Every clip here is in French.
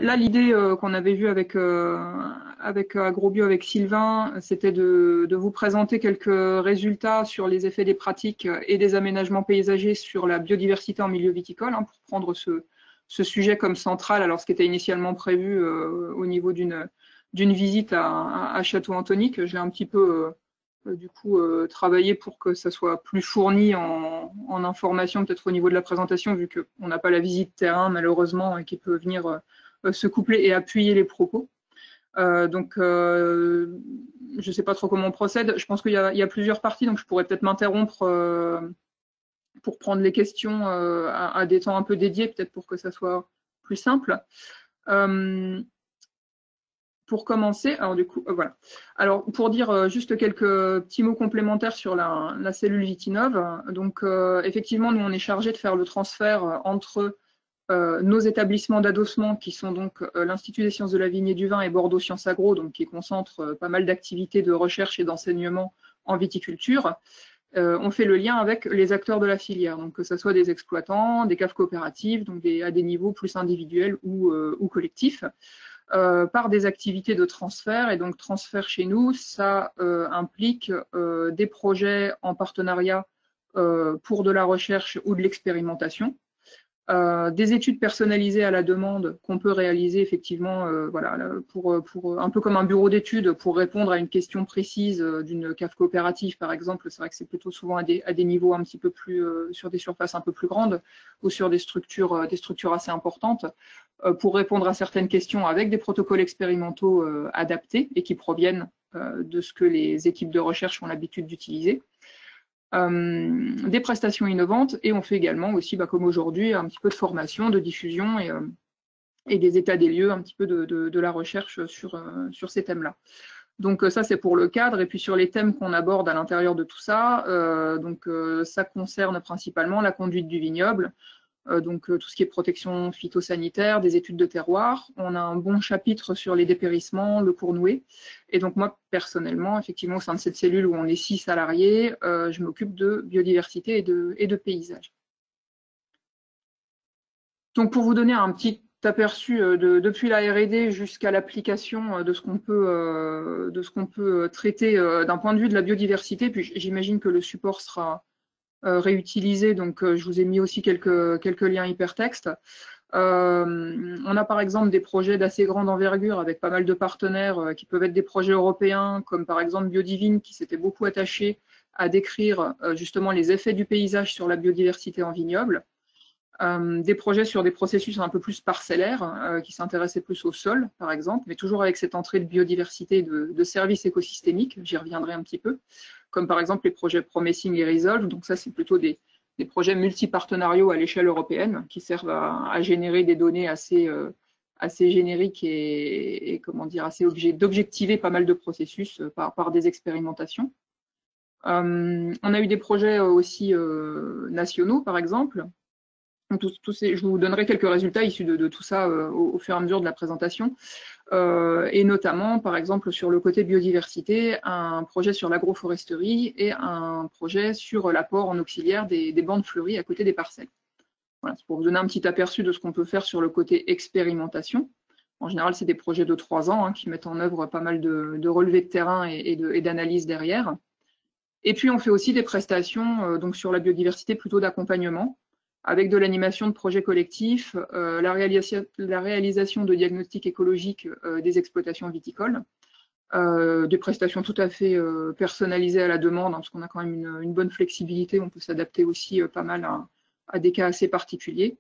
Là, l'idée qu'on avait vue avec Agrobio, avec Sylvain, c'était de vous présenter quelques résultats sur les effets des pratiques et des aménagements paysagers sur la biodiversité en milieu viticole, hein, pour prendre ce sujet comme central, alors ce qui était initialement prévu au niveau d'une visite à Château-Antony, que je l'ai un petit peu du coup travaillé pour que ça soit plus fourni en information, peut-être au niveau de la présentation, vu qu'on n'a pas la visite terrain malheureusement et qui peut venir se coupler et appuyer les propos. Donc, je ne sais pas trop comment on procède. Je pense qu'il y a plusieurs parties, donc je pourrais peut-être m'interrompre pour prendre les questions à des temps un peu dédiés, peut-être pour que ça soit plus simple. Pour commencer, alors du coup, voilà. Alors, pour dire juste quelques petits mots complémentaires sur la cellule Vitinov, donc effectivement, nous, on est chargé de faire le transfert entre nos établissements d'adossement qui sont donc l'Institut des sciences de la vigne et du vin et Bordeaux Sciences Agro, donc qui concentrent pas mal d'activités de recherche et d'enseignement en viticulture. On fait le lien avec les acteurs de la filière, donc que ce soit des exploitants, des caves coopératives, donc à des niveaux plus individuels ou collectifs, par des activités de transfert. Et donc transfert chez nous, ça implique des projets en partenariat pour de la recherche ou de l'expérimentation. Des études personnalisées à la demande qu'on peut réaliser effectivement voilà, pour un peu comme un bureau d'études pour répondre à une question précise d'une cave coopérative par exemple. C'est vrai que c'est plutôt souvent à des niveaux un petit peu plus sur des surfaces un peu plus grandes ou sur des structures assez importantes pour répondre à certaines questions avec des protocoles expérimentaux adaptés et qui proviennent de ce que les équipes de recherche ont l'habitude d'utiliser. Des prestations innovantes, et on fait également aussi, comme aujourd'hui, un petit peu de formation, de diffusion et des états des lieux, un petit peu de la recherche sur ces thèmes-là. Donc ça, c'est pour le cadre. Et puis sur les thèmes qu'on aborde à l'intérieur de tout ça, ça concerne principalement la conduite du vignoble, donc tout ce qui est protection phytosanitaire, des études de terroir. On a un bon chapitre sur les dépérissements, le Cournouet. Et donc moi, personnellement, effectivement, au sein de cette cellule où on est 6 salariés, je m'occupe de biodiversité et de paysage. Donc pour vous donner un petit aperçu depuis la R&D jusqu'à l'application de ce qu'on peut traiter d'un point de vue de la biodiversité, puis j'imagine que le support sera réutilisé, donc je vous ai mis aussi quelques liens hypertextes. On a par exemple des projets d'assez grande envergure avec pas mal de partenaires qui peuvent être des projets européens, comme par exemple Biodivine, qui s'était beaucoup attaché à décrire justement les effets du paysage sur la biodiversité en vignoble. Des projets sur des processus un peu plus parcellaires, qui s'intéressaient plus au sol, par exemple, mais toujours avec cette entrée de biodiversité de services écosystémiques, j'y reviendrai un petit peu, comme par exemple les projets Promising et Resolve. Donc ça, c'est plutôt des projets multipartenariaux à l'échelle européenne qui servent à générer des données assez génériques et comment dire, assez d'objectiver pas mal de processus par des expérimentations. On a eu des projets aussi nationaux, par exemple. Je vous donnerai quelques résultats issus de tout ça au fur et à mesure de la présentation, et notamment, par exemple, sur le côté biodiversité, un projet sur l'agroforesterie et un projet sur l'apport en auxiliaire des bandes fleuries à côté des parcelles. Voilà, c'est pour vous donner un petit aperçu de ce qu'on peut faire sur le côté expérimentation. En général, c'est des projets de 3 ans qui mettent en œuvre pas mal de relevés de terrain et d'analyse derrière. Et puis, on fait aussi des prestations donc sur la biodiversité plutôt d'accompagnement, avec de l'animation de projets collectifs, la réalisation de diagnostics écologiques des exploitations viticoles, des prestations tout à fait personnalisées à la demande, parce qu'on a quand même une bonne flexibilité, on peut s'adapter aussi pas mal à des cas assez particuliers,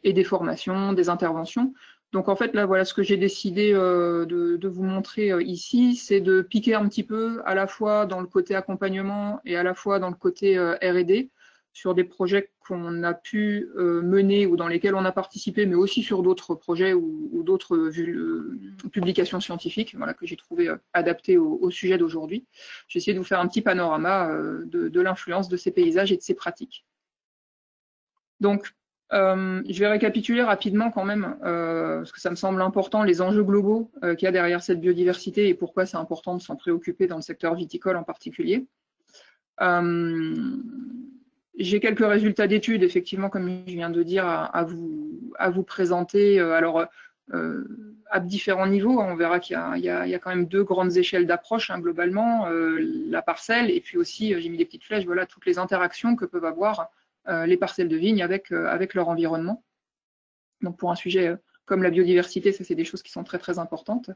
et des formations, des interventions. Donc en fait, là, voilà ce que j'ai décidé de vous montrer ici, c'est de piquer un petit peu à la fois dans le côté accompagnement et à la fois dans le côté R&D, sur des projets qu'on a pu mener ou dans lesquels on a participé, mais aussi sur d'autres projets ou d'autres publications scientifiques, voilà, que j'ai trouvé adaptées au sujet d'aujourd'hui. J'ai essayé de vous faire un petit panorama de l'influence de ces paysages et de ces pratiques. Donc, je vais récapituler rapidement quand même, parce que ça me semble important, les enjeux globaux qu'il y a derrière cette biodiversité et pourquoi c'est important de s'en préoccuper dans le secteur viticole en particulier. J'ai quelques résultats d'études, effectivement, comme je viens de dire, à vous présenter. Alors, à différents niveaux. On verra qu'il y a quand même 2 grandes échelles d'approche, hein, globalement, la parcelle et puis aussi, j'ai mis des petites flèches, voilà, toutes les interactions que peuvent avoir les parcelles de vigne avec leur environnement. Donc pour un sujet comme la biodiversité, ça c'est des choses qui sont très très importantes.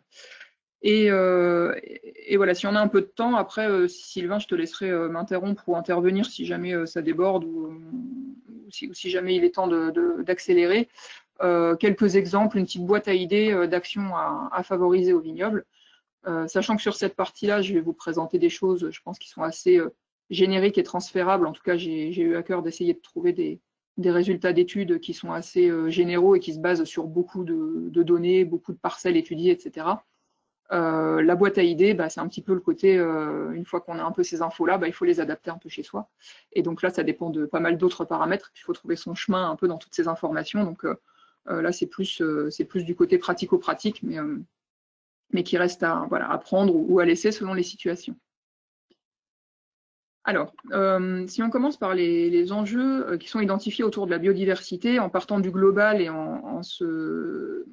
Et voilà, si on a un peu de temps, après, Sylvain, je te laisserai m'interrompre ou intervenir si jamais ça déborde ou si jamais il est temps d'accélérer. Quelques exemples, une petite boîte à idées d'actions à favoriser au vignoble. Sachant que sur cette partie-là, je vais vous présenter des choses, je pense, qui sont assez génériques et transférables. En tout cas, j'ai eu à cœur d'essayer de trouver des résultats d'études qui sont assez généraux et qui se basent sur beaucoup de données, beaucoup de parcelles étudiées, etc. La boîte à idées, c'est un petit peu le côté, une fois qu'on a un peu ces infos-là, il faut les adapter un peu chez soi. Et donc là, ça dépend de pas mal d'autres paramètres. Il faut trouver son chemin un peu dans toutes ces informations. Donc là, c'est plus du côté pratico-pratique, mais qui reste à prendre ou à laisser selon les situations. Alors, si on commence par les enjeux qui sont identifiés autour de la biodiversité, en partant du global et en se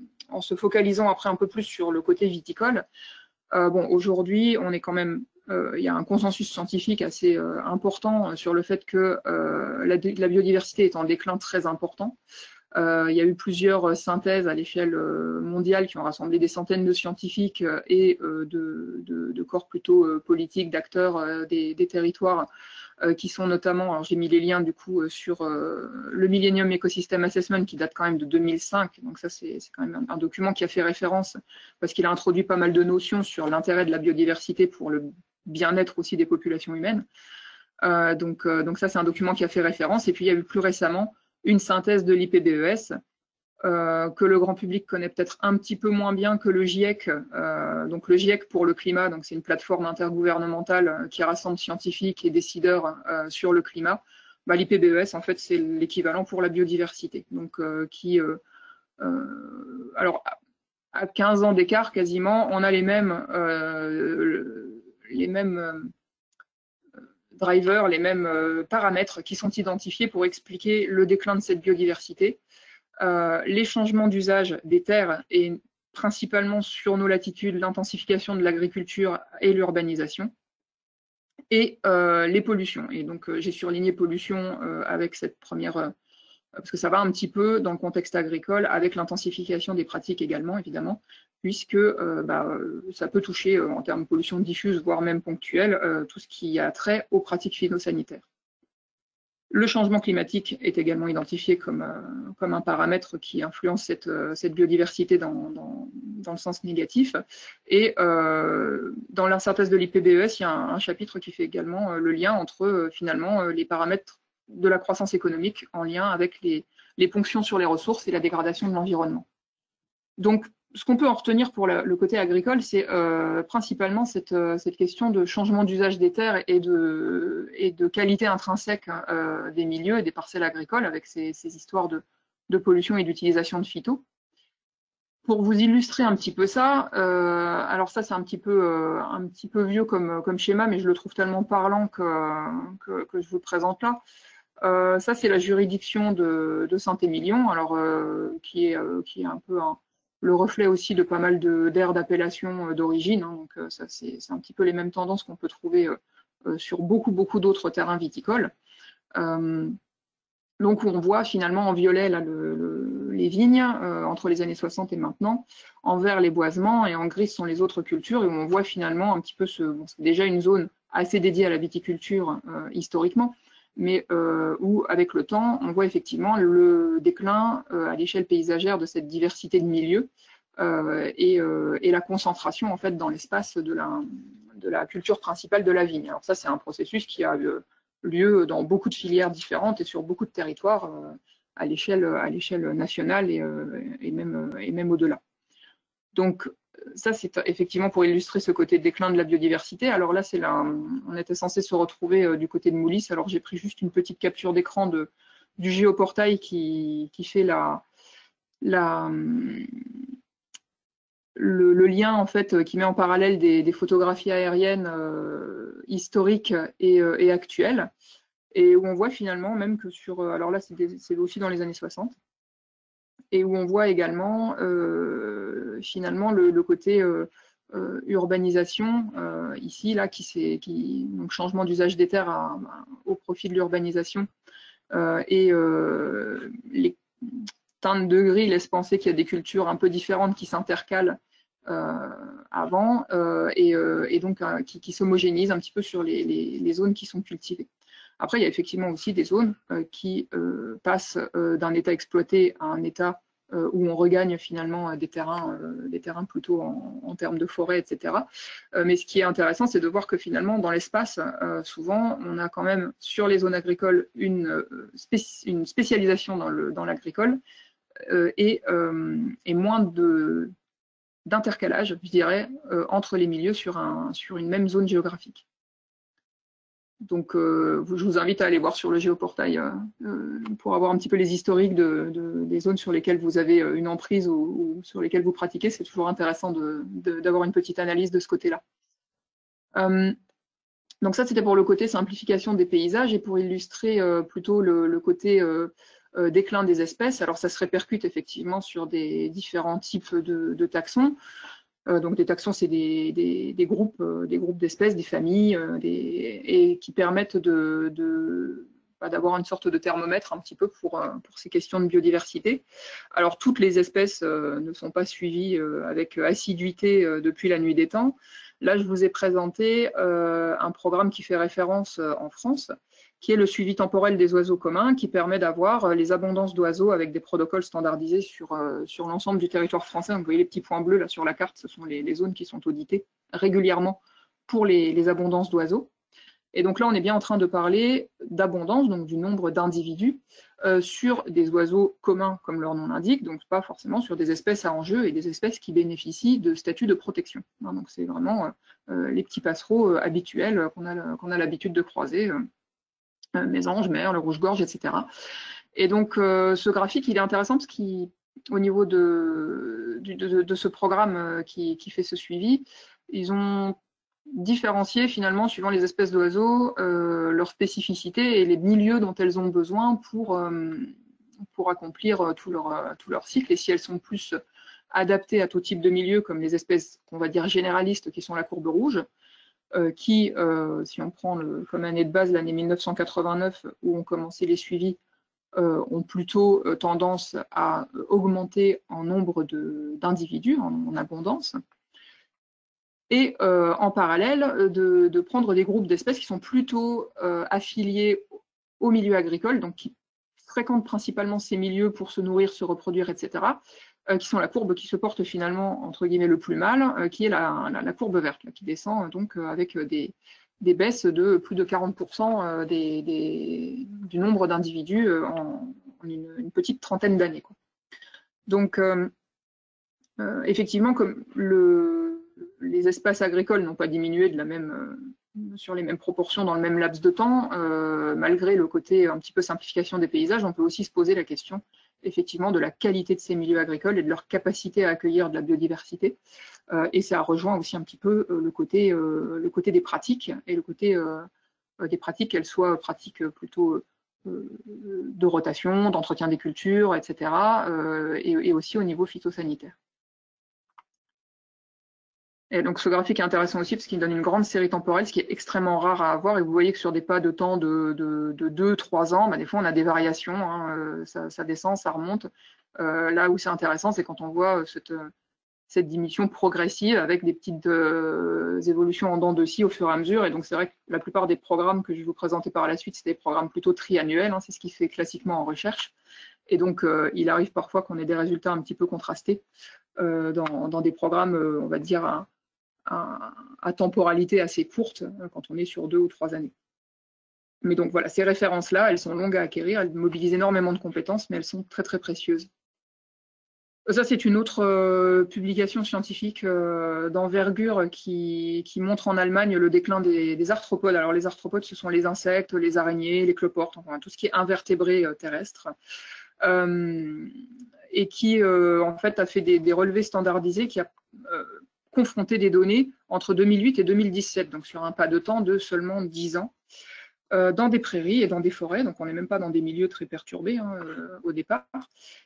focalisant après un peu plus sur le côté viticole, aujourd'hui, on est quand même, il y a un consensus scientifique assez important sur le fait que la biodiversité est en déclin très important. Il y a eu plusieurs synthèses à l'échelle mondiale qui ont rassemblé des centaines de scientifiques et de corps plutôt politiques, d'acteurs des territoires qui sont notamment, alors j'ai mis les liens du coup sur le Millennium Ecosystem Assessment qui date quand même de 2005, donc ça c'est quand même un document qui a fait référence parce qu'il a introduit pas mal de notions sur l'intérêt de la biodiversité pour le bien-être aussi des populations humaines. Donc ça c'est un document qui a fait référence, et puis il y a eu plus récemment une synthèse de l'IPBES que le grand public connaît peut-être un petit peu moins bien que le GIEC. Donc le GIEC pour le climat, donc c'est une plateforme intergouvernementale qui rassemble scientifiques et décideurs sur le climat. L'IPBES, en fait, c'est l'équivalent pour la biodiversité. Donc alors à 15 ans d'écart quasiment, on a les mêmes drivers, les mêmes paramètres qui sont identifiés pour expliquer le déclin de cette biodiversité. Les changements d'usage des terres et principalement sur nos latitudes, l'intensification de l'agriculture et l'urbanisation, et les pollutions. Et donc j'ai surligné pollution avec cette première, parce que ça va un petit peu dans le contexte agricole, avec l'intensification des pratiques également, évidemment, puisque ça peut toucher en termes de pollution diffuse, voire même ponctuelle, tout ce qui a trait aux pratiques phytosanitaires. Le changement climatique est également identifié comme un paramètre qui influence cette biodiversité dans le sens négatif. Et dans la synthèse de l'IPBES, il y a un chapitre qui fait également le lien entre finalement les paramètres de la croissance économique en lien avec les ponctions sur les ressources et la dégradation de l'environnement. Donc, ce qu'on peut en retenir pour le côté agricole, c'est principalement cette question de changement d'usage des terres et de qualité intrinsèque des milieux et des parcelles agricoles, avec ces histoires de pollution et d'utilisation de phyto. Pour vous illustrer un petit peu ça, alors ça c'est un petit peu vieux comme schéma, mais je le trouve tellement parlant que je vous le présente là. Ça c'est la juridiction de Saint-Émilion, alors qui est un peu le reflet aussi de pas mal d'aires d'appellation d'origine, hein, donc ça c'est un petit peu les mêmes tendances qu'on peut trouver sur beaucoup d'autres terrains viticoles. Donc on voit finalement en violet là, les vignes entre les années 60 et maintenant, en vert les boisements et en gris sont les autres cultures, et où on voit finalement un petit peu c'est déjà une zone assez dédiée à la viticulture historiquement, mais où avec le temps on voit effectivement le déclin à l'échelle paysagère de cette diversité de milieux et la concentration en fait dans l'espace de la culture principale de la vigne. Alors ça c'est un processus qui a lieu dans beaucoup de filières différentes et sur beaucoup de territoires à l'échelle nationale et même au-delà. Donc ça c'est effectivement pour illustrer ce côté de déclin de la biodiversité. Alors là on était censé se retrouver du côté de Moulis, alors j'ai pris juste une petite capture d'écran du géoportail qui fait le lien en fait qui met en parallèle des photographies aériennes historiques et actuelles, et où on voit finalement même que alors là c'est aussi dans les années 60, et où on voit également finalement le côté urbanisation, ici, là, donc changement d'usage des terres au profit de l'urbanisation, et les teintes de gris laissent penser qu'il y a des cultures un peu différentes qui s'intercalent avant, et donc qui s'homogénisent un petit peu sur les zones qui sont cultivées. Après, il y a effectivement aussi des zones qui passent d'un état exploité à un état où on regagne finalement des terrains plutôt en termes de forêt, etc. Mais ce qui est intéressant, c'est de voir que finalement, dans l'espace, souvent, on a quand même sur les zones agricoles une spécialisation dans l'agricole et moins d'intercalage, je dirais, entre les milieux sur une même zone géographique. Donc, je vous invite à aller voir sur le géoportail pour avoir un petit peu les historiques des zones sur lesquelles vous avez une emprise ou sur lesquelles vous pratiquez. C'est toujours intéressant d'avoir une petite analyse de ce côté-là. Donc ça, c'était pour le côté simplification des paysages, et pour illustrer plutôt le côté déclin des espèces. Alors, ça se répercute effectivement sur des différents types de taxons. Donc des taxons, c'est des groupes d'espèces, des familles, et qui permettent d'avoir une sorte de thermomètre un petit peu pour ces questions de biodiversité. Alors toutes les espèces ne sont pas suivies avec assiduité depuis la nuit des temps. Là, je vous ai présenté un programme qui fait référence en France, qui est le suivi temporel des oiseaux communs, qui permet d'avoir les abondances d'oiseaux avec des protocoles standardisés sur l'ensemble du territoire français. Donc, vous voyez les petits points bleus là sur la carte, ce sont les zones qui sont auditées régulièrement pour les abondances d'oiseaux. Et donc là, on est bien en train de parler d'abondance, donc du nombre d'individus sur des oiseaux communs, comme leur nom l'indique, donc pas forcément sur des espèces à enjeu et des espèces qui bénéficient de statut de protection. Donc c'est vraiment les petits passereaux habituels qu'on a l'habitude de croiser. Mésanges, merles, rouge-gorge, etc. Et donc, ce graphique, il est intéressant parce qu'au niveau de ce programme qui fait ce suivi, ils ont différencié finalement, suivant les espèces d'oiseaux, leurs spécificités et les milieux dont elles ont besoin pour accomplir tout leur cycle. Et si elles sont plus adaptées à tout type de milieu, comme les espèces qu'on va dire généralistes, qui sont la courbe rouge, qui, si on prend comme année de base l'année 1989 où ont commencé les suivis, ont plutôt tendance à augmenter en nombre d'individus, en abondance, et en parallèle de prendre des groupes d'espèces qui sont plutôt affiliés au milieu agricole, donc qui fréquentent principalement ces milieux pour se nourrir, se reproduire, etc., qui sont la courbe qui se porte finalement, entre guillemets, le plus mal, qui est la courbe verte, là, qui descend donc avec des baisses de plus de 40% du nombre d'individus en une petite trentaine d'années. Donc, effectivement, comme les espaces agricoles n'ont pas diminué sur les mêmes proportions dans le même laps de temps, malgré le côté un petit peu simplification des paysages, on peut aussi se poser la question effectivement de la qualité de ces milieux agricoles et de leur capacité à accueillir de la biodiversité. Et ça rejoint aussi un petit peu le côté des pratiques, et le côté des pratiques, qu'elles soient pratiques plutôt de rotation, d'entretien des cultures, etc., et aussi au niveau phytosanitaire. Et donc ce graphique est intéressant aussi parce qu'il donne une grande série temporelle, ce qui est extrêmement rare à avoir, et vous voyez que sur des pas de temps de 2-3 ans, des fois on a des variations, ça descend, ça remonte. Là où c'est intéressant, c'est quand on voit cette diminution progressive avec des petites évolutions en dents de scie au fur et à mesure. Et donc c'est vrai que la plupart des programmes que je vais vous présenter par la suite, c'est des programmes plutôt triannuels, c'est ce qui se fait classiquement en recherche. Et donc il arrive parfois qu'on ait des résultats un petit peu contrastés dans des programmes, on va dire, à temporalité assez courte, quand on est sur 2 ou 3 années. Mais donc voilà, ces références-là, elles sont longues à acquérir, elles mobilisent énormément de compétences, mais elles sont très très précieuses. Ça, c'est une autre publication scientifique d'envergure qui montre en Allemagne le déclin des arthropodes. Alors les arthropodes, ce sont les insectes, les araignées, les cloportes, enfin tout ce qui est invertébré terrestre. Et qui en fait a fait des relevés standardisés, qui a confronté des données entre 2008 et 2017, donc sur un pas de temps de seulement 10 ans. dans des prairies et dans des forêts, donc on n'est même pas dans des milieux très perturbés hein, au départ,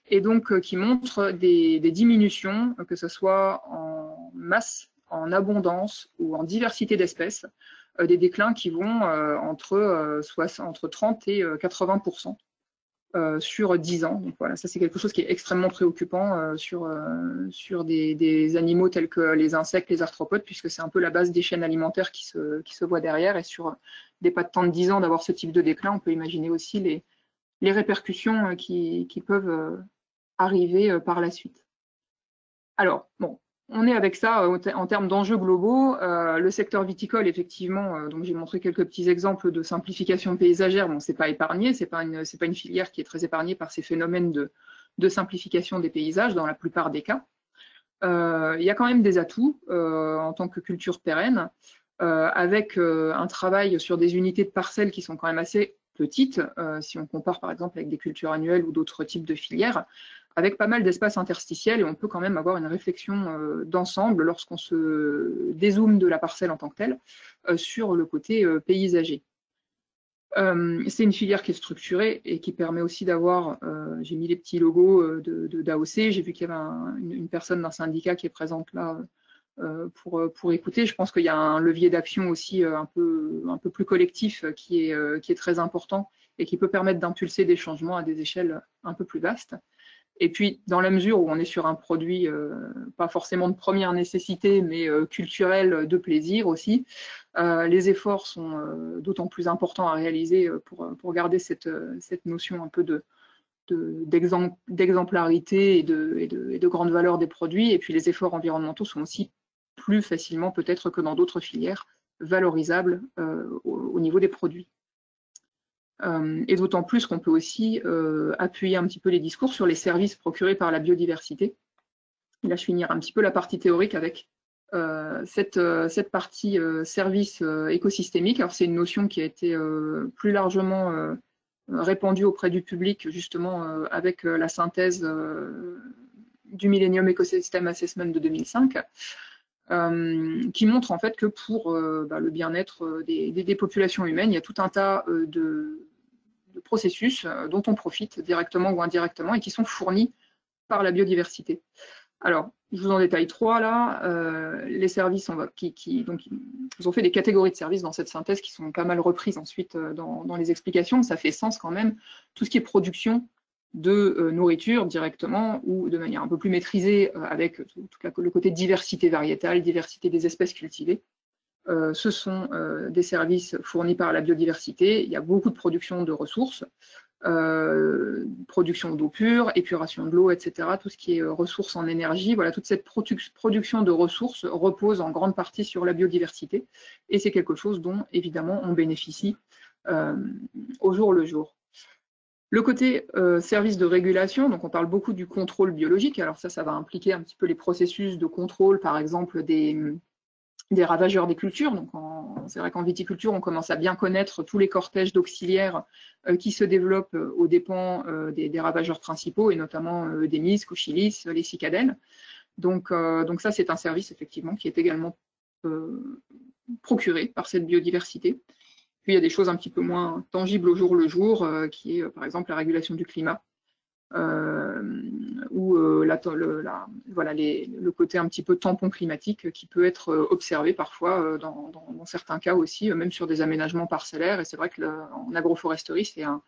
et donc qui montrent des diminutions, que ce soit en masse, en abondance ou en diversité d'espèces, des déclins qui vont entre 30 et 80% sur 10 ans. Donc voilà, ça c'est quelque chose qui est extrêmement préoccupant sur des animaux tels que les insectes, les arthropodes, puisque c'est un peu la base des chaînes alimentaires qui se voit derrière. Et sur des pas de temps de 10 ans d'avoir ce type de déclin, on peut imaginer aussi les répercussions qui peuvent arriver par la suite. Alors, bon, on est avec ça en termes d'enjeux globaux. Le secteur viticole, effectivement, donc j'ai montré quelques petits exemples de simplification paysagère. Bon, c'est pas épargné, c'est pas une filière qui est très épargnée par ces phénomènes de simplification des paysages dans la plupart des cas. Il y a quand même des atouts en tant que culture pérenne, avec un travail sur des unités de parcelles qui sont quand même assez petites, si on compare par exemple avec des cultures annuelles ou d'autres types de filières, avec pas mal d'espaces interstitiels, et on peut quand même avoir une réflexion d'ensemble lorsqu'on se dézoome de la parcelle en tant que telle sur le côté paysager. C'est une filière qui est structurée et qui permet aussi d'avoir, j'ai mis les petits logos d'AOC, j'ai vu qu'il y avait une personne d'un syndicat qui est présente là pour écouter. Je pense qu'il y a un levier d'action aussi un peu plus collectif qui est très important et qui peut permettre d'impulser des changements à des échelles un peu plus vastes. Et puis, dans la mesure où on est sur un produit pas forcément de première nécessité, mais culturel de plaisir aussi, les efforts sont d'autant plus importants à réaliser pour garder cette notion un peu d'exemplarité et de grande valeur des produits. Et puis, les efforts environnementaux sont aussi plus facilement, peut-être que dans d'autres filières, valorisables au niveau des produits. Et d'autant plus qu'on peut aussi appuyer un petit peu les discours sur les services procurés par la biodiversité. Et là, je finirai un petit peu la partie théorique avec cette partie service écosystémique. Alors, c'est une notion qui a été plus largement répandue auprès du public, justement, avec la synthèse du Millennium Ecosystem Assessment de 2005. Qui montre en fait que pour le bien-être des populations humaines, il y a tout un tas de processus dont on profite directement ou indirectement et qui sont fournis par la biodiversité. Alors, je vous en détaille trois là. Les services, ils ont fait des catégories de services dans cette synthèse qui sont pas mal reprises ensuite dans les explications. Ça fait sens quand même. Tout ce qui est production de nourriture directement ou de manière un peu plus maîtrisée avec le côté diversité variétale, diversité des espèces cultivées. Ce sont des services fournis par la biodiversité. Il y a beaucoup de production de ressources, production d'eau pure, épuration de l'eau, etc. Tout ce qui est ressources en énergie, voilà, toute cette production de ressources repose en grande partie sur la biodiversité. Et c'est quelque chose dont, évidemment, on bénéficie au jour le jour. Le côté service de régulation, donc on parle beaucoup du contrôle biologique. Alors ça va impliquer un petit peu les processus de contrôle, par exemple, des ravageurs des cultures. Donc c'est vrai qu'en viticulture, on commence à bien connaître tous les cortèges d'auxiliaires qui se développent aux dépens des ravageurs principaux, et notamment des Misc, Cochilis, les cicadelles. Donc ça, c'est un service, effectivement, qui est également procuré par cette biodiversité. Puis il y a des choses un petit peu moins tangibles au jour le jour, qui est par exemple la régulation du climat, ou le côté un petit peu tampon climatique qui peut être observé parfois dans certains cas aussi, même sur des aménagements parcellaires. Et c'est vrai qu'en agroforesterie, c'est un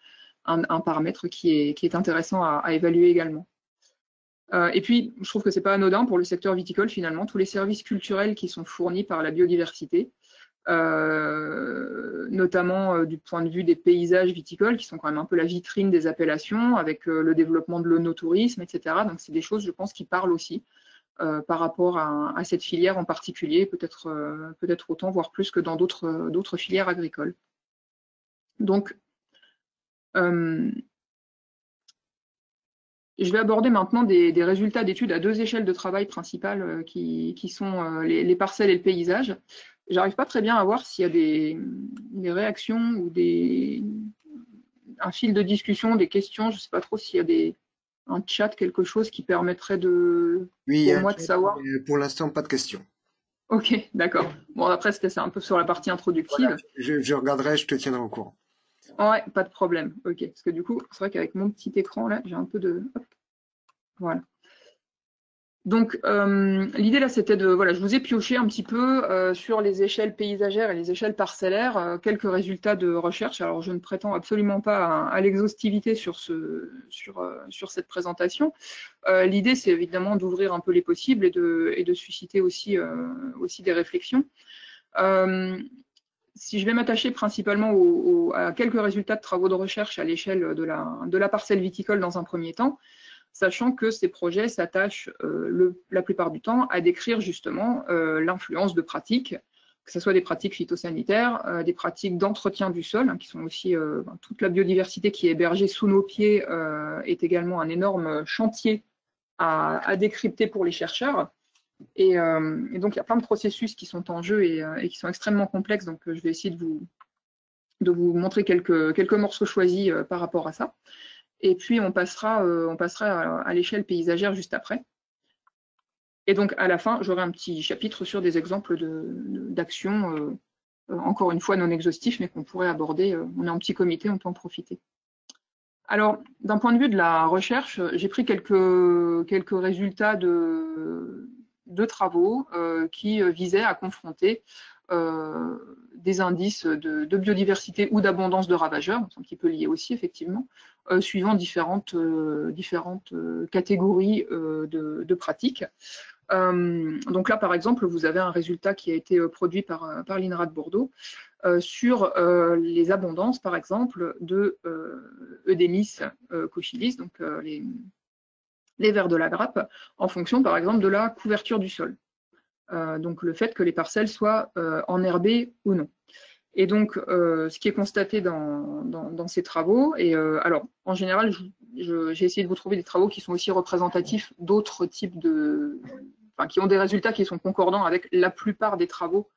paramètre qui est intéressant à évaluer également. Et puis, je trouve que c'est pas anodin pour le secteur viticole, finalement, tous les services culturels qui sont fournis par la biodiversité, notamment du point de vue des paysages viticoles, qui sont quand même un peu la vitrine des appellations, avec le développement de l'œnotourisme, etc. Donc, c'est des choses, je pense, qui parlent aussi par rapport à cette filière en particulier, peut-être autant, voire plus que dans d'autres filières agricoles. Donc, je vais aborder maintenant des résultats d'études à deux échelles de travail principales qui sont les parcelles et le paysage. J'arrive pas très bien à voir s'il y a des réactions ou un fil de discussion, des questions. Je ne sais pas trop s'il y a un chat, quelque chose qui permettrait pour moi de savoir. Pour l'instant, pas de questions. Ok, d'accord. Bon, après, c'était un peu sur la partie introductive. Voilà, je regarderai, je te tiendrai au courant. Ouais, pas de problème. Ok, parce que du coup, c'est vrai qu'avec mon petit écran là, j'ai un peu de. Hop, voilà. Donc, l'idée là, c'était de, voilà, je vous ai pioché un petit peu sur les échelles paysagères et les échelles parcellaires, quelques résultats de recherche. Alors, je ne prétends absolument pas à l'exhaustivité sur cette présentation. L'idée, c'est évidemment d'ouvrir un peu les possibles et de susciter aussi des réflexions. Si je vais m'attacher principalement à quelques résultats de travaux de recherche à l'échelle de la parcelle viticole dans un premier temps, sachant que ces projets s'attachent la plupart du temps à décrire justement l'influence de pratiques, que ce soit des pratiques phytosanitaires, des pratiques d'entretien du sol, hein, qui sont aussi toute la biodiversité qui est hébergée sous nos pieds est également un énorme chantier à décrypter pour les chercheurs. Et donc, il y a plein de processus qui sont en jeu et qui sont extrêmement complexes. Donc, je vais essayer de vous montrer quelques morceaux choisis par rapport à ça. Et puis, on passera à l'échelle paysagère juste après. Et donc, à la fin, j'aurai un petit chapitre sur des exemples d'actions, encore une fois non exhaustifs, mais qu'on pourrait aborder. On est en petit comité, on peut en profiter. Alors, d'un point de vue de la recherche, j'ai pris quelques résultats de travaux qui visaient à confronter des indices de biodiversité ou d'abondance de ravageurs, c'est un petit peu lié aussi effectivement, suivant différentes catégories de pratiques. Donc là, par exemple, vous avez un résultat qui a été produit par l'INRA de Bordeaux sur les abondances, par exemple, de Eudémis cochilis, donc les vers de la grappe, en fonction, par exemple, de la couverture du sol. Donc le fait que les parcelles soient enherbées ou non. Et donc, ce qui est constaté dans ces travaux, et alors, en général, j'ai essayé de vous trouver des travaux qui sont aussi représentatifs d'autres types qui ont des résultats qui sont concordants avec la plupart des travaux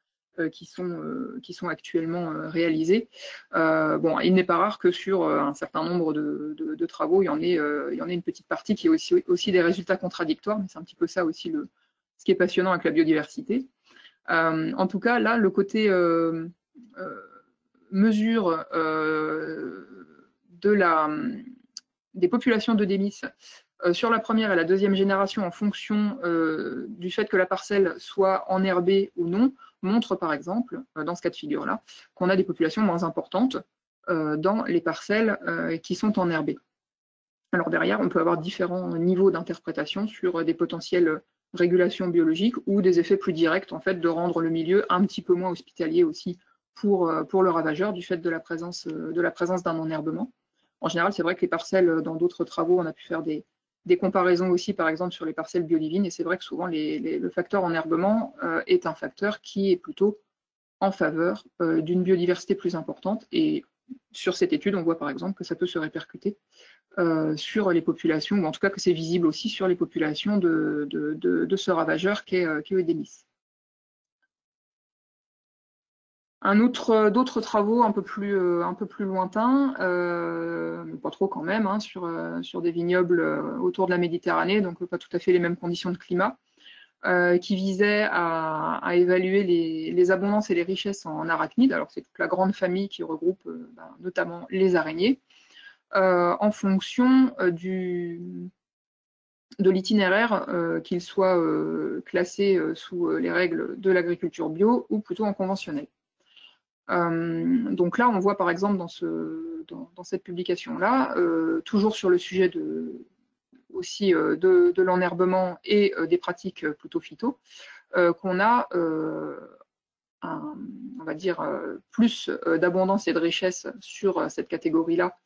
qui sont actuellement réalisés. Bon, il n'est pas rare que sur un certain nombre de travaux, il y en ait une petite partie qui est aussi des résultats contradictoires, mais c'est un petit peu ça aussi ce qui est passionnant avec la biodiversité. En tout cas, là, le côté mesure des populations d'eudémis sur la première et la deuxième génération en fonction du fait que la parcelle soit enherbée ou non, montre par exemple, dans ce cas de figure-là, qu'on a des populations moins importantes dans les parcelles qui sont enherbées. Alors derrière, on peut avoir différents niveaux d'interprétation sur des potentielles régulations biologiques ou des effets plus directs en fait de rendre le milieu un petit peu moins hospitalier aussi pour le ravageur du fait de la présence d'un enherbement. En général, c'est vrai que les parcelles, dans d'autres travaux, on a pu faire des comparaisons aussi, par exemple, sur les parcelles biolivines, et c'est vrai que souvent le facteur enherbement est un facteur qui est plutôt en faveur d'une biodiversité plus importante. Et sur cette étude, on voit par exemple que ça peut se répercuter sur les populations, ou en tout cas que c'est visible aussi sur les populations de ce ravageur qu'est Eudémis. D'autres travaux un peu plus lointains, pas trop quand même, hein, sur des vignobles autour de la Méditerranée, donc pas tout à fait les mêmes conditions de climat, qui visaient à évaluer les abondances et les richesses en arachnides. Alors c'est toute la grande famille qui regroupe notamment les araignées, en fonction de l'itinéraire, qu'il soit classé sous les règles de l'agriculture bio ou plutôt en conventionnel. Donc là, on voit par exemple dans cette publication-là, toujours sur le sujet aussi de l'enherbement et des pratiques plutôt phyto, qu'on a on va dire plus d'abondance et de richesse sur cette catégorie-là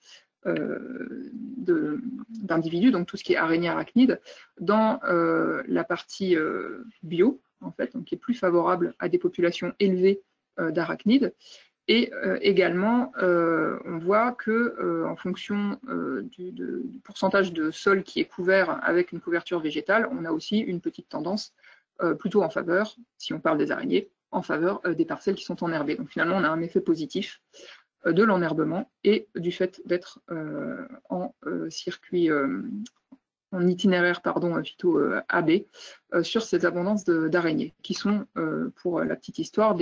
d'individus, donc tout ce qui est araignées arachnides, dans la partie bio, en fait, donc qui est plus favorable à des populations élevées d'arachnides. Et également, on voit que en fonction du pourcentage de sol qui est couvert avec une couverture végétale, on a aussi une petite tendance plutôt en faveur, si on parle des araignées, en faveur des parcelles qui sont enherbées. Donc finalement, on a un effet positif de l'enherbement et du fait d'être en circuit itinéraire phyto AB sur ces abondances d'araignées, qui sont, pour la petite histoire,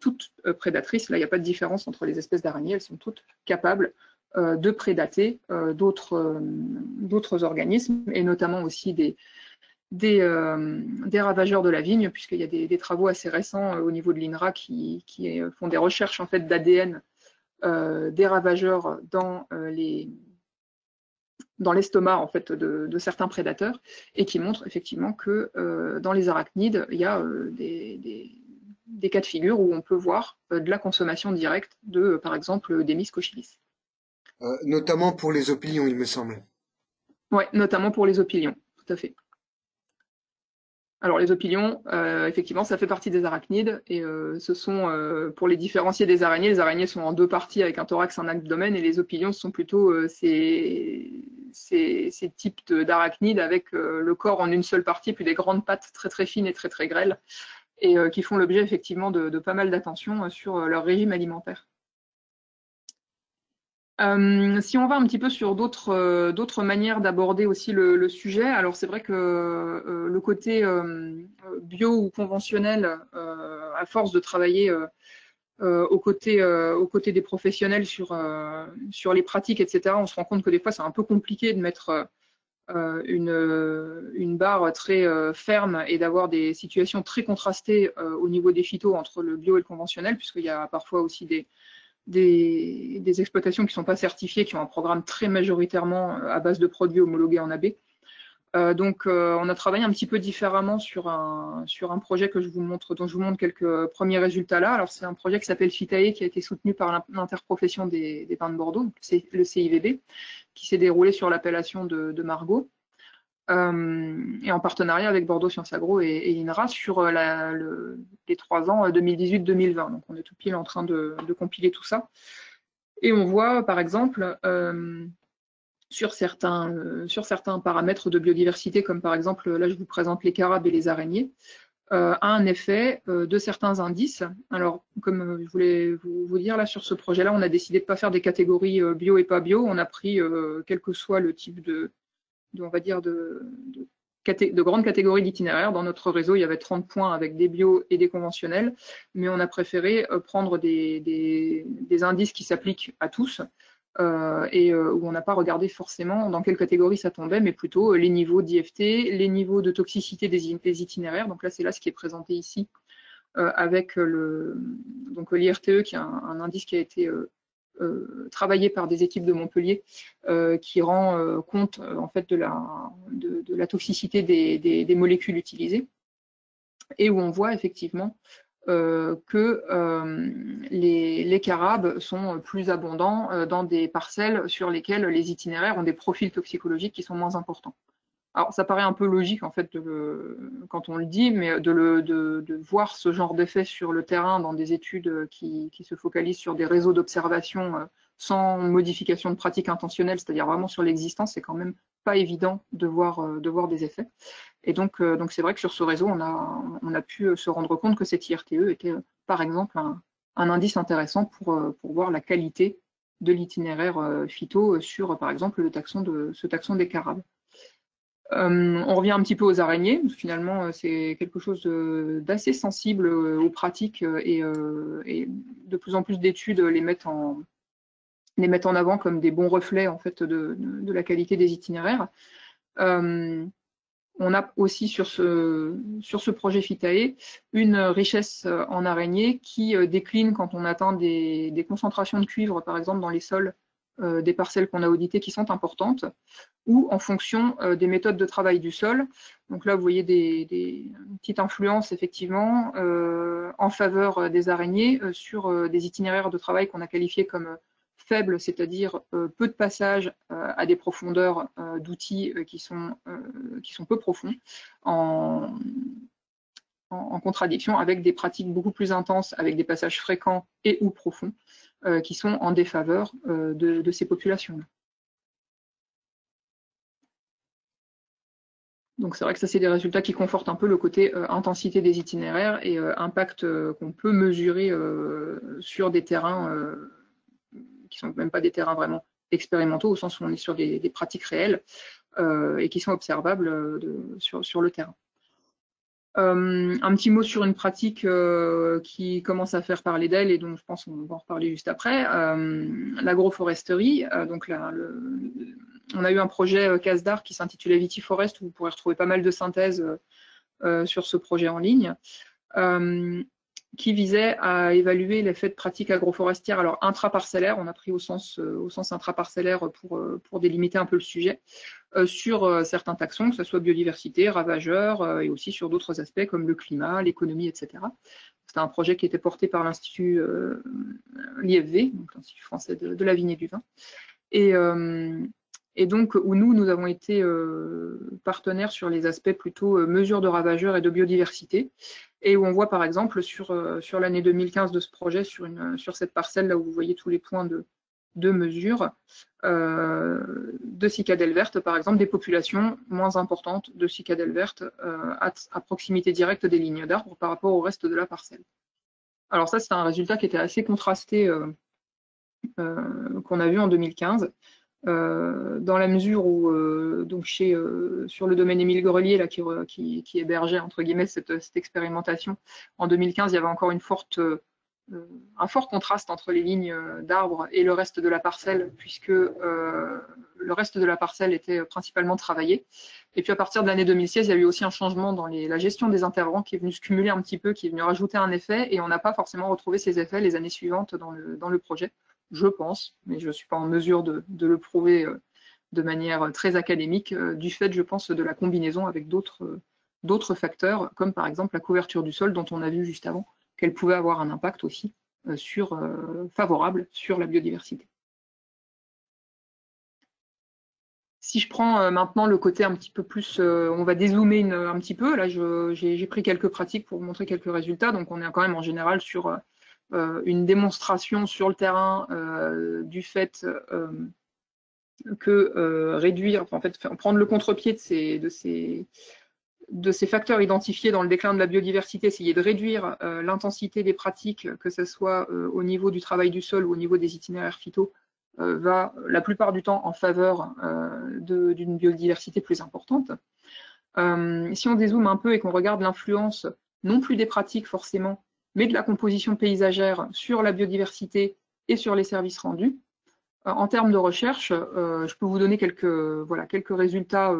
toutes prédatrices. Là, il n'y a pas de différence entre les espèces d'araignées, elles sont toutes capables de prédater d'autres organismes, et notamment aussi des ravageurs de la vigne, puisqu'il y a des travaux assez récents au niveau de l'INRA qui font des recherches en fait, d'ADN des ravageurs dans l'estomac en fait, de certains prédateurs, et qui montrent effectivement que dans les arachnides, il y a des cas de figure où on peut voir de la consommation directe de, par exemple, Demis cochilis. Notamment pour les opilions, il me semble. Oui, notamment pour les opilions, tout à fait. Alors les opilions, effectivement, ça fait partie des arachnides, et ce sont, pour les différencier des araignées, les araignées sont en deux parties avec un thorax et un abdomen, et les opilions sont plutôt ces types d'arachnides avec le corps en une seule partie, puis des grandes pattes très très fines et très très grêles, et qui font l'objet effectivement de pas mal d'attention sur leur régime alimentaire. Si on va un petit peu sur d'autres manières d'aborder aussi le sujet, alors c'est vrai que le côté bio ou conventionnel, à force de travailler aux côtés des professionnels sur les pratiques, etc., on se rend compte que des fois c'est un peu compliqué de mettre une barre très ferme et d'avoir des situations très contrastées au niveau des phytos entre le bio et le conventionnel, puisqu'il y a parfois aussi des exploitations qui ne sont pas certifiées, qui ont un programme très majoritairement à base de produits homologués en AB. Donc, on a travaillé un petit peu différemment sur un projet que dont je vous montre quelques premiers résultats là. Alors, c'est un projet qui s'appelle Phytae, qui a été soutenu par l'interprofession des vins de Bordeaux, le CIVB, qui s'est déroulé sur l'appellation de Margaux. Et en partenariat avec Bordeaux Sciences Agro et l'INRA sur les 3 ans 2018-2020. Donc on est tout pile en train de compiler tout ça. Et on voit par exemple sur certains paramètres de biodiversité, comme par exemple, là je vous présente les carabes et les araignées, un effet de certains indices. Alors, comme je voulais vous dire, là sur ce projet-là, on a décidé de ne pas faire des catégories bio et pas bio. On a pris, quel que soit le type on va dire de grandes catégories d'itinéraires. Dans notre réseau, il y avait 30 points avec des bio et des conventionnels, mais on a préféré prendre des indices qui s'appliquent à tous et où on n'a pas regardé forcément dans quelle catégorie ça tombait, mais plutôt les niveaux d'IFT, les niveaux de toxicité des itinéraires. Donc là, c'est là ce qui est présenté ici avec l'IRTE, qui est un indice qui a été travaillé par des équipes de Montpellier qui rend compte en fait de la toxicité des molécules utilisées, et où on voit effectivement que les carabes sont plus abondants dans des parcelles sur lesquelles les itinéraires ont des profils toxicologiques qui sont moins importants. Alors, ça paraît un peu logique, en fait, quand on le dit, mais de voir ce genre d'effet sur le terrain dans des études qui se focalisent sur des réseaux d'observation sans modification de pratique intentionnelle, c'est-à-dire vraiment sur l'existence, c'est quand même pas évident de voir des effets. Et donc c'est vrai que sur ce réseau, on a pu se rendre compte que cet IRTE était, par exemple, un indice intéressant pour voir la qualité de l'itinéraire phyto sur, par exemple, ce taxon des carabes. On revient un petit peu aux araignées. Finalement, c'est quelque chose d'assez sensible aux pratiques et de plus en plus d'études les mettent en avant comme des bons reflets en fait, de la qualité des itinéraires. On a aussi sur ce projet Phytae une richesse en araignées qui décline quand on atteint des concentrations de cuivre, par exemple, dans les sols des parcelles qu'on a auditées qui sont importantes, ou en fonction des méthodes de travail du sol. Donc là, vous voyez une petite influence, effectivement, en faveur des araignées sur des itinéraires de travail qu'on a qualifiés comme faibles, c'est-à-dire peu de passages à des profondeurs d'outils qui sont peu profonds, en contradiction avec des pratiques beaucoup plus intenses, avec des passages fréquents et ou profonds, qui sont en défaveur de ces populations-là. Donc c'est vrai que ça, c'est des résultats qui confortent un peu le côté intensité des itinéraires et impact qu'on peut mesurer sur des terrains qui ne sont même pas des terrains vraiment expérimentaux, au sens où on est sur des pratiques réelles. et qui sont observables sur le terrain. Un petit mot sur une pratique qui commence à faire parler d'elle et dont je pense qu'on va en reparler juste après, l'agroforesterie. Donc là, on a eu un projet CASDAR qui s'intitulait Vitiforest, où vous pourrez retrouver pas mal de synthèses sur ce projet en ligne, qui visait à évaluer l'effet de pratiques agroforestières, alors intraparcellaires, on a pris au sens intraparcellaire pour délimiter un peu le sujet, sur certains taxons, que ce soit biodiversité, ravageurs, et aussi sur d'autres aspects comme le climat, l'économie, etc. C'était un projet qui était porté par l'Institut l'IFV, donc l'Institut français de la vigne et du vin, et donc où nous avons été partenaires sur les aspects plutôt mesures de ravageurs et de biodiversité, et où on voit par exemple sur l'année 2015 de ce projet, sur cette parcelle là où vous voyez tous les points de mesure, de cicadelles vertes, par exemple, des populations moins importantes de cicadelles vertes à proximité directe des lignes d'arbres par rapport au reste de la parcelle. Alors ça, c'est un résultat qui était assez contrasté qu'on a vu en 2015, dans la mesure où, donc sur le domaine Émile Grelier, là, qui hébergeait, entre guillemets, cette expérimentation, en 2015, il y avait encore un fort contraste entre les lignes d'arbres et le reste de la parcelle, puisque le reste de la parcelle était principalement travaillé. Et puis à partir de l'année 2016, il y a eu aussi un changement dans la gestion des interrants qui est venu se cumuler un petit peu, qui est venu rajouter un effet, et on n'a pas forcément retrouvé ces effets les années suivantes dans le projet, je pense, mais je ne suis pas en mesure de le prouver de manière très académique, du fait, je pense, de la combinaison avec d'autres facteurs, comme par exemple la couverture du sol, dont on a vu juste avant qu'elle pouvait avoir un impact aussi favorable sur la biodiversité. Si je prends maintenant le côté un petit peu plus, on va dézoomer un petit peu, là j'ai pris quelques pratiques pour vous montrer quelques résultats, donc on est quand même en général sur une démonstration sur le terrain du fait que réduire, en fait, prendre le contre-pied de ces facteurs identifiés dans le déclin de la biodiversité, essayer de réduire l'intensité des pratiques, que ce soit au niveau du travail du sol ou au niveau des itinéraires phyto, va la plupart du temps en faveur d'une biodiversité plus importante. Si on dézoome un peu et qu'on regarde l'influence, non plus des pratiques forcément, mais de la composition paysagère sur la biodiversité et sur les services rendus, en termes de recherche, je peux vous donner quelques résultats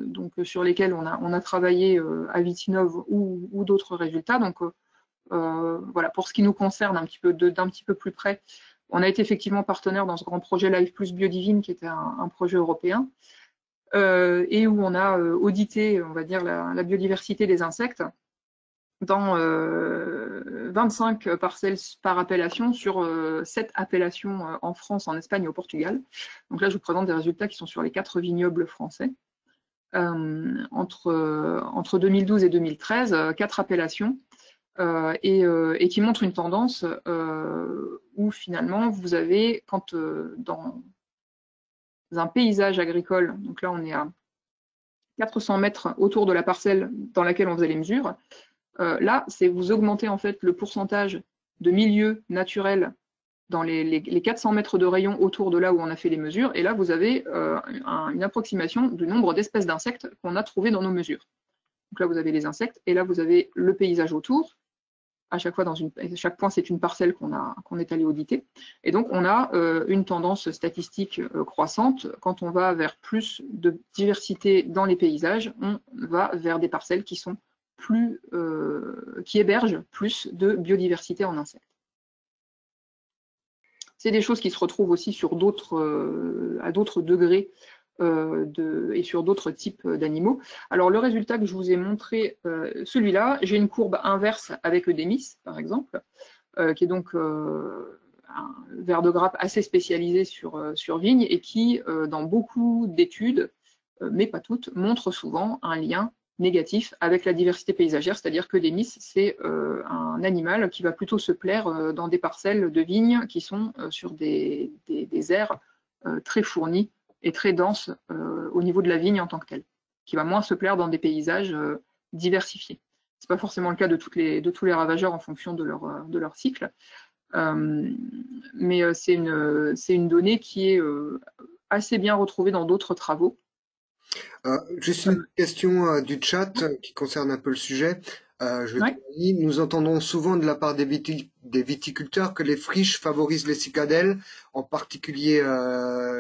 donc, sur lesquels on a travaillé à Vitinov ou d'autres résultats. Donc, voilà, pour ce qui nous concerne d'un petit peu plus près, on a été effectivement partenaire dans ce grand projet Life Plus Biodivine, qui était un projet européen, et où on a audité, on va dire, la biodiversité des insectes dans 25 parcelles par appellation sur 7 appellations en France, en Espagne et au Portugal. Donc là, je vous présente des résultats qui sont sur les 4 vignobles français. Entre 2012 et 2013, 4 appellations, et qui montrent une tendance où finalement vous avez, quand dans un paysage agricole, donc là on est à 400 mètres autour de la parcelle dans laquelle on faisait les mesures, là, c'est vous augmentez en fait le pourcentage de milieux naturels dans les 400 mètres de rayon autour de là où on a fait les mesures, et là vous avez une approximation du nombre d'espèces d'insectes qu'on a trouvées dans nos mesures. Donc là vous avez les insectes, et là vous avez le paysage autour. À chaque fois, chaque point, c'est une parcelle qu'on est allé auditer. Et donc, on a une tendance statistique croissante. Quand on va vers plus de diversité dans les paysages, on va vers des parcelles qui hébergent plus de biodiversité en insectes. C'est des choses qui se retrouvent aussi sur à d'autres degrés et sur d'autres types d'animaux. Alors le résultat que je vous ai montré, celui-là, j'ai une courbe inverse avec Eudémis, par exemple, qui est donc un ver de grappe assez spécialisé sur vigne et qui, dans beaucoup d'études, mais pas toutes, montre souvent un lien négatif avec la diversité paysagère, c'est-à-dire que Eudémis, c'est un animal qui va plutôt se plaire dans des parcelles de vignes qui sont sur des aires très fournies et très dense au niveau de la vigne en tant que telle, qui va moins se plaire dans des paysages diversifiés. Ce n'est pas forcément le cas de tous les ravageurs en fonction de leur cycle, mais c'est une donnée qui est assez bien retrouvée dans d'autres travaux, Juste une question du chat qui concerne un peu le sujet. Je te Ouais. lis. Nous entendons souvent de la part des viticulteurs que les friches favorisent les cicadelles, en particulier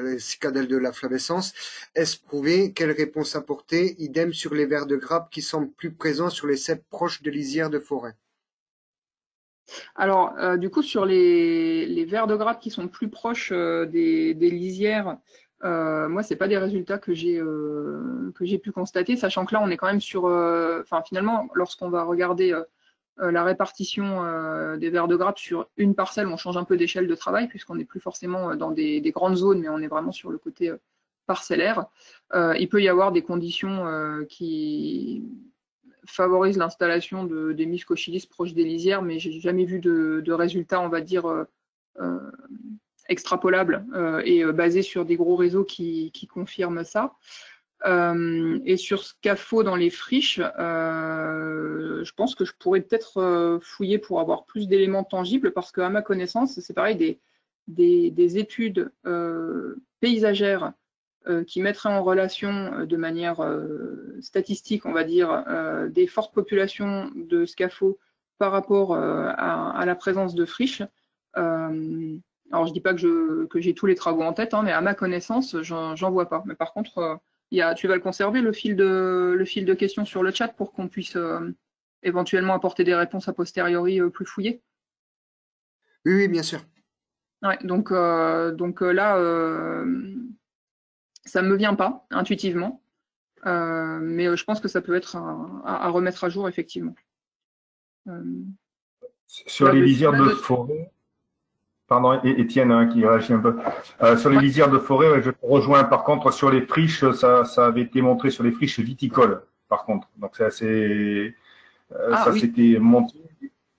les cicadelles de la flavescence. Est-ce prouvé? Quelle réponse apporter? Idem sur les vers de grappe qui semblent plus présents sur les ceps proches de lisières de forêt. Alors, du coup, sur les vers de grappe qui sont plus proches des lisières, moi, c'est pas des résultats que j'ai pu constater, sachant que là, on est quand même sur, enfin, finalement, lorsqu'on va regarder la répartition des vers de grappe sur une parcelle, on change un peu d'échelle de travail, puisqu'on n'est plus forcément dans des grandes zones, mais on est vraiment sur le côté parcellaire. Il peut y avoir des conditions qui favorise l'installation des Miscochilis proches des lisières, mais j'ai jamais vu de résultats, on va dire, extrapolables et basés sur des gros réseaux qui confirment ça. Et sur ce CAFO dans les friches, je pense que je pourrais peut-être fouiller pour avoir plus d'éléments tangibles, parce qu'à ma connaissance, c'est pareil, des études paysagères qui mettraient en relation de manière statistique, on va dire, des fortes populations de scapho par rapport à la présence de friches. Alors, je ne dis pas que j'ai tous les travaux en tête, hein, mais à ma connaissance, j'en vois pas. Mais par contre, tu vas le conserver, le fil de questions sur le chat, pour qu'on puisse éventuellement apporter des réponses a posteriori plus fouillées. Oui, oui, bien sûr. Ouais, donc là, ça ne me vient pas intuitivement, mais je pense que ça peut être à remettre à jour, effectivement. Sur les lisières de forêt, pardon, Étienne hein, qui réagit un peu. Sur les lisières de forêt, je te rejoins. Par contre, sur les friches, ça avait été montré sur les friches viticoles, par contre. Donc, c'est assez, ça oui. s'était montré.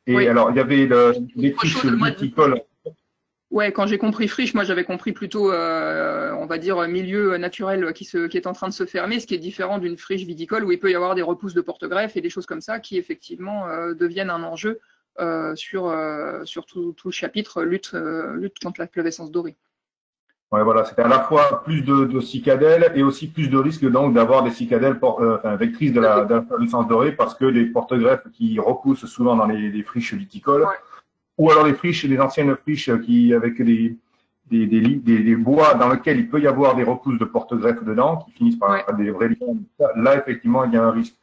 Et oui. Alors, il y avait les friches viticoles. Ouais, quand j'ai compris friche, moi j'avais compris plutôt, on va dire, milieu naturel qui est en train de se fermer, ce qui est différent d'une friche viticole où il peut y avoir des repousses de porte-greffes et des choses comme ça qui effectivement deviennent un enjeu sur tout le chapitre lutte contre la flavescence dorée. Ouais, voilà, c'était à la fois plus de cicadelles et aussi plus de risque donc d'avoir des cicadelles vectrices de la flavescence dorée, parce que les porte-greffes qui repoussent souvent dans les friches viticoles. Ouais. Ou alors les anciennes friches qui, avec des bois dans lesquels il peut y avoir des repousses de porte-greffes dedans, qui finissent par des vrais liens. Là, effectivement, il y a un risque.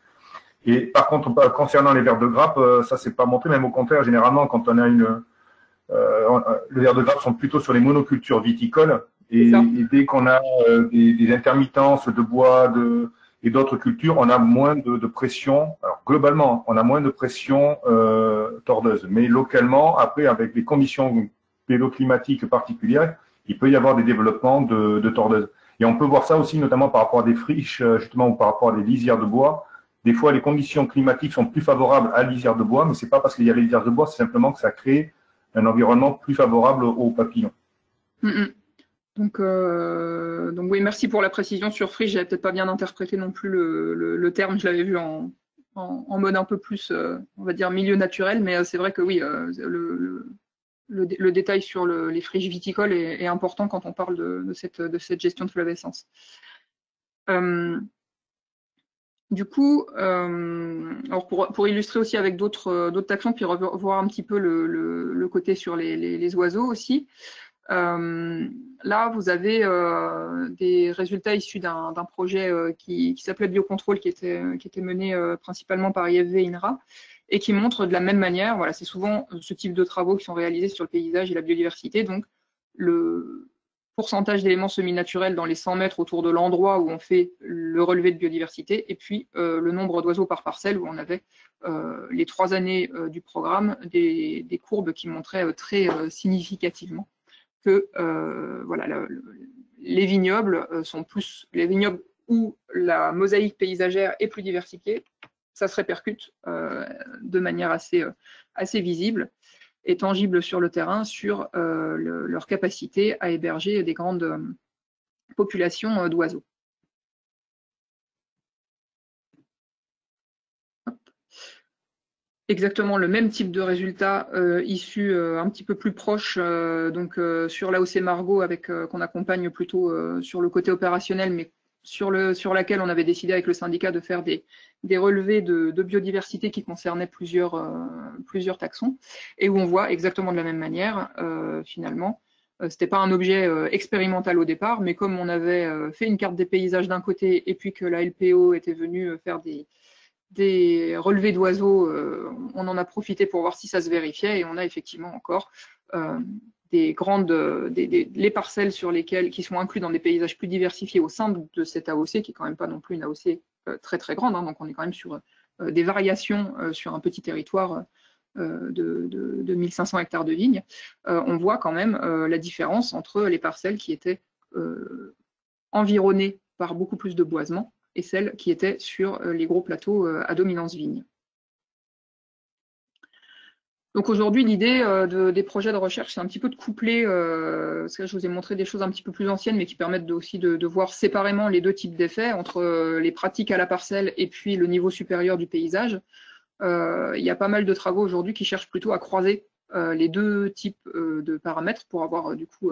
Et par contre, concernant les vers de grappe, ça, c'est pas montré, même au contraire, généralement, quand on a les vers de grappe sont plutôt sur les monocultures viticoles, et dès qu'on a des intermittences de bois, et d'autres cultures, on a moins de pression. Alors, globalement, on a moins de pression tordeuse. Mais localement, après, avec des conditions pédoclimatiques particulières, il peut y avoir des développements de tordeuse. Et on peut voir ça aussi, notamment par rapport à des friches, justement, ou par rapport à des lisières de bois. Des fois, les conditions climatiques sont plus favorables à lisières de bois, mais c'est pas parce qu'il y a les lisières de bois, c'est simplement que ça crée un environnement plus favorable aux papillons. Donc oui, merci pour la précision sur friche. J'avais peut-être pas bien interprété non plus le terme. Je l'avais vu en mode un peu plus, on va dire, milieu naturel. Mais c'est vrai que oui, le détail sur les friches viticoles est important quand on parle de cette gestion de flavescence. Du coup, alors pour illustrer aussi avec d'autres taxons, puis revoir un petit peu le côté sur les oiseaux aussi. Là, vous avez des résultats issus d'un projet qui s'appelait Biocontrôle, qui était mené principalement par IFV INRA, et qui montre de la même manière, voilà, c'est souvent ce type de travaux qui sont réalisés sur le paysage et la biodiversité, donc le pourcentage d'éléments semi-naturels dans les 100 mètres autour de l'endroit où on fait le relevé de biodiversité, et puis le nombre d'oiseaux par parcelle, où on avait les 3 années du programme des courbes qui montraient très significativement que voilà, les vignobles sont plus les vignobles où la mosaïque paysagère est plus diversifiée, ça se répercute de manière assez visible et tangible sur le terrain sur leur capacité à héberger des grandes populations d'oiseaux. Exactement le même type de résultat issu un petit peu plus proche donc sur l'AOC Margaux, avec qu'on accompagne plutôt sur le côté opérationnel, mais sur laquelle on avait décidé avec le syndicat de faire des relevés de biodiversité qui concernaient plusieurs taxons, et où on voit exactement de la même manière, finalement. C'était pas un objet expérimental au départ, mais comme on avait fait une carte des paysages d'un côté, et puis que la LPO était venue faire des relevés d'oiseaux, on en a profité pour voir si ça se vérifiait, et on a effectivement encore les parcelles qui sont inclus dans des paysages plus diversifiés au sein de cette AOC, qui est quand même pas non plus une AOC très très grande, hein, donc on est quand même sur des variations sur un petit territoire de 1500 hectares de vignes. On voit quand même la différence entre les parcelles qui étaient environnées par beaucoup plus de boisement et celles qui étaient sur les gros plateaux à dominance vigne. Donc aujourd'hui, l'idée des projets de recherche, c'est un petit peu de coupler, parce que je vous ai montré des choses un petit peu plus anciennes, mais qui permettent aussi de voir séparément les deux types d'effets, entre les pratiques à la parcelle et puis le niveau supérieur du paysage. Il y a pas mal de travaux aujourd'hui qui cherchent plutôt à croiser les deux types de paramètres pour avoir du coup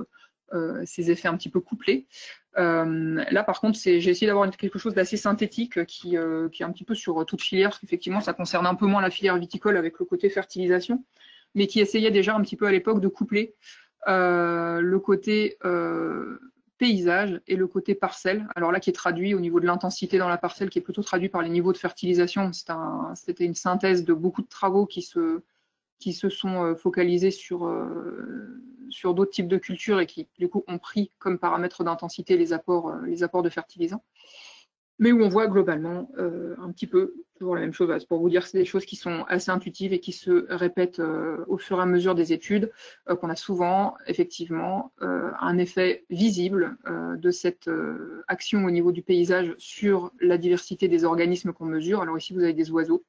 ces effets un petit peu couplés. Là, par contre, j'ai essayé d'avoir quelque chose d'assez synthétique qui est un petit peu sur toute filière, parce qu'effectivement, ça concerne un peu moins la filière viticole avec le côté fertilisation, mais qui essayait déjà un petit peu à l'époque de coupler le côté paysage et le côté parcelle. Alors là, qui est traduit au niveau de l'intensité dans la parcelle, qui est plutôt traduit par les niveaux de fertilisation. C'était une synthèse de beaucoup de travaux qui se sont focalisés sur d'autres types de cultures et qui, du coup, ont pris comme paramètre d'intensité les apports de fertilisants. Mais où on voit globalement un petit peu toujours la même chose. C'est pour vous dire que c'est des choses qui sont assez intuitives et qui se répètent au fur et à mesure des études, qu'on a souvent, effectivement, un effet visible de cette action au niveau du paysage sur la diversité des organismes qu'on mesure. Alors ici, vous avez des oiseaux.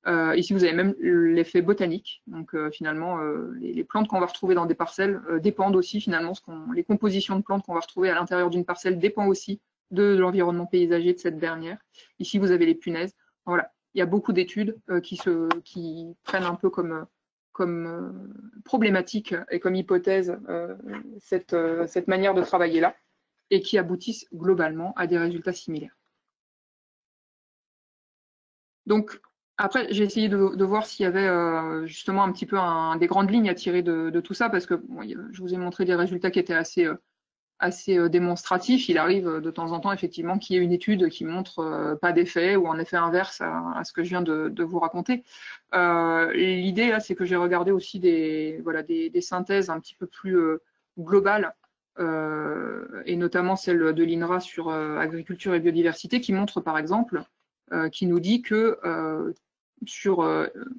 Ici, vous avez même l'effet botanique. Donc, finalement, les plantes qu'on va retrouver dans des parcelles dépendent aussi, finalement, les compositions de plantes qu'on va retrouver à l'intérieur d'une parcelle dépendent aussi de l'environnement paysager de cette dernière. Ici, vous avez les punaises. Voilà. Il y a beaucoup d'études qui prennent un peu comme problématique et comme hypothèse cette manière de travailler là, et qui aboutissent globalement à des résultats similaires. Donc, après, j'ai essayé de voir s'il y avait justement un petit peu des grandes lignes à tirer de tout ça, parce que bon, je vous ai montré des résultats qui étaient assez démonstratifs. Il arrive de temps en temps, effectivement, qu'il y ait une étude qui montre pas d'effet ou un effet inverse à ce que je viens de vous raconter. L'idée, là, c'est que j'ai regardé aussi des synthèses un petit peu plus globales, et notamment celle de l'INRA sur agriculture et biodiversité, qui montre, par exemple, qui nous dit que sur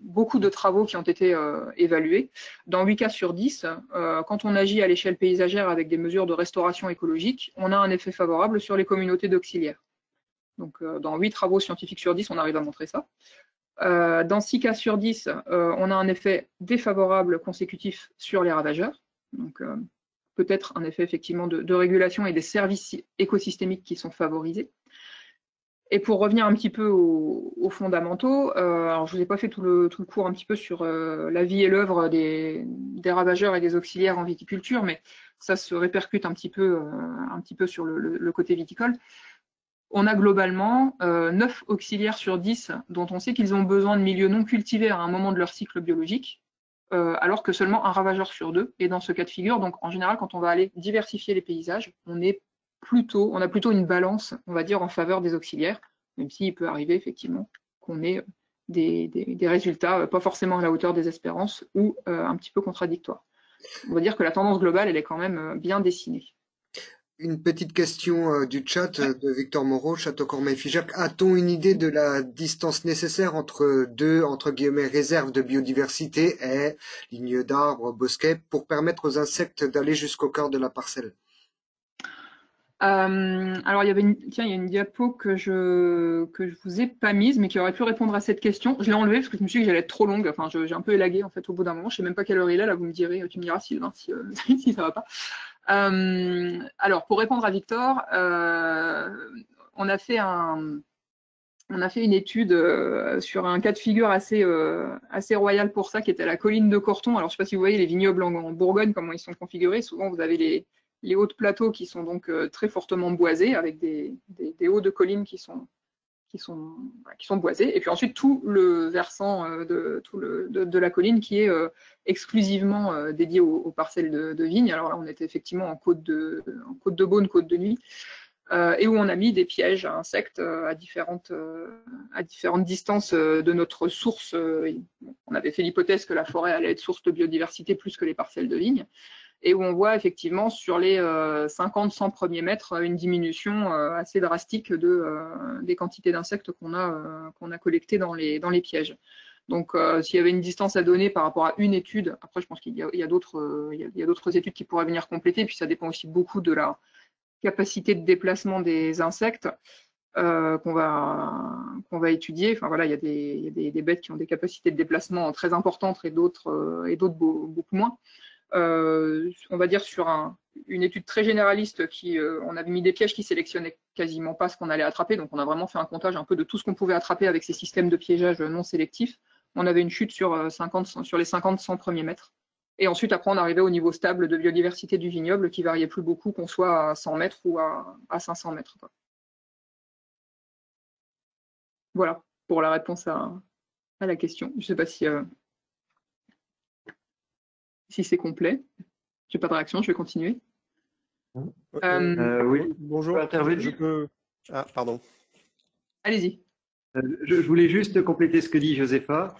beaucoup de travaux qui ont été évalués, dans 8 cas sur 10, quand on agit à l'échelle paysagère avec des mesures de restauration écologique, on a un effet favorable sur les communautés d'auxiliaires. Donc, dans 8 travaux scientifiques sur 10, on arrive à montrer ça. Dans 6 cas sur 10, on a un effet défavorable consécutif sur les ravageurs. Donc, peut-être un effet effectivement de régulation et des services écosystémiques qui sont favorisés. Et pour revenir un petit peu aux fondamentaux, alors je vous ai pas fait tout le cours un petit peu sur la vie et l'œuvre des ravageurs et des auxiliaires en viticulture, mais ça se répercute un petit peu sur le côté viticole. On a globalement 9 auxiliaires sur 10 dont on sait qu'ils ont besoin de milieux non cultivés à un moment de leur cycle biologique, alors que seulement un ravageur sur 2 est dans ce cas de figure. Donc en général, quand on va aller diversifier les paysages, on a plutôt une balance, on va dire, en faveur des auxiliaires, même s'il peut arriver effectivement qu'on ait des résultats pas forcément à la hauteur des espérances ou un petit peu contradictoires. On va dire que la tendance globale, elle est quand même bien dessinée. Une petite question du chat de Victor Moreau, Château-Cormeilles-Figeac. A-t-on une idée de la distance nécessaire entre deux, entre guillemets, réserves de biodiversité, haies, lignes d'arbres, bosquets, pour permettre aux insectes d'aller jusqu'au cœur de la parcelle? Alors, il y a une diapo que je vous ai pas mise, mais qui aurait pu répondre à cette question. Je l'ai enlevée parce que je me suis dit que j'allait être trop longue. Enfin, j'ai un peu élagué en fait au bout d'un moment. Je sais même pas quelle heure il est. Là, tu me diras Sylvain si ça va pas. Alors, pour répondre à Victor, on a fait une étude sur un cas de figure assez royal pour ça, qui était la colline de Corton. Alors, je ne sais pas si vous voyez les vignobles en Bourgogne, comment ils sont configurés. Souvent, vous avez les hauts de plateau qui sont donc très fortement boisés, avec des hauts de collines qui sont boisés, et puis ensuite tout le versant de la colline qui est exclusivement dédié aux parcelles de vignes. Alors là, on était effectivement en côte de Beaune, côte de Nuit, et où on a mis des pièges à insectes à différentes distances de notre source. On avait fait l'hypothèse que la forêt allait être source de biodiversité plus que les parcelles de vignes, et où on voit effectivement sur les 50-100 premiers mètres une diminution assez drastique des quantités d'insectes qu'on a collectées dans les pièges. Donc, s'il y avait une distance à donner par rapport à une étude, après je pense qu'il y a d'autres études qui pourraient venir compléter, puis ça dépend aussi beaucoup de la capacité de déplacement des insectes qu'on va étudier. Enfin voilà, il y a des bêtes qui ont des capacités de déplacement très importantes et d'autres beaucoup moins. On va dire sur une étude très généraliste on avait mis des pièges qui sélectionnaient quasiment pas ce qu'on allait attraper, donc on a vraiment fait un comptage un peu de tout ce qu'on pouvait attraper avec ces systèmes de piégeage non sélectifs. On avait une chute sur les 50-100 premiers mètres. Et ensuite, après, on arrivait au niveau stable de biodiversité du vignoble qui variait plus beaucoup, qu'on soit à 100 mètres ou à 500 mètres. Quoi. Voilà pour la réponse à la question. Je ne sais pas si c'est complet. Je n'ai pas de réaction, je vais continuer. Oui, bonjour. Je peux... Ah, pardon. Allez-y. Je voulais juste compléter ce que dit Josepha.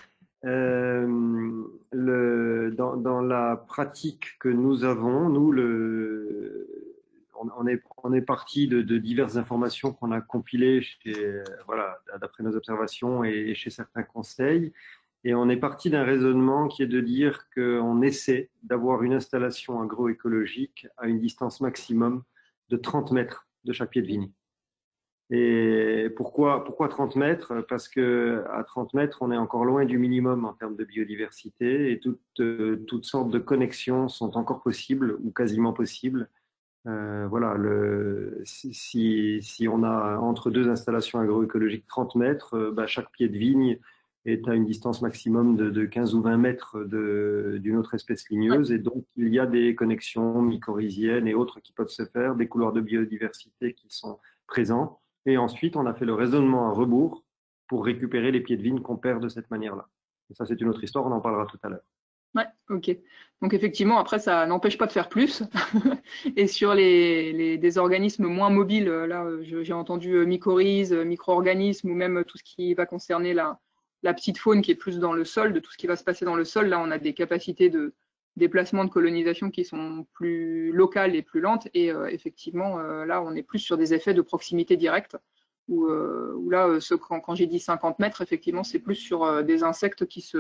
Dans la pratique que nous avons, on est parti de diverses informations qu'on a compilées d'après nos observations et chez certains conseils. Et on est parti d'un raisonnement qui est de dire qu'on essaie d'avoir une installation agroécologique à une distance maximum de 30 mètres de chaque pied de vigne. Et pourquoi 30 mètres? Parce que à 30 mètres, on est encore loin du minimum en termes de biodiversité et toutes sortes de connexions sont encore possibles ou quasiment possibles. Si on a entre deux installations agroécologiques 30 mètres, chaque pied de vigne est à une distance maximum de 15 ou 20 mètres d'une autre espèce ligneuse. Et donc, il y a des connexions mycorhiziennes et autres qui peuvent se faire, des couloirs de biodiversité qui sont présents. Et ensuite, on a fait le raisonnement à rebours pour récupérer les pieds de vigne qu'on perd de cette manière-là. Et ça, c'est une autre histoire, on en parlera tout à l'heure. Ouais, ok. Donc effectivement, après, ça n'empêche pas de faire plus. Et sur des organismes moins mobiles, là, j'ai entendu mycorhizes, micro-organismes, ou même tout ce qui va concerner la petite faune qui est plus dans le sol, de tout ce qui va se passer dans le sol. Là, on a des capacités de déplacement, de colonisation qui sont plus locales et plus lentes. Et effectivement, là, on est plus sur des effets de proximité directe. Où là, quand j'ai dit 50 mètres, effectivement, c'est plus sur des insectes qui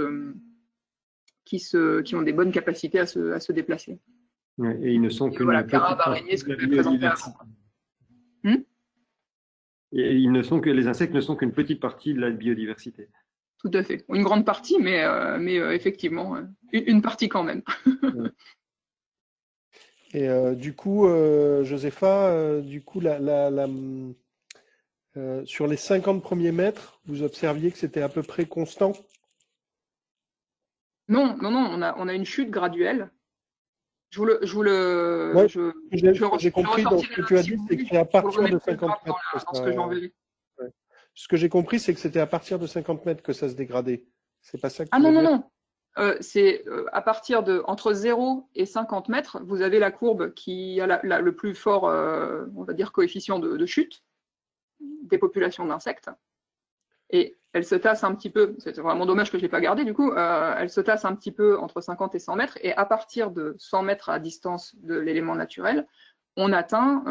ont des bonnes capacités à se déplacer. Et ils ne sont que les insectes ne sont qu'une petite partie de la biodiversité. Tout à fait. Une grande partie, mais effectivement, une partie quand même. Et du coup, Josepha, sur les 50 premiers mètres, vous observiez que c'était à peu près constant? Non, on a une chute graduelle. J'ai compris, donc ce que tu as dit, c'est que c'est à partir de 50 mètres. Ce que j'ai compris, c'est que c'était à partir de 50 mètres que ça se dégradait. C'est pas ça que non. C'est à partir entre 0 et 50 mètres, vous avez la courbe qui a le plus fort, on va dire, coefficient de chute des populations d'insectes. Et elle se tasse un petit peu, c'est vraiment dommage que je ne l'ai pas gardé du coup, elle se tasse un petit peu entre 50 et 100 mètres, et à partir de 100 mètres à distance de l'élément naturel, on atteint,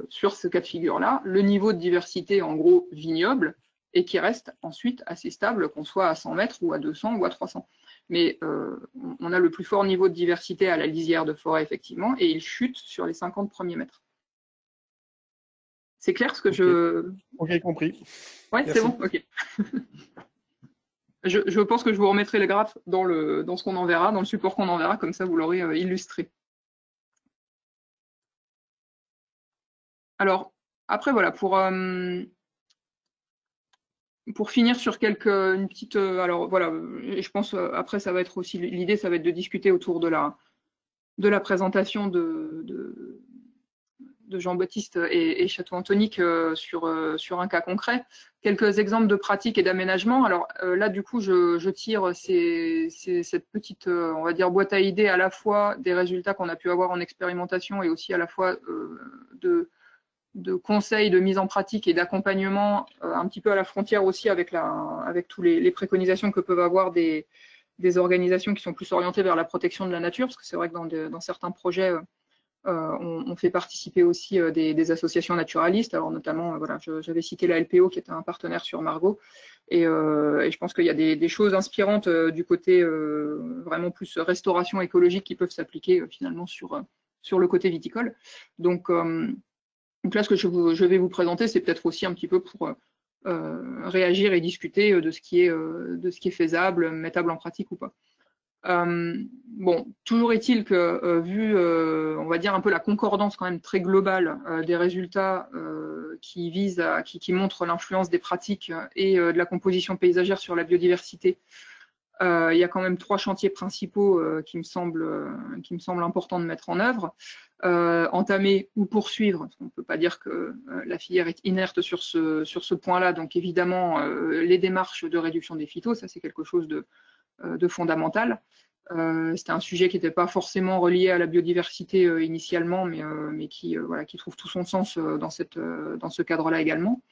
sur ce cas de figure-là, le niveau de diversité en gros vignoble, et qui reste ensuite assez stable, qu'on soit à 100 mètres ou à 200 ou à 300. Mais on a le plus fort niveau de diversité à la lisière de forêt, effectivement, et il chute sur les 50 premiers mètres. C'est clair ce que je... Ok, compris. Ouais, c'est bon, ok. Je pense que je vous remettrai les graphes dans ce qu'on enverra, dans le support qu'on enverra, comme ça vous l'aurez illustré. Alors, après, voilà, pour finir sur une petite... alors, voilà, je pense, après, ça va être aussi... L'idée, ça va être de discuter autour de la présentation Jean-Baptiste et Château-Antonique sur un cas concret. Quelques exemples de pratiques et d'aménagement. Alors là, du coup, je tire cette petite, on va dire, boîte à idées à la fois des résultats qu'on a pu avoir en expérimentation et aussi à la fois de conseils, de mise en pratique et d'accompagnement, un petit peu à la frontière aussi avec tous les préconisations que peuvent avoir des organisations qui sont plus orientées vers la protection de la nature, parce que c'est vrai que dans certains projets, on fait participer aussi des associations naturalistes. Alors notamment, voilà, j'avais cité la LPO qui était un partenaire sur Margot, et je pense qu'il y a des choses inspirantes du côté vraiment plus restauration écologique qui peuvent s'appliquer finalement sur le côté viticole. Donc là, ce que je vais vous présenter, c'est peut-être aussi un petit peu pour réagir et discuter de ce qui est faisable, mettable en pratique ou pas. Bon, toujours est-il que vu, on va dire un peu la concordance quand même très globale des résultats qui montrent l'influence des pratiques et de la composition paysagère sur la biodiversité, il y a quand même 3 chantiers principaux qui me semblent importants de mettre en œuvre. Entamer ou poursuivre, parce qu'on ne peut pas dire que la filière est inerte sur ce point-là, donc évidemment les démarches de réduction des phytos, ça c'est quelque chose de fondamental. C'était un sujet qui n'était pas forcément relié à la biodiversité initialement, mais qui trouve tout son sens dans ce cadre-là également.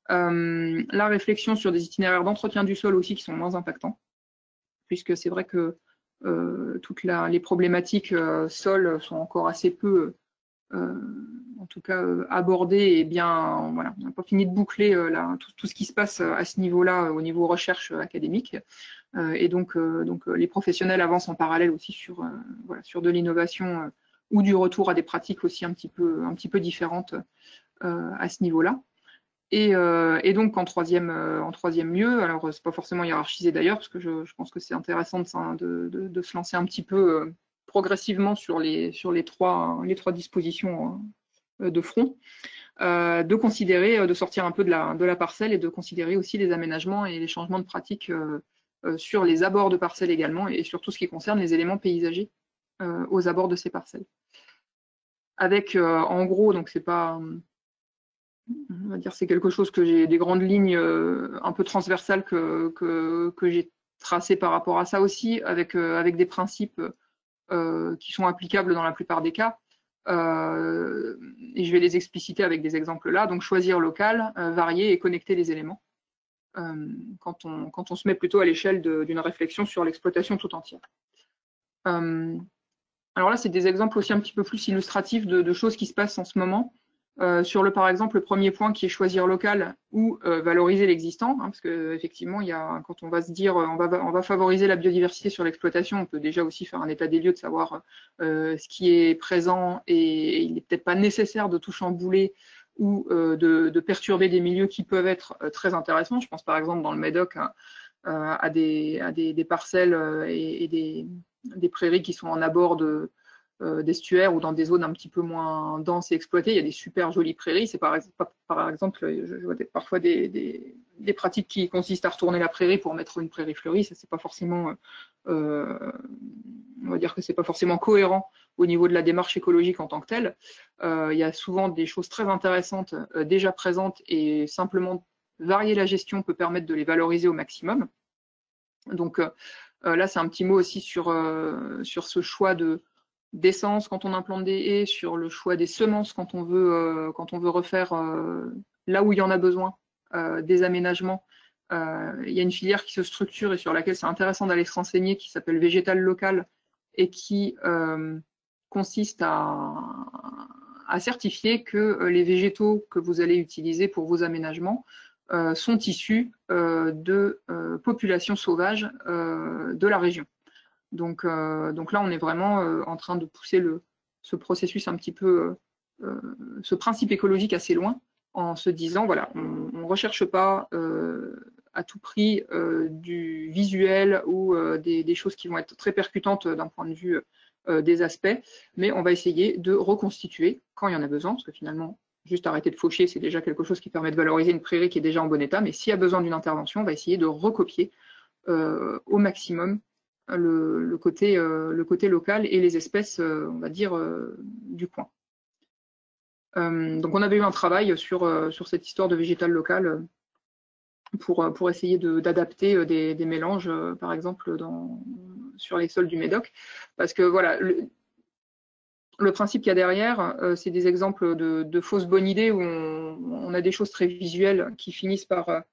La réflexion sur des itinéraires d'entretien du sol aussi qui sont moins impactants, puisque c'est vrai que toutes les problématiques sol sont encore assez peu, en tout cas, abordées et bien, voilà, on n'a pas fini de boucler tout ce qui se passe à ce niveau-là, au niveau recherche académique. Et donc les professionnels avancent en parallèle aussi sur de l'innovation ou du retour à des pratiques aussi un petit peu différentes à ce niveau-là. Et donc en troisième lieu, alors c'est pas forcément hiérarchisé d'ailleurs, parce que je pense que c'est intéressant de se lancer un petit peu progressivement sur les trois dispositions de front, de sortir un peu de la parcelle et de considérer aussi les aménagements et les changements de pratiques sur les abords de parcelles également, et sur tout ce qui concerne les éléments paysagers aux abords de ces parcelles. Avec en gros, donc c'est pas, on va dire, c'est quelque chose que j'ai des grandes lignes un peu transversales que j'ai tracées par rapport à ça aussi, avec des principes qui sont applicables dans la plupart des cas. Et je vais les expliciter avec des exemples là. Donc choisir local, varier et connecter les éléments. Quand on se met plutôt à l'échelle d'une réflexion sur l'exploitation tout entière. Alors là, c'est des exemples aussi un petit peu plus illustratifs de choses qui se passent en ce moment. Par exemple, le premier point qui est choisir local ou valoriser l'existant, hein, parce que effectivement, quand on va se dire on va favoriser la biodiversité sur l'exploitation, on peut déjà aussi faire un état des lieux de savoir ce qui est présent, et il n'est peut-être pas nécessaire de tout chambouler ou de perturber des milieux qui peuvent être très intéressants. Je pense par exemple dans le Médoc à des parcelles et des prairies qui sont en abord d'estuaires ou dans des zones un petit peu moins denses et exploitées. Il y a des super jolies prairies. C'est par exemple, je vois parfois des pratiques qui consistent à retourner la prairie pour mettre une prairie fleurie. Ça, c'est pas forcément, on va dire que c'est pas forcément cohérent au niveau de la démarche écologique en tant que telle. Il y a souvent des choses très intéressantes déjà présentes, et simplement varier la gestion peut permettre de les valoriser au maximum. Donc là, c'est un petit mot aussi sur ce choix d'essence quand on implante des haies, sur le choix des semences quand on veut refaire là où il y en a besoin des aménagements. Il y a une filière qui se structure et sur laquelle c'est intéressant d'aller se renseigner, qui s'appelle Végétal Local, et qui consiste à certifier que les végétaux que vous allez utiliser pour vos aménagements sont issus de populations sauvages de la région. Donc là, on est vraiment en train de pousser ce processus un petit peu, ce principe écologique assez loin, en se disant, voilà, on ne recherche pas à tout prix du visuel ou des choses qui vont être très percutantes d'un point de vue des aspects, mais on va essayer de reconstituer quand il y en a besoin, parce que finalement, juste arrêter de faucher, c'est déjà quelque chose qui permet de valoriser une prairie qui est déjà en bon état, mais s'il y a besoin d'une intervention, on va essayer de recopier au maximum le côté local et les espèces, on va dire, du coin. Donc on avait eu un travail sur cette histoire de végétal local pour essayer d'adapter des mélanges, par exemple, sur les sols du Médoc. Parce que voilà, le principe qu'il y a derrière, c'est des exemples de fausses bonnes idées où on a des choses très visuelles qui finissent par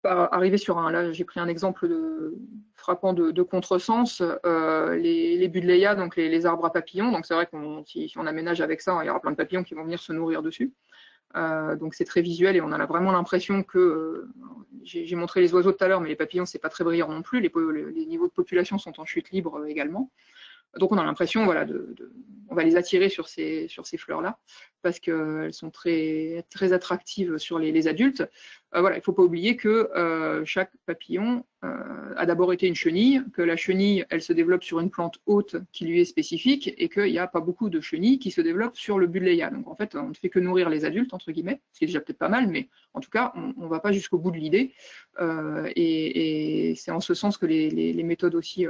arriver sur là j'ai pris un exemple frappant de contresens, les buddleias, donc les arbres à papillons. Donc c'est vrai que si on aménage avec ça, il y aura plein de papillons qui vont venir se nourrir dessus. Donc c'est très visuel et on a vraiment l'impression que, j'ai montré les oiseaux tout à l'heure, mais les papillons c'est pas très brillant non plus, les niveaux de population sont en chute libre également. Donc on a l'impression, voilà, on va les attirer sur ces fleurs-là parce qu'elles sont très, très attractives sur les adultes. Voilà, il ne faut pas oublier que chaque papillon a d'abord été une chenille, que la chenille, elle se développe sur une plante haute qui lui est spécifique et qu'il n'y a pas beaucoup de chenilles qui se développent sur le buddleia. Donc en fait, on ne fait que nourrir les adultes, entre guillemets, ce qui est déjà peut-être pas mal, mais en tout cas, on ne va pas jusqu'au bout de l'idée. Et c'est en ce sens que les méthodes aussi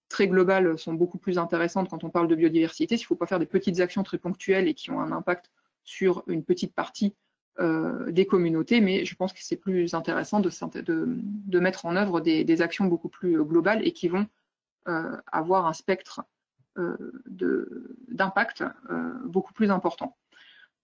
très globales sont beaucoup plus intéressantes quand on parle de biodiversité. Il ne faut pas faire des petites actions très ponctuelles et qui ont un impact sur une petite partie des communautés, mais je pense que c'est plus intéressant de mettre en œuvre des actions beaucoup plus globales et qui vont avoir un spectre d'impact beaucoup plus important.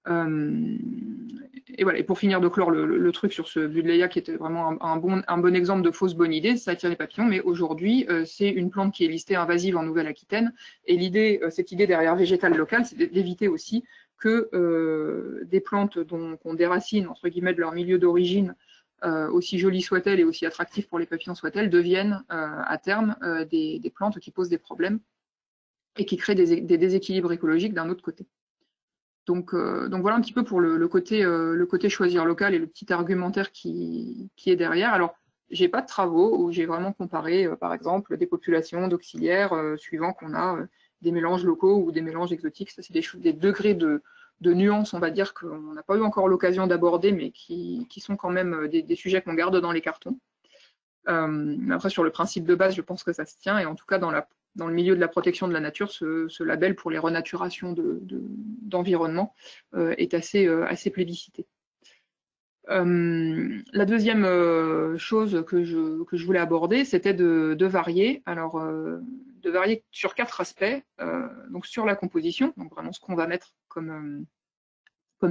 Et voilà. Et pour finir de clore le truc sur ce buddleia qui était vraiment un bon exemple de fausse bonne idée, ça attire les papillons, mais aujourd'hui c'est une plante qui est listée invasive en Nouvelle-Aquitaine, et cette idée derrière végétal local, c'est d'éviter aussi que des plantes qu'on déracine entre guillemets de leur milieu d'origine, aussi jolies soient-elles et aussi attractives pour les papillons soient-elles, deviennent à terme des plantes qui posent des problèmes et qui créent des déséquilibres écologiques d'un autre côté. Donc voilà un petit peu pour le côté choisir local et le petit argumentaire qui est derrière. Alors, j'ai pas de travaux où j'ai vraiment comparé, par exemple, des populations d'auxiliaires suivant qu'on a des mélanges locaux ou des mélanges exotiques. Ça, c'est des degrés de nuances, on va dire, qu'on n'a pas eu encore l'occasion d'aborder, mais qui sont quand même des sujets qu'on garde dans les cartons. Après, sur le principe de base, je pense que ça se tient, et en tout cas, dans le milieu de la protection de la nature, ce label pour les renaturations d'environnement est assez plébiscité. La deuxième chose que je voulais aborder, c'était de varier. Alors, de varier sur 4 aspects. Donc, sur la composition, donc vraiment ce qu'on va mettre comme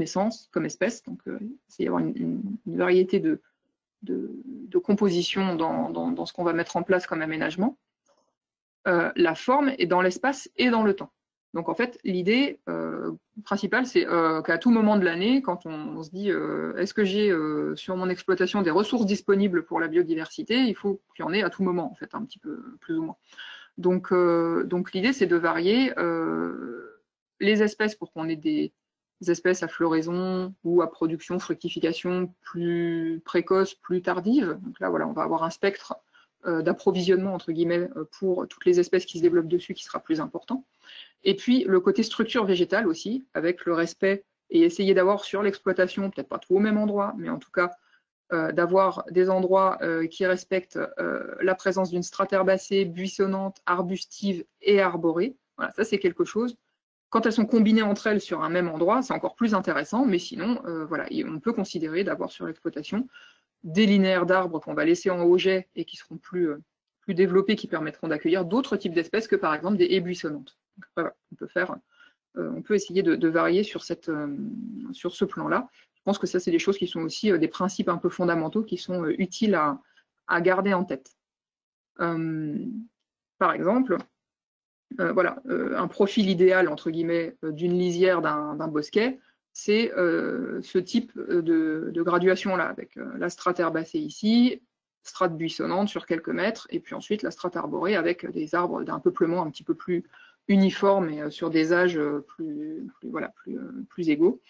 essence, comme espèce. Donc, c'est y avoir une variété de composition dans ce qu'on va mettre en place comme aménagement. La forme est dans l'espace et dans le temps. Donc en fait, l'idée principale, c'est qu'à tout moment de l'année, quand on se dit est-ce que j'ai sur mon exploitation des ressources disponibles pour la biodiversité, il faut qu'il y en ait à tout moment, en fait, un petit peu plus ou moins. Donc l'idée, c'est de varier les espèces pour qu'on ait des espèces à floraison ou à production, fructification plus précoce, plus tardive. Donc là, voilà, on va avoir un spectre d'approvisionnement, entre guillemets, pour toutes les espèces qui se développent dessus qui sera plus important. Et puis le côté structure végétale aussi, avec le respect et essayer d'avoir sur l'exploitation, peut-être pas tout au même endroit, mais en tout cas d'avoir des endroits qui respectent la présence d'une strate herbacée, buissonnante, arbustive et arborée. Voilà, ça c'est quelque chose. Quand elles sont combinées entre elles sur un même endroit, c'est encore plus intéressant, mais sinon, voilà, on peut considérer d'avoir sur l'exploitation des linéaires d'arbres qu'on va laisser en auget et qui seront plus développés, qui permettront d'accueillir d'autres types d'espèces que par exemple des haies buissonnantes. Donc, voilà, on peut essayer de varier sur ce plan-là. Je pense que ça, c'est des choses qui sont aussi des principes un peu fondamentaux qui sont utiles à garder en tête. Par exemple, voilà, un profil idéal, entre guillemets, d'une lisière d'un bosquet, c'est ce type de graduation-là, avec la strate herbacée ici, strate buissonnante sur quelques mètres, et puis ensuite la strate arborée avec des arbres d'un peuplement un petit peu plus uniforme et sur des âges plus égaux,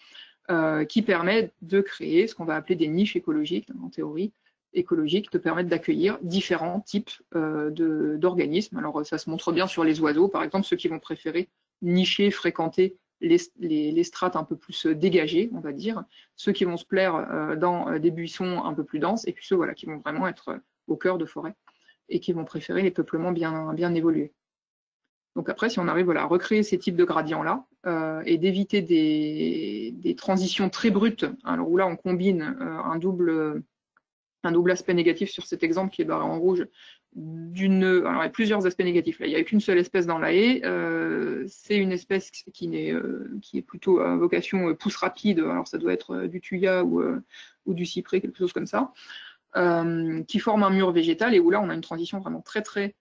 qui permet de créer ce qu'on va appeler des niches écologiques, en théorie écologique, de permettre d'accueillir différents types d'organismes. Alors ça se montre bien sur les oiseaux, par exemple, ceux qui vont préférer nicher, fréquenter les strates un peu plus dégagées, on va dire, ceux qui vont se plaire dans des buissons un peu plus denses, et puis ceux qui vont vraiment être au cœur de forêt et qui vont préférer les peuplements bien évolués. Donc après, si on arrive à recréer ces types de gradients-là et d'éviter des transitions très brutes, alors où là on combine un double aspect négatif sur cet exemple qui est barré en rouge, alors il y a plusieurs aspects négatifs. Là, il n'y a qu'une seule espèce dans la haie, c'est une espèce qui est plutôt à vocation pousse rapide, alors ça doit être du thuya ou du cyprès, quelque chose comme ça, qui forme un mur végétal et où là on a une transition vraiment très très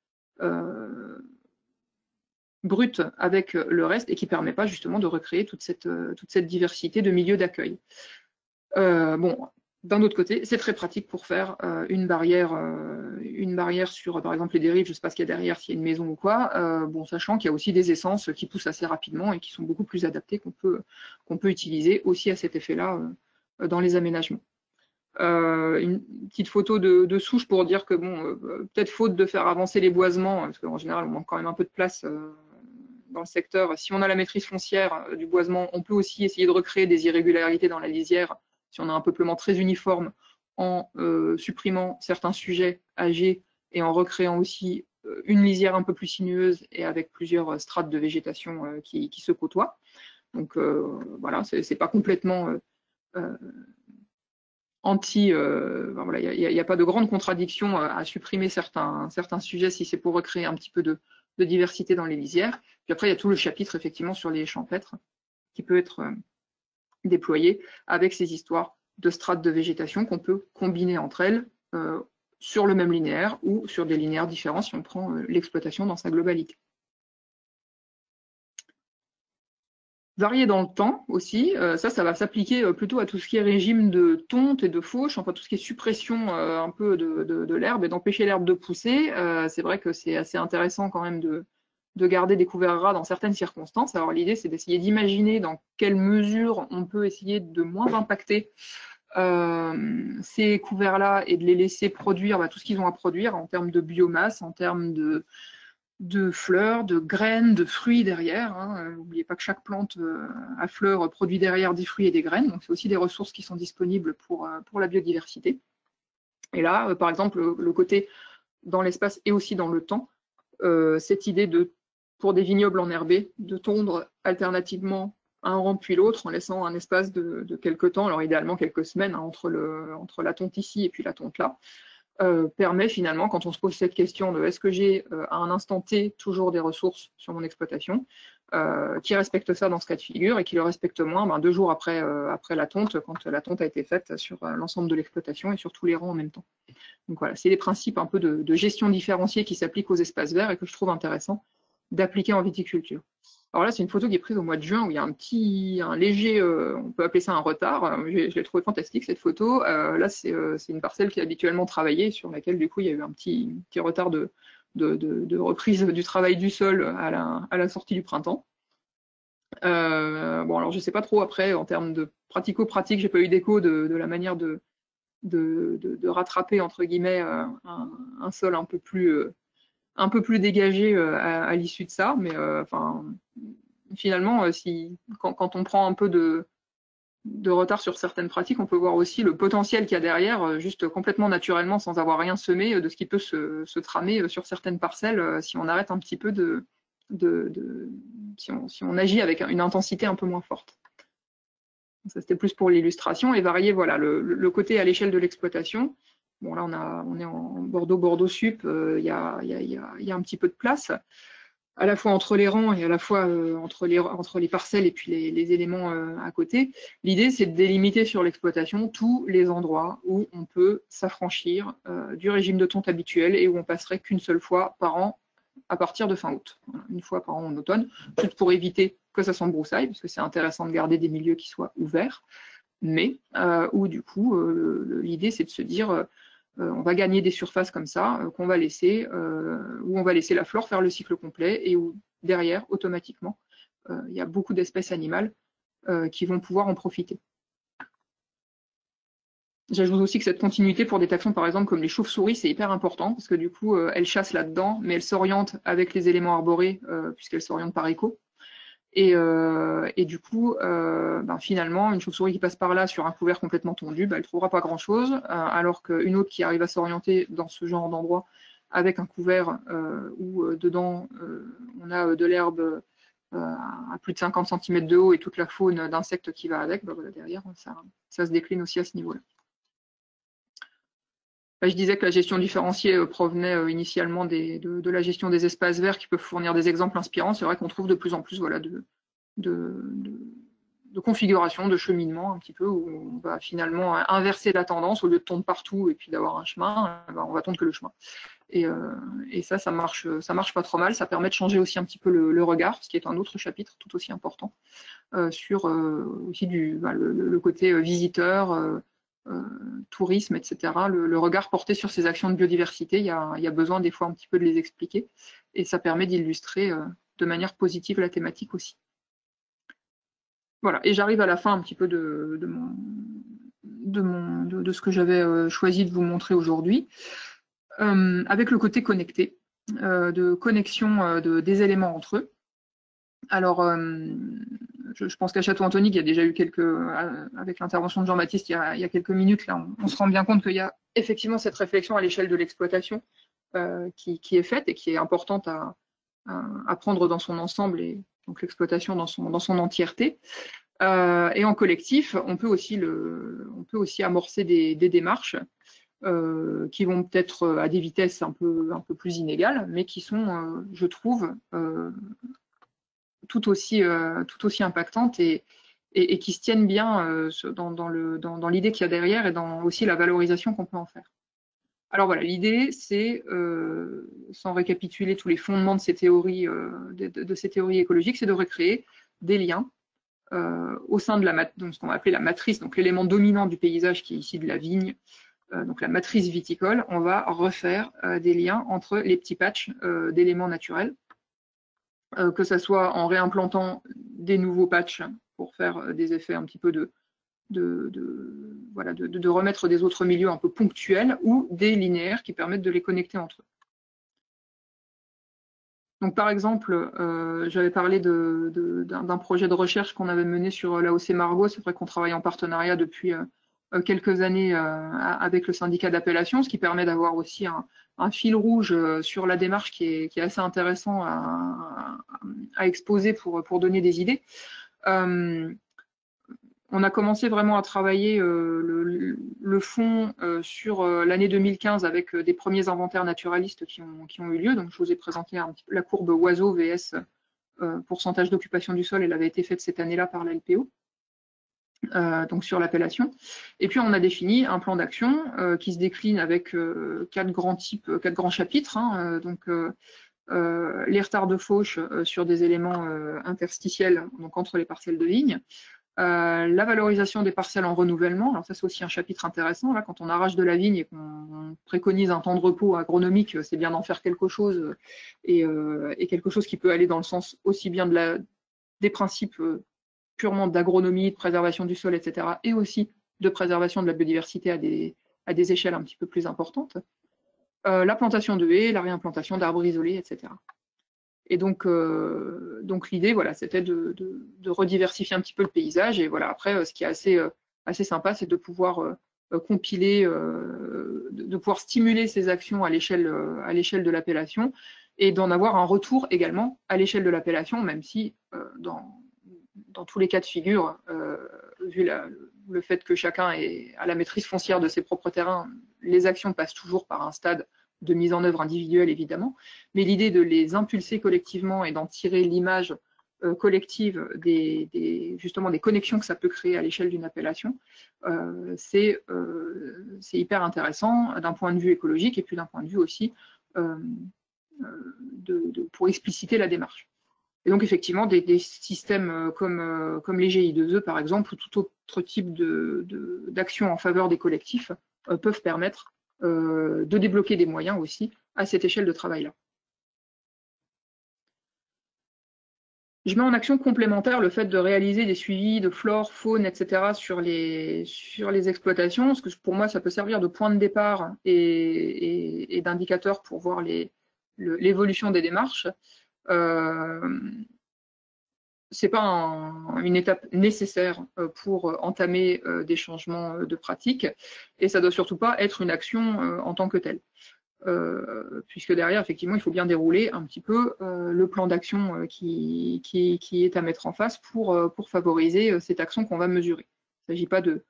brute avec le reste et qui ne permet pas justement de recréer toute cette diversité de milieux d'accueil. Bon, d'un autre côté, c'est très pratique pour faire une barrière sur, par exemple, les dérives, je ne sais pas ce qu'il y a derrière, s'il y a une maison ou quoi, bon, sachant qu'il y a aussi des essences qui poussent assez rapidement et qui sont beaucoup plus adaptées qu'on peut utiliser aussi à cet effet-là dans les aménagements. Une petite photo de souche pour dire que, bon, peut-être faute de faire avancer les boisements, parce qu'en général, on manque quand même un peu de place dans le secteur. Si on a la maîtrise foncière du boisement, on peut aussi essayer de recréer des irrégularités dans la lisière si on a un peuplement très uniforme en supprimant certains sujets âgés et en recréant aussi une lisière un peu plus sinueuse et avec plusieurs strates de végétation qui se côtoient. Donc voilà, c'est pas complètement anti, voilà, il n'y a pas de grande contradiction à supprimer certains sujets si c'est pour recréer un petit peu de diversité dans les lisières. Puis après, il y a tout le chapitre effectivement sur les champêtres qui peut être déployé avec ces histoires de strates de végétation qu'on peut combiner entre elles sur le même linéaire ou sur des linéaires différents si on prend l'exploitation dans sa globalité. Varier dans le temps aussi, ça va s'appliquer plutôt à tout ce qui est régime de tonte et de fauche, enfin tout ce qui est suppression un peu de l'herbe et d'empêcher l'herbe de pousser. C'est vrai que c'est assez intéressant quand même de garder des couverts ras dans certaines circonstances. Alors l'idée, c'est d'essayer d'imaginer dans quelle mesure on peut essayer de moins impacter ces couverts-là et de les laisser produire tout ce qu'ils ont à produire en termes de biomasse, en termes de fleurs, de graines, de fruits derrière. N'oubliez pas que chaque plante à fleurs produit derrière des fruits et des graines, donc c'est aussi des ressources qui sont disponibles pour la biodiversité. Et là, par exemple, le côté dans l'espace et aussi dans le temps, cette idée pour des vignobles enherbés, de tondre alternativement un rang puis l'autre en laissant un espace de quelques temps, alors idéalement quelques semaines entre la tonte ici et puis la tonte là, permet finalement, quand on se pose cette question de est-ce que j'ai à un instant T toujours des ressources sur mon exploitation, qui respecte ça dans ce cas de figure et qui le respecte moins 2 jours après la tonte, quand la tonte a été faite sur l'ensemble de l'exploitation et sur tous les rangs en même temps. Donc voilà, c'est des principes un peu de gestion différenciée qui s'appliquent aux espaces verts et que je trouve intéressant d'appliquer en viticulture. Alors là, c'est une photo qui est prise au mois de juin où il y a un léger, on peut appeler ça un retard. Je l'ai trouvé fantastique cette photo. Là, c'est une parcelle qui est habituellement travaillée, sur laquelle du coup il y a eu un petit retard de reprise du travail du sol à la sortie du printemps. Bon, alors je ne sais pas trop après en termes de pratico-pratique, j'ai pas eu d'écho de la manière de rattraper entre guillemets un sol un peu plus dégagé à l'issue de ça, mais enfin finalement, quand on prend un peu de retard sur certaines pratiques, on peut voir aussi le potentiel qu'il y a derrière, juste complètement naturellement, sans avoir rien semé, de ce qui peut se tramer sur certaines parcelles, si on arrête un petit peu si on agit avec une intensité un peu moins forte. Ça, c'était plus pour l'illustration, et varier voilà, le côté à l'échelle de l'exploitation. Bon, là, on est en Bordeaux sup, il y a un petit peu de place, à la fois entre les rangs et à la fois entre les parcelles et puis les éléments à côté. L'idée, c'est de délimiter sur l'exploitation tous les endroits où on peut s'affranchir du régime de tonte habituel et où on passerait qu'une seule fois par an à partir de fin août. Voilà, une fois par an en automne, tout pour éviter que ça s'embroussaille, parce que c'est intéressant de garder des milieux qui soient ouverts, mais où du coup, l'idée, c'est de se dire on va gagner des surfaces comme ça, qu'on va laisser, où on va laisser la flore faire le cycle complet et où derrière, automatiquement, il y a beaucoup d'espèces animales qui vont pouvoir en profiter. J'ajoute aussi que cette continuité pour des taxons, par exemple, comme les chauves-souris, c'est hyper important parce que du coup, elles chassent là-dedans, mais elles s'orientent avec les éléments arborés puisqu'elles s'orientent par écho. Et du coup, finalement, une chauve-souris qui passe par là sur un couvert complètement tondu, elle ne trouvera pas grand-chose, alors qu'une autre qui arrive à s'orienter dans ce genre d'endroit avec un couvert où dedans on a de l'herbe à plus de 50 cm de haut et toute la faune d'insectes qui va avec, voilà, derrière, ça se décline aussi à ce niveau-là. Je disais que la gestion différenciée provenait initialement de la gestion des espaces verts qui peuvent fournir des exemples inspirants. C'est vrai qu'on trouve de plus en plus voilà, de configuration, de cheminement un petit peu, où on va finalement inverser la tendance. Au lieu de tondre partout et puis d'avoir un chemin, on va tondre que le chemin. Et ça marche pas trop mal. Ça permet de changer aussi un petit peu le regard, ce qui est un autre chapitre tout aussi important, sur aussi le côté visiteur, tourisme, etc. Le regard porté sur ces actions de biodiversité, il y a besoin des fois un petit peu de les expliquer, et ça permet d'illustrer de manière positive la thématique aussi. Voilà, et j'arrive à la fin un petit peu de ce que j'avais choisi de vous montrer aujourd'hui, avec le côté connecté, de connexion des éléments entre eux. Alors, je pense qu'à Château-Antony, il y a déjà eu avec l'intervention de Jean-Baptiste il y a quelques minutes, là, on se rend bien compte qu'il y a effectivement cette réflexion à l'échelle de l'exploitation qui est faite et qui est importante à prendre dans son ensemble, et donc l'exploitation dans son entièreté. Et en collectif, on peut aussi amorcer des démarches qui vont peut-être à des vitesses un peu plus inégales, mais qui sont, je trouve, tout aussi impactantes et qui se tiennent bien dans l'idée qu'il y a derrière et dans aussi la valorisation qu'on peut en faire. Alors voilà, l'idée, c'est, sans récapituler tous les fondements de ces théories, de ces théories écologiques, c'est de recréer des liens au sein de donc ce qu'on va appeler la matrice, donc l'élément dominant du paysage qui est ici de la vigne, donc la matrice viticole. On va refaire des liens entre les petits patchs d'éléments naturels, que ce soit en réimplantant des nouveaux patchs pour faire des effets un petit peu de remettre des autres milieux un peu ponctuels, ou des linéaires qui permettent de les connecter entre eux. Donc par exemple, j'avais parlé d'un projet de recherche qu'on avait mené sur l'AOC Margaux. C'est vrai qu'on travaille en partenariat depuis quelques années avec le syndicat d'appellation, ce qui permet d'avoir aussi un fil rouge sur la démarche qui est assez intéressant à exposer pour donner des idées. On a commencé vraiment à travailler le fond sur l'année 2015 avec des premiers inventaires naturalistes qui ont eu lieu. Donc, je vous ai présenté la courbe oiseau vs pourcentage d'occupation du sol. Elle avait été faite cette année-là par la LPO, donc sur l'appellation. Et puis, on a défini un plan d'action qui se décline avec quatre grands chapitres. Donc, les retards de fauche sur des éléments interstitiels, donc entre les parcelles de vigne. La valorisation des parcelles en renouvellement. Alors ça, c'est aussi un chapitre intéressant. Là, quand on arrache de la vigne et qu'on préconise un temps de repos agronomique, c'est bien d'en faire quelque chose, et quelque chose qui peut aller dans le sens aussi bien des principes purement d'agronomie, de préservation du sol, etc., et aussi de préservation de la biodiversité à des échelles un petit peu plus importantes. La plantation de haies, la réimplantation d'arbres isolés, etc. Et donc l'idée, voilà, c'était de rediversifier un petit peu le paysage. Et voilà, après, ce qui est assez sympa, c'est de pouvoir compiler, de pouvoir stimuler ces actions à l'échelle de l'appellation, et d'en avoir un retour également à l'échelle de l'appellation, même si dans tous les cas de figure, vu le fait que chacun a la maîtrise foncière de ses propres terrains, les actions passent toujours par un stade de mise en œuvre individuelle, évidemment, mais l'idée de les impulser collectivement et d'en tirer l'image collective justement des connexions que ça peut créer à l'échelle d'une appellation, c'est hyper intéressant d'un point de vue écologique, et puis d'un point de vue aussi pour expliciter la démarche. Et donc effectivement, des systèmes comme les GI2E, par exemple, ou tout autre type d'action en faveur des collectifs peuvent permettre de débloquer des moyens aussi à cette échelle de travail-là. Je mets en action complémentaire le fait de réaliser des suivis de flore, faune, etc. sur les exploitations, parce que pour moi, ça peut servir de point de départ et d'indicateur pour voir l'évolution des démarches. C'est pas une étape nécessaire pour entamer des changements de pratique, et ça doit surtout pas être une action en tant que telle. puisque derrière, effectivement, il faut bien dérouler un petit peu le plan d'action qui est à mettre en face pour favoriser ces taxons qu'on va mesurer. Il ne s'agit pas de...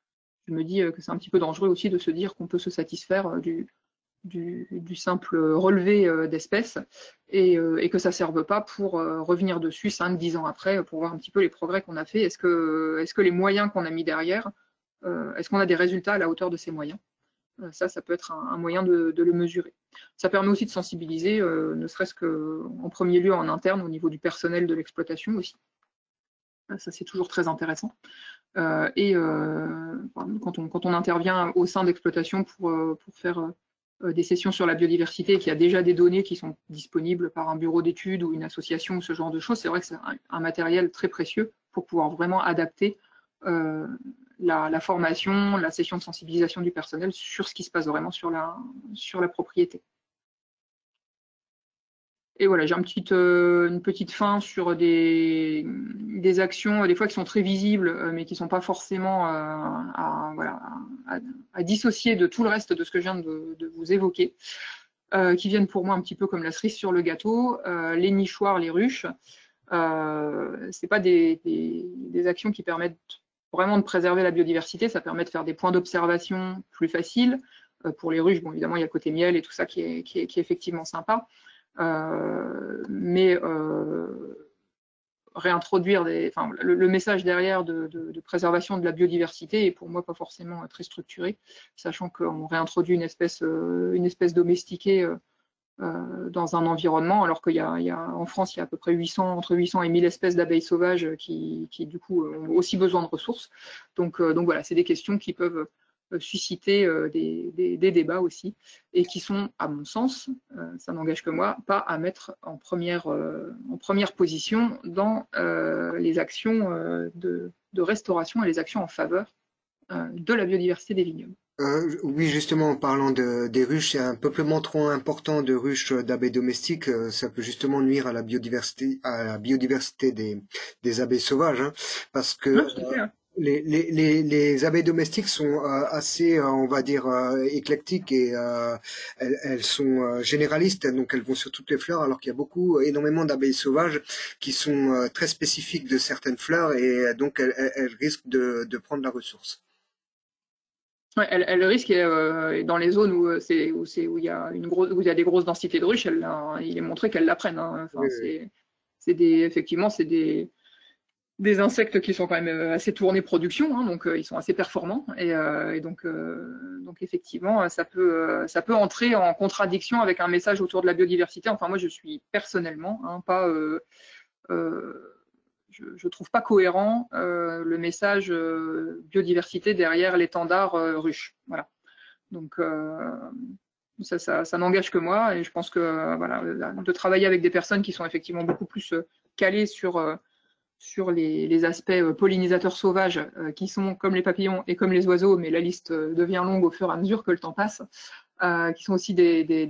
Je me dis que c'est un petit peu dangereux aussi de se dire qu'on peut se satisfaire du simple relevé d'espèces et que ça ne serve pas pour revenir dessus 5-10 ans après pour voir un petit peu les progrès qu'on a fait. Est-ce que les moyens qu'on a mis derrière, est-ce qu'on a des résultats à la hauteur de ces moyens? Ça peut être un moyen de le mesurer. Ça permet aussi de sensibiliser, ne serait-ce qu'en premier lieu en interne au niveau du personnel de l'exploitation aussi. Ça, c'est toujours très intéressant. Quand on intervient au sein d'exploitation pour faire des sessions sur la biodiversité et qu'il y a déjà des données qui sont disponibles par un bureau d'études ou une association ou ce genre de choses, c'est vrai que c'est un matériel très précieux pour pouvoir vraiment adapter la formation, la session de sensibilisation du personnel sur ce qui se passe vraiment sur la propriété. Et voilà, j'ai une petite fin sur des actions, des fois qui sont très visibles, mais qui ne sont pas forcément à dissocier de tout le reste de ce que je viens de vous évoquer, qui viennent pour moi un petit peu comme la cerise sur le gâteau, les nichoirs, les ruches. Ce n'est pas des actions qui permettent vraiment de préserver la biodiversité, ça permet de faire des points d'observation plus faciles. Pour les ruches, bon, évidemment, il y a le côté miel et tout ça qui est effectivement sympa. Mais réintroduire le message derrière de préservation de la biodiversité est pour moi pas forcément très structuré, sachant qu'on réintroduit une espèce domestiquée dans un environnement, alors qu'en France, il y a à peu près entre 800 et 1000 espèces d'abeilles sauvages qui du coup ont aussi besoin de ressources. Donc voilà, c'est des questions qui peuvent susciter des débats aussi, et qui sont, à mon sens, ça n'engage que moi, pas à mettre en première position dans les actions de restauration et les actions en faveur de la biodiversité des vignobles. Oui, justement, en parlant des ruches, c'est un peuplement trop important de ruches d'abeilles domestiques, ça peut justement nuire à la biodiversité des abeilles sauvages, hein, parce que les abeilles domestiques sont assez, on va dire, éclectiques et elles sont généralistes, donc elles vont sur toutes les fleurs, alors qu'il y a énormément d'abeilles sauvages qui sont très spécifiques de certaines fleurs et donc elles risquent de prendre la ressource. Ouais, elle risque dans les zones où il y a des grosses densités de ruches, il est montré qu'elles la prennent. Hein. Enfin, oui. Effectivement, c'est des insectes qui sont quand même assez tournés production, hein, donc ils sont assez performants et donc effectivement ça peut entrer en contradiction avec un message autour de la biodiversité. Enfin moi je suis personnellement pas je trouve pas cohérent le message biodiversité derrière l'étendard ruche. Voilà. Donc ça n'engage que moi et je pense que voilà, de travailler avec des personnes qui sont effectivement beaucoup plus calées sur les aspects pollinisateurs sauvages qui sont comme les papillons et comme les oiseaux, mais la liste devient longue au fur et à mesure que le temps passe, qui sont aussi des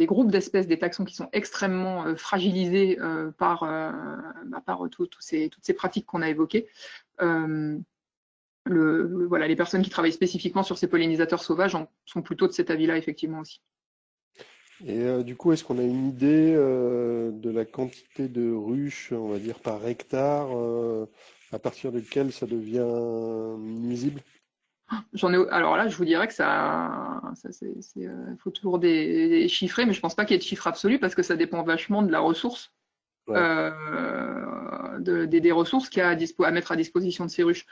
groupes d'espèces, des taxons qui sont extrêmement fragilisés par toutes ces pratiques qu'on a évoquées. Voilà, les personnes qui travaillent spécifiquement sur ces pollinisateurs sauvages sont plutôt de cet avis-là, effectivement aussi. Et du coup, est-ce qu'on a une idée de la quantité de ruches, on va dire, par hectare, à partir de quelle ça devient nuisible? Alors là, je vous dirais que faut toujours des chiffrer, mais je pense pas qu'il y ait de chiffres absolus parce que ça dépend vachement de la ressource, ouais. Des ressources qu'il y a à mettre à disposition de ces ruches.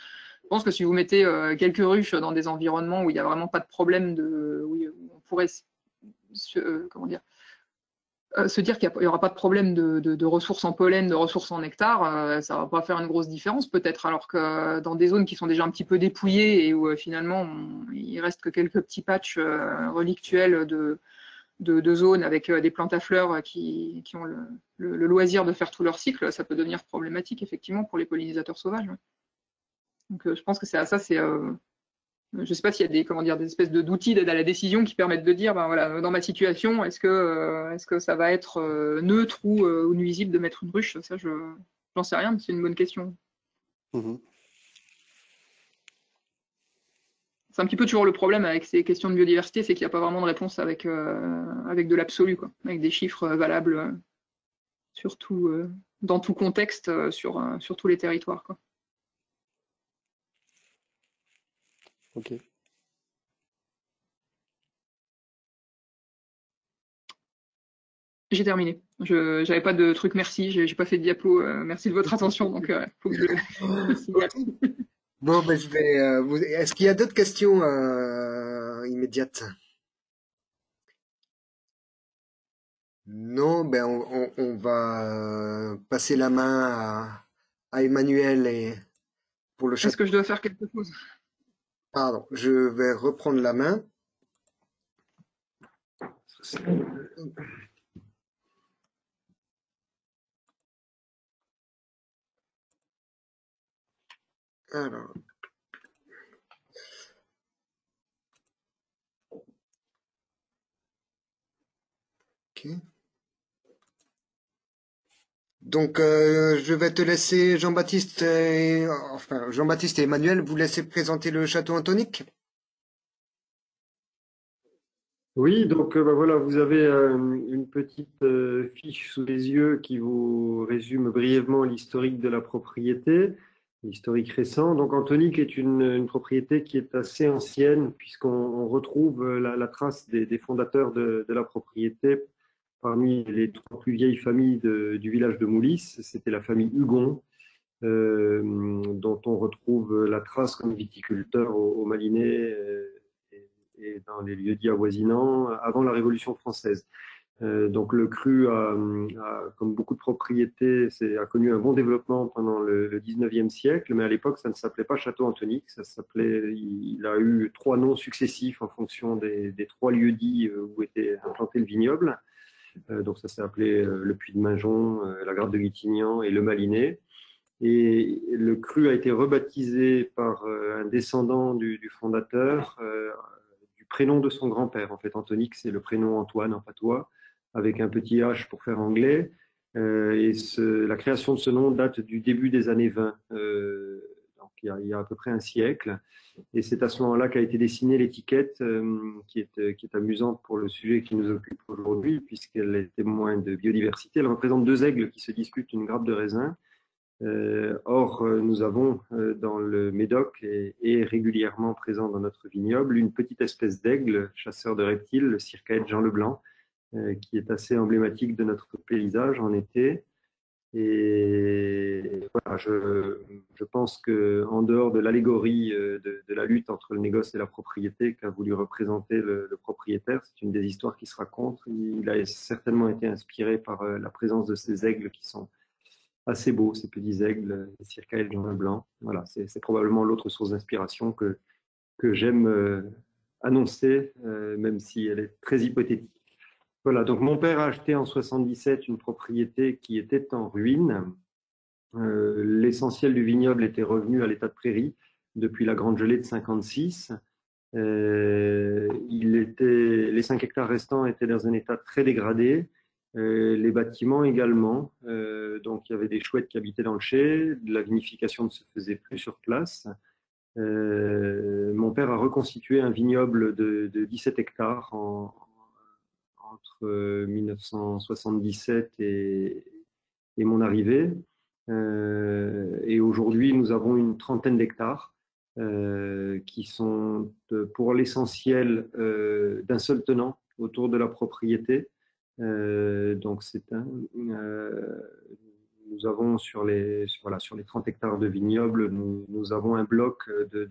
Je pense que si vous mettez quelques ruches dans des environnements où il n'y a vraiment pas de problème où on pourrait se dire qu'il n'y aura pas de problème de ressources en pollen, de ressources en nectar, ça ne va pas faire une grosse différence peut-être, alors que dans des zones qui sont déjà un petit peu dépouillées et où finalement il reste que quelques petits patchs relictuels de zones avec des plantes à fleurs qui ont le loisir de faire tout leur cycle, ça peut devenir problématique effectivement pour les pollinisateurs sauvages. Ouais. Donc je pense que ça c'est... je ne sais pas s'il y a des espèces d'outils d'aide à la décision qui permettent de dire, ben voilà, dans ma situation, est-ce que ça va être neutre ou nuisible de mettre une ruche? Ça, j'en sais rien, mais c'est une bonne question. Mmh. c'est un petit peu toujours le problème avec ces questions de biodiversité, c'est qu'il n'y a pas vraiment de réponse avec de l'absolu, quoi, avec des chiffres valables, surtout dans tout contexte, sur tous les territoires, quoi. Ok. J'ai terminé. Je n'avais pas de truc merci, j'ai pas fait de diapo. Merci de votre attention, donc faut que je le signale. Bon, ben, est-ce qu'il y a d'autres questions immédiates? Non, ben on va passer la main à Emmanuel et pour le Est-ce chat. que je dois faire quelque chose? Pardon, je vais reprendre la main. Alors, ok. Donc, je vais te laisser Jean-Baptiste Jean-Baptiste et Emmanuel, vous laissez présenter le château Antonique. Oui, donc bah voilà, vous avez une petite fiche sous les yeux qui vous résume brièvement l'historique de la propriété, l'historique récent. Donc Antonique est une propriété qui est assez ancienne puisqu'on retrouve la trace des fondateurs de la propriété parmi les trois plus vieilles familles du village de Moulis. C'était la famille Hugon, dont on retrouve la trace comme viticulteur au Malinet et dans les lieux-dits avoisinants avant la Révolution française. Donc le cru, comme beaucoup de propriétés, a connu un bon développement pendant le 19e siècle, mais à l'époque, ça ne s'appelait pas Château Antonique, il a eu 3 noms successifs en fonction des 3 lieux-dits où était implanté le vignoble. Donc ça s'est appelé le Puy de Mingeon, la Grappe de Guitignan et le Malinet. Et le cru a été rebaptisé par un descendant du fondateur, du prénom de son grand-père. En fait, Antonique, c'est le prénom Antoine en patois, avec un petit H pour faire anglais. La création de ce nom date du début des années 20, donc il y a à peu près un siècle. Et c'est à ce moment-là qu'a été dessinée l'étiquette, qui est amusante pour le sujet qui nous occupe aujourd'hui, puisqu'elle est témoin de biodiversité. Elle représente 2 aigles qui se disputent une grappe de raisin. Or, nous avons dans le Médoc et régulièrement présent dans notre vignoble une petite espèce d'aigle, chasseur de reptiles, le circaète Jean Leblanc, qui est assez emblématique de notre paysage en été. Et voilà, je pense qu'en dehors de l'allégorie de la lutte entre le négoce et la propriété qu'a voulu représenter le propriétaire, c'est une des histoires qui se raconte. Il a certainement été inspiré par la présence de ces aigles qui sont assez beaux, ces petits aigles, les circaètes Jean Leblanc. Voilà, c'est probablement l'autre source d'inspiration que j'aime annoncer, même si elle est très hypothétique. Voilà, donc mon père a acheté en 77 une propriété qui était en ruine. L'essentiel du vignoble était revenu à l'état de prairie depuis la grande gelée de 56. Les 5 hectares restants étaient dans un état très dégradé. Les bâtiments également. Donc il y avait des chouettes qui habitaient dans le chai. La vinification ne se faisait plus sur place. Mon père a reconstitué un vignoble de 17 hectares entre 1977 et mon arrivée. Et aujourd'hui, nous avons une trentaine d'hectares qui sont pour l'essentiel d'un seul tenant autour de la propriété. Donc nous avons sur les 30 hectares de vignoble, nous avons un bloc de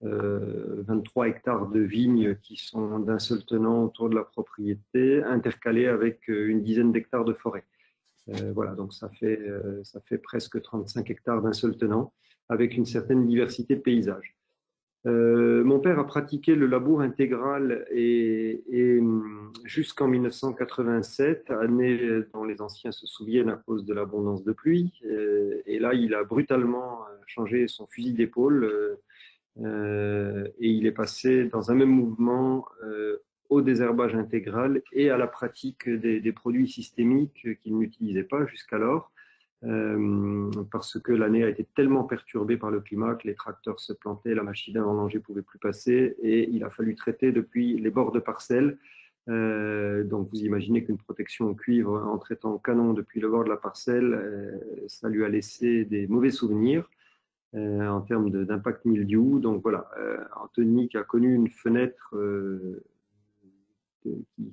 23 hectares de vignes qui sont d'un seul tenant autour de la propriété, intercalés avec une dizaine d'hectares de forêt. Voilà, donc ça fait presque 35 hectares d'un seul tenant, avec une certaine diversité de paysages. Mon père a pratiqué le labour intégral et jusqu'en 1987, année dont les anciens se souviennent à cause de l'abondance de pluie. Et là, il a brutalement changé son fusil d'épaule et il est passé dans un même mouvement au désherbage intégral et à la pratique des produits systémiques qu'il n'utilisait pas jusqu'alors. parce que l'année a été tellement perturbée par le climat que les tracteurs se plantaient, la machine à vendanger ne pouvait plus passer et il a fallu traiter depuis les bords de parcelles. Donc vous imaginez qu'une protection au cuivre en traitant au canon depuis le bord de la parcelle, ça lui a laissé des mauvais souvenirs en termes d'impact mildiou. Donc voilà, Anthony qui a connu une fenêtre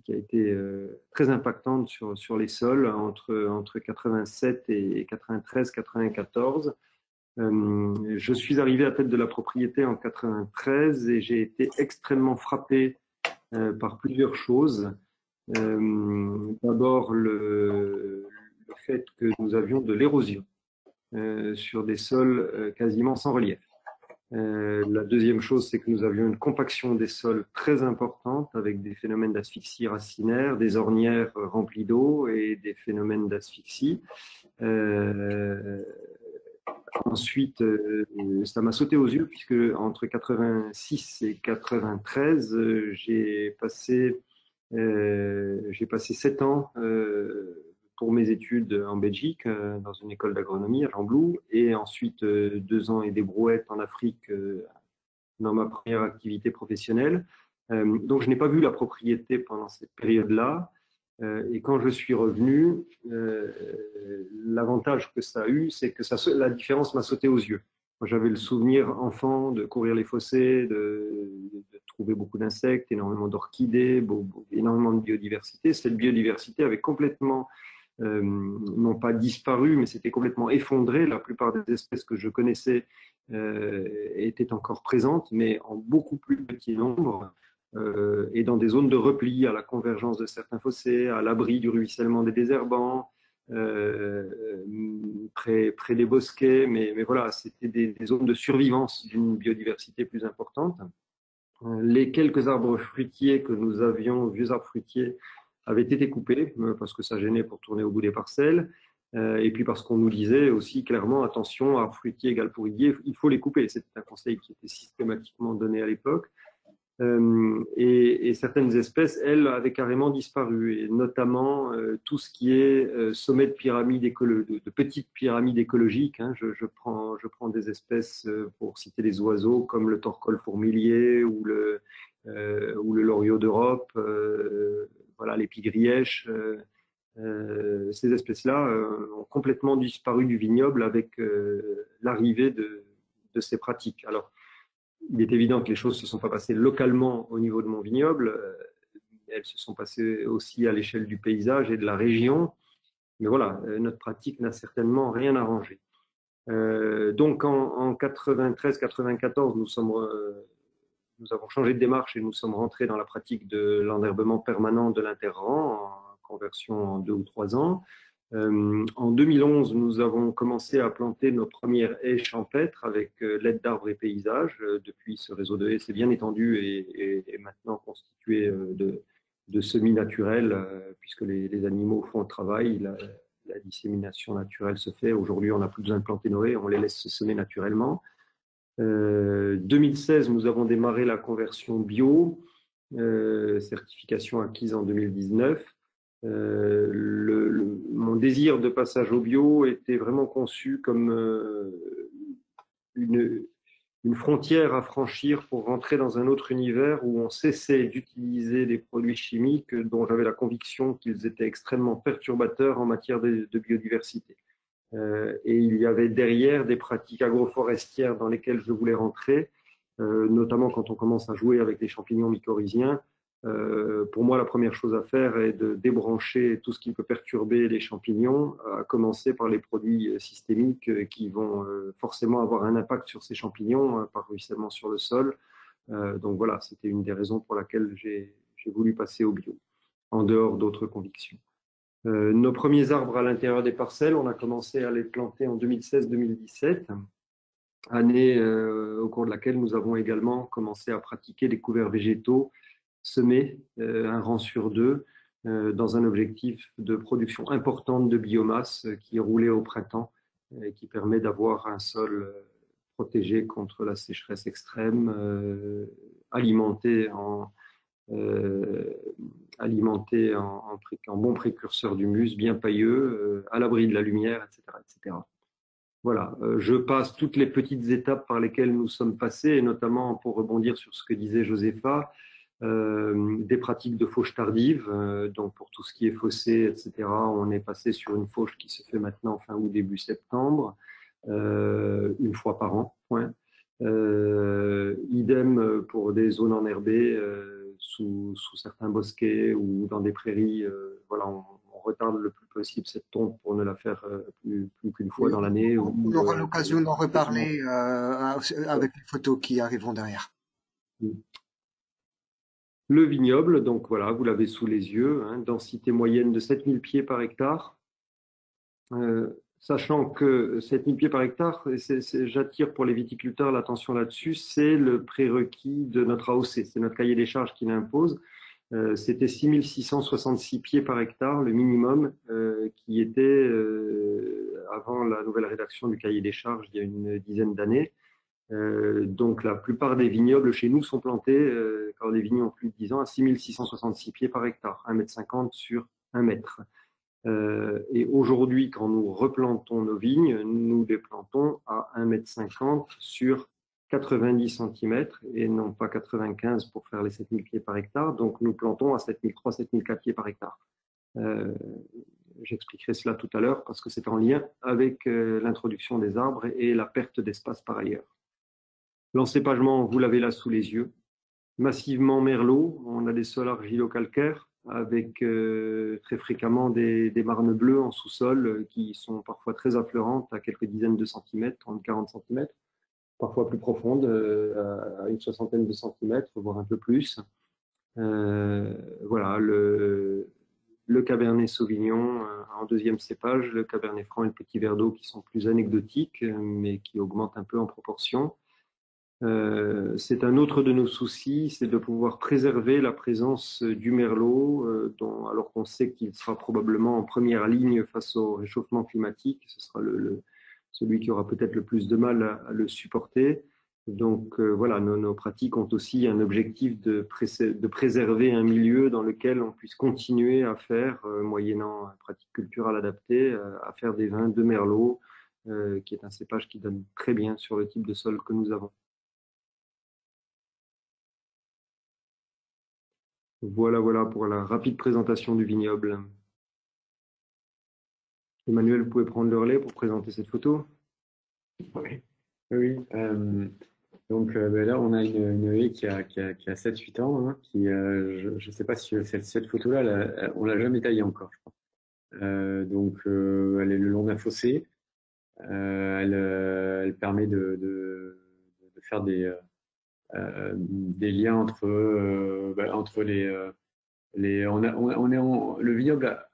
qui a été très impactante sur les sols entre 87 et 93, 94. Je suis arrivé à tête de la propriété en 93 et j'ai été extrêmement frappé par plusieurs choses. D'abord, le fait que nous avions de l'érosion sur des sols quasiment sans relief. La deuxième chose, c'est que nous avions une compaction des sols très importante avec des phénomènes d'asphyxie racinaire, des ornières remplies d'eau et des phénomènes d'asphyxie. Ensuite, ça m'a sauté aux yeux puisque entre 86 et 93, j'ai passé 7 ans pour mes études en Belgique, dans une école d'agronomie à Lamblou, et ensuite 2 ans et des brouettes en Afrique dans ma première activité professionnelle. Donc je n'ai pas vu la propriété pendant cette période-là. Et quand je suis revenu, l'avantage que ça a eu, c'est que la différence m'a sauté aux yeux. J'avais le souvenir enfant de courir les fossés, de trouver beaucoup d'insectes, énormément d'orchidées, énormément de biodiversité. Cette biodiversité avait complètement, non pas disparu, mais s'était complètement effondrée. La plupart des espèces que je connaissais étaient encore présentes, mais en beaucoup plus petit nombre. Et dans des zones de repli, à la convergence de certains fossés, à l'abri du ruissellement des désherbants, près des bosquets, mais voilà, c'était des zones de survivance d'une biodiversité plus importante. Les quelques arbres fruitiers que nous avions, vieux arbres fruitiers, avaient été coupés parce que ça gênait pour tourner au bout des parcelles. Et puis parce qu'on nous disait aussi clairement, attention, arbres fruitiers égale pourrier, il faut les couper. C'était un conseil qui était systématiquement donné à l'époque. Et certaines espèces, elles, avaient carrément disparu, et notamment tout ce qui est sommet de pyramide de petites pyramides écologiques. Hein. Je prends des espèces, pour citer des oiseaux, comme le torcol fourmilier ou le loriot d'Europe, voilà, l'épigrièche. Ces espèces-là ont complètement disparu du vignoble avec l'arrivée de ces pratiques. Alors, il est évident que les choses ne se sont pas passées localement au niveau de mon vignoble, elles se sont passées aussi à l'échelle du paysage et de la région, mais voilà, notre pratique n'a certainement rien arrangé. Donc en 93-94, nous avons changé de démarche et nous sommes rentrés dans la pratique de l'enherbement permanent de l'interrang, en conversion en 2 ou 3 ans. En 2011, nous avons commencé à planter nos premières haies champêtres avec l'aide d'arbres et paysages. Depuis, ce réseau de haies s'est bien étendu et maintenant constitué de semis naturels, puisque les animaux font le travail. La dissémination naturelle se fait. Aujourd'hui, on n'a plus besoin de planter nos haies, on les laisse se semer naturellement. 2016, nous avons démarré la conversion bio, certification acquise en 2019. Mon désir de passage au bio était vraiment conçu comme une frontière à franchir pour rentrer dans un autre univers où on cessait d'utiliser des produits chimiques dont j'avais la conviction qu'ils étaient extrêmement perturbateurs en matière de biodiversité. Et il y avait derrière des pratiques agroforestières dans lesquelles je voulais rentrer, notamment quand on commence à jouer avec les champignons mycorhiziens. Pour moi, la première chose à faire est de débrancher tout ce qui peut perturber les champignons, à commencer par les produits systémiques qui vont forcément avoir un impact sur ces champignons par ruissellement sur le sol. Donc voilà, c'était une des raisons pour laquelle j'ai voulu passer au bio, en dehors d'autres convictions. Nos premiers arbres à l'intérieur des parcelles, on a commencé à les planter en 2016-2017, année au cours de laquelle nous avons également commencé à pratiquer des couverts végétaux semés, un rang sur 2, dans un objectif de production importante de biomasse qui est roulé au printemps et qui permet d'avoir un sol protégé contre la sécheresse extrême, alimenté alimenté en bon précurseur d'humus, bien pailleux, à l'abri de la lumière, etc., etc. Voilà, je passe toutes les petites étapes par lesquelles nous sommes passés, et notamment pour rebondir sur ce que disait Josépha, des pratiques de fauche tardive, donc pour tout ce qui est fossé, etc., on est passé sur une fauche qui se fait maintenant fin août, début septembre, une fois par an, point. Idem pour des zones enherbées sous certains bosquets ou dans des prairies. Voilà, on retarde le plus possible cette tonte pour ne la faire plus qu'une fois dans l'année. On aura l'occasion d'en reparler avec les photos qui arriveront derrière. Le vignoble, donc voilà, vous l'avez sous les yeux, hein, densité moyenne de 7000 pieds par hectare. Sachant que 7000 pieds par hectare, j'attire pour les viticulteurs l'attention là-dessus, c'est le prérequis de notre AOC, c'est notre cahier des charges qui l'impose. C'était 6666 pieds par hectare, le minimum, qui était avant la nouvelle rédaction du cahier des charges il y a une dizaine d'années. Donc la plupart des vignobles chez nous sont plantés, quand les vignes ont plus de 10 ans, à 6666 pieds par hectare, 1,50 m sur 1 mètre. Et aujourd'hui, quand nous replantons nos vignes, nous les plantons à 1,50 m sur 90 cm et non pas 95 pour faire les 7000 pieds par hectare. Donc nous plantons à 7003, 7004 pieds par hectare. J'expliquerai cela tout à l'heure parce que c'est en lien avec l'introduction des arbres et la perte d'espace par ailleurs. L'encépagement, vous l'avez là sous les yeux. Massivement merlot, on a des sols argilo-calcaires avec très fréquemment des marnes bleues en sous-sol qui sont parfois très affleurantes à quelques dizaines de centimètres, 30-40 cm, parfois plus profondes, à une soixantaine de centimètres, voire un peu plus. Voilà, le Cabernet Sauvignon en deuxième cépage, le Cabernet Franc et le Petit Verdot qui sont plus anecdotiques, mais qui augmentent un peu en proportion. C'est un autre de nos soucis, c'est de pouvoir préserver la présence du merlot, alors qu'on sait qu'il sera probablement en première ligne face au réchauffement climatique. Ce sera celui qui aura peut-être le plus de mal à le supporter. Donc voilà, nos pratiques ont aussi un objectif de préserver un milieu dans lequel on puisse continuer à faire, moyennant pratique culturelle adaptée, à faire des vins de merlot, qui est un cépage qui donne très bien sur le type de sol que nous avons. Voilà pour la rapide présentation du vignoble. Emmanuel, vous pouvez prendre le relais pour présenter cette photo. Oui. Donc là, on a une haie qui a 7-8 ans, hein, qui, je ne sais pas si cette photo-là, on l'a jamais taillée encore, je crois. Donc, elle est le long d'un fossé. Elle permet de faire des liens entre le vignoble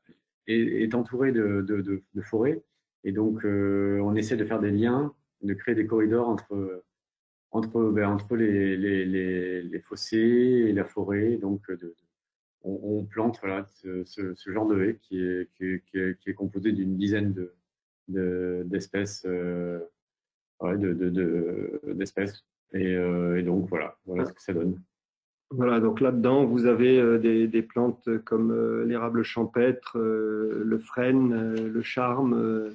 est entouré de forêts, et donc on essaie de faire des liens, de créer des corridors entre les fossés et la forêt. Donc on plante voilà, ce genre de haie qui est composé d'une dizaine d'espèces d'espèces. Et donc voilà ce que ça donne. Voilà, donc là-dedans, vous avez des plantes comme l'érable champêtre, le frêne, le charme,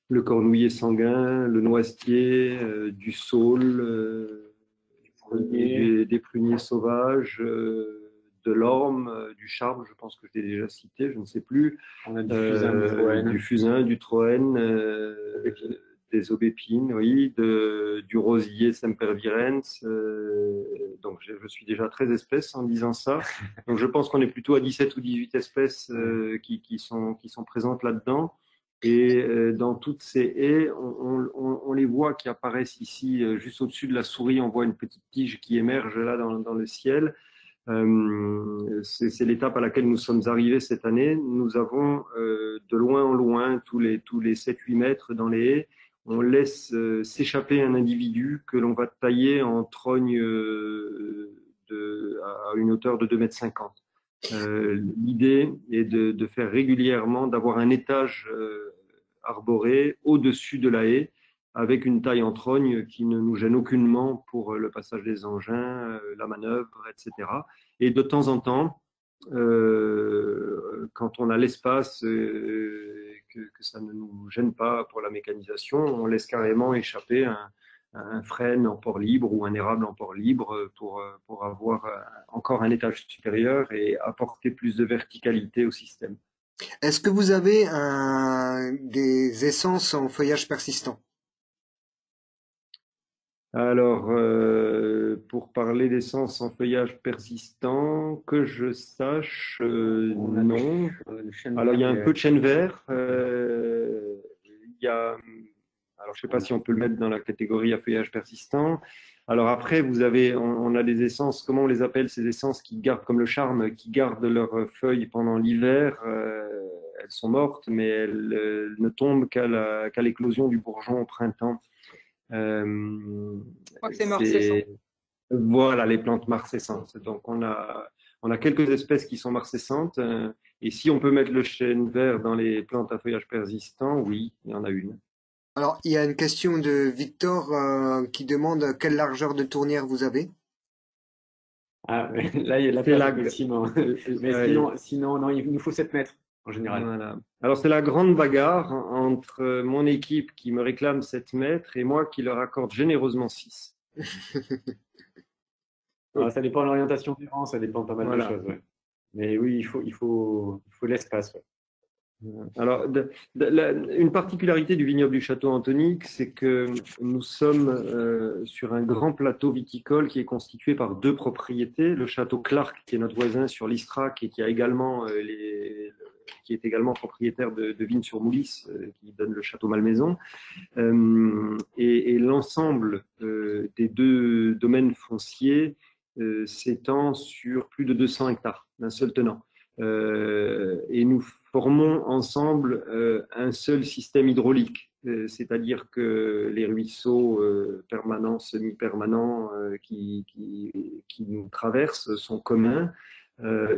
le cornouiller sanguin, le noisetier, du saule, des pruniers sauvages, de l'orme, du charme, je pense que je l'ai déjà cité, je ne sais plus. On a du fusain, du troène, des aubépines, oui, du rosier sempervirens. Donc je suis déjà 13 espèces en disant ça. Donc je pense qu'on est plutôt à 17 ou 18 espèces qui sont présentes là-dedans. Et dans toutes ces haies, on les voit qui apparaissent ici, juste au-dessus de la souris, on voit une petite tige qui émerge là dans le ciel. C'est l'étape à laquelle nous sommes arrivés cette année. Nous avons de loin en loin, tous les 7-8 mètres dans les haies, on laisse s'échapper un individu que l'on va tailler en trogne à une hauteur de 2,50 m. L'idée est de faire régulièrement, d'avoir un étage arboré au-dessus de la haie, avec une taille en trogne qui ne nous gêne aucunement pour le passage des engins, la manœuvre, etc. Et de temps en temps, quand on a l'espace, que ça ne nous gêne pas pour la mécanisation, on laisse carrément échapper un frêne en port libre ou un érable en port libre pour avoir encore un étage supérieur et apporter plus de verticalité au système. Est-ce que vous avez des essences en feuillage persistant? Alors, pour parler d'essence en feuillage persistant, que je sache, non. Alors, il y a un peu de chêne vert. Il y a, alors, je ne sais pas si on peut le mettre dans la catégorie à feuillage persistant. Alors après, on a des essences, comment on les appelle, ces essences qui gardent, comme le charme, qui gardent leurs feuilles pendant l'hiver. Elles sont mortes, mais elles ne tombent qu'à l'éclosion du bourgeon au printemps. Je crois que c'est marcescent. Voilà, les plantes marcescentes. Donc, on a quelques espèces qui sont marcescentes. Et si on peut mettre le chêne vert dans les plantes à feuillage persistant, oui, il y en a une. Alors, il y a une question de Victor qui demande quelle largeur de tournière vous avez. Ah, là, il y a de la place, effectivement. Mais sinon, non, il nous faut 7 mètres en général. Voilà. Alors, c'est la grande bagarre entre mon équipe qui me réclame 7 mètres et moi qui leur accorde généreusement 6. Alors, ça dépend de l'orientation du vent, ça dépend de pas mal de choses. Ouais. Mais oui, il faut l'espace. Ouais. Alors, une particularité du vignoble du Château Antonique, c'est que nous sommes sur un grand plateau viticole qui est constitué par 2 propriétés. Le château Clark, qui est notre voisin sur l'Istrac et qui est également propriétaire de vignes sur Moulisse, qui donne le château Malmaison. Et l'ensemble des 2 domaines fonciers s'étend sur plus de 200 hectares d'un seul tenant. Et nous formons ensemble un seul système hydraulique, c'est-à-dire que les ruisseaux permanents, semi-permanents qui nous traversent sont communs,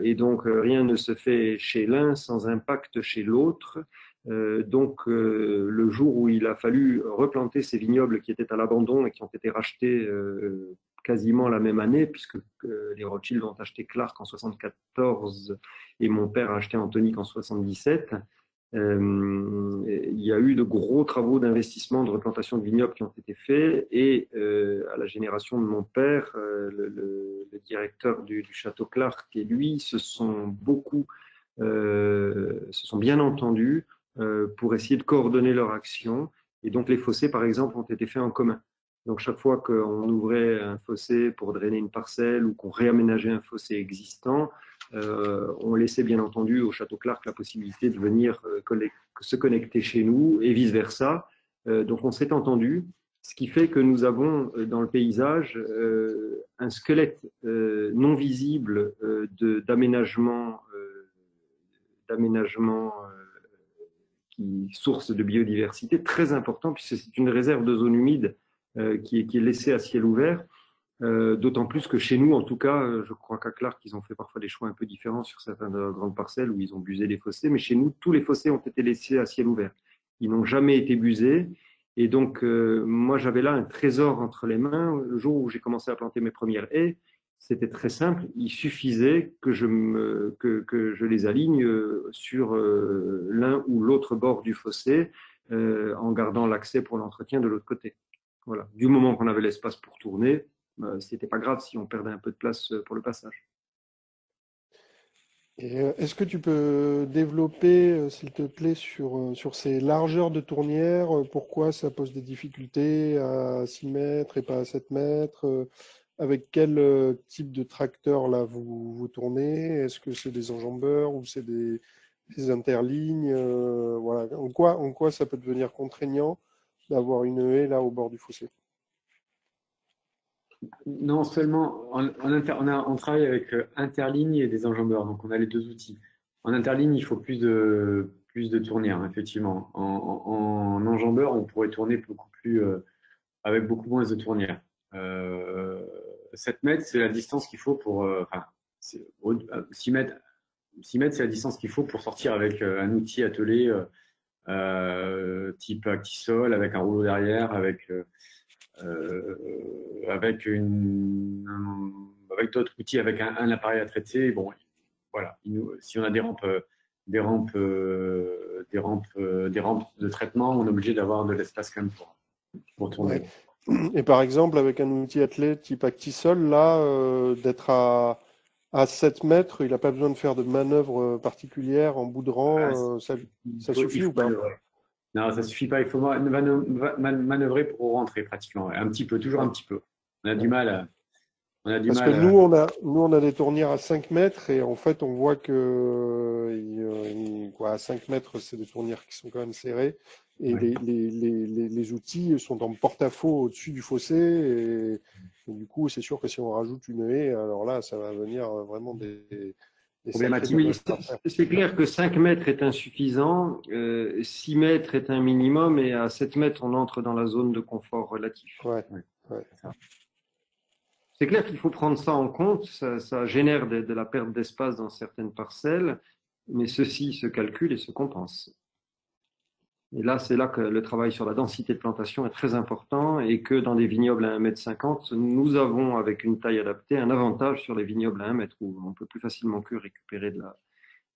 et donc rien ne se fait chez l'un sans impact chez l'autre. Donc le jour où il a fallu replanter ces vignobles qui étaient à l'abandon et qui ont été rachetés quasiment la même année, puisque les Rothschild ont acheté Clark en 74 et mon père a acheté Antonique en 77. Il y a eu de gros travaux d'investissement, de replantation de vignobles qui ont été faits et à la génération de mon père, le directeur du château Clark et lui se sont bien entendus pour essayer de coordonner leur action. Et donc les fossés, par exemple, ont été faits en commun. Donc chaque fois qu'on ouvrait un fossé pour drainer une parcelle ou qu'on réaménageait un fossé existant, on laissait bien entendu au Château Clark la possibilité de venir se connecter chez nous et vice-versa. Donc on s'est entendu, ce qui fait que nous avons dans le paysage un squelette non visible d'aménagement qui source de biodiversité très important, puisque c'est une réserve de zone humide qui est laissée à ciel ouvert. D'autant plus que chez nous, en tout cas, je crois qu'à Clark, ils ont fait parfois des choix un peu différents sur certaines grandes parcelles où ils ont busé les fossés, mais chez nous, tous les fossés ont été laissés à ciel ouvert. Ils n'ont jamais été busés. Et donc, moi, j'avais là un trésor entre les mains. Le jour où j'ai commencé à planter mes premières haies, c'était très simple. Il suffisait que je les aligne sur l'un ou l'autre bord du fossé en gardant l'accès pour l'entretien de l'autre côté. Voilà. Du moment qu'on avait l'espace pour tourner, c'était pas grave si on perdait un peu de place pour le passage. Et est-ce que tu peux développer, s'il te plaît, sur ces largeurs de tournière, pourquoi ça pose des difficultés à 6 mètres et pas à 7 mètres? Avec quel type de tracteur là vous tournez? Est-ce que c'est des enjambeurs ou c'est des interlignes? Voilà. En quoi ça peut devenir contraignant d'avoir une haie là au bord du fossé? Non, seulement on travaille avec interligne et des enjambeurs, donc on a les 2 outils. En interligne, il faut plus de tournière, effectivement. En enjambeur, on pourrait tourner avec beaucoup moins de tournière. 7 mètres, c'est la distance qu'il faut pour. 6 mètres, c'est la distance qu'il faut pour sortir avec un outil attelé type Actisol, avec un rouleau derrière, avec d'autres outils, avec un appareil à traiter. Bon, voilà. Si on a des rampes de traitement, on est obligé d'avoir de l'espace quand même pour tourner. Ouais. Et par exemple, avec un outil attelé type Actisol, là, d'être à 7 mètres, il n'a pas besoin de faire de manœuvres particulières en bout de rang, ça suffit ou pas? Non, ça suffit pas. Il faut manœuvrer pour rentrer pratiquement. Un petit peu, toujours un petit peu. On a du mal. Parce que nous, on a des tournières à 5 mètres et en fait, on voit que à 5 mètres, c'est des tournières qui sont quand même serrées et Ouais. les outils sont en porte-à-faux au-dessus du fossé et du coup, c'est sûr que si on rajoute une haie, alors là, ça va venir vraiment des problématique. Oui, c'est clair que 5 mètres est insuffisant, 6 mètres est un minimum et à 7 mètres, on entre dans la zone de confort relatif. Ouais. C'est clair qu'il faut prendre ça en compte, ça génère de la perte d'espace dans certaines parcelles, mais ceci se calcule et se compense. Et là, c'est là que le travail sur la densité de plantation est très important et que dans des vignobles à 1,50 m, nous avons, avec une taille adaptée, un avantage sur les vignobles à 1 mètre où on peut plus facilement que récupérer de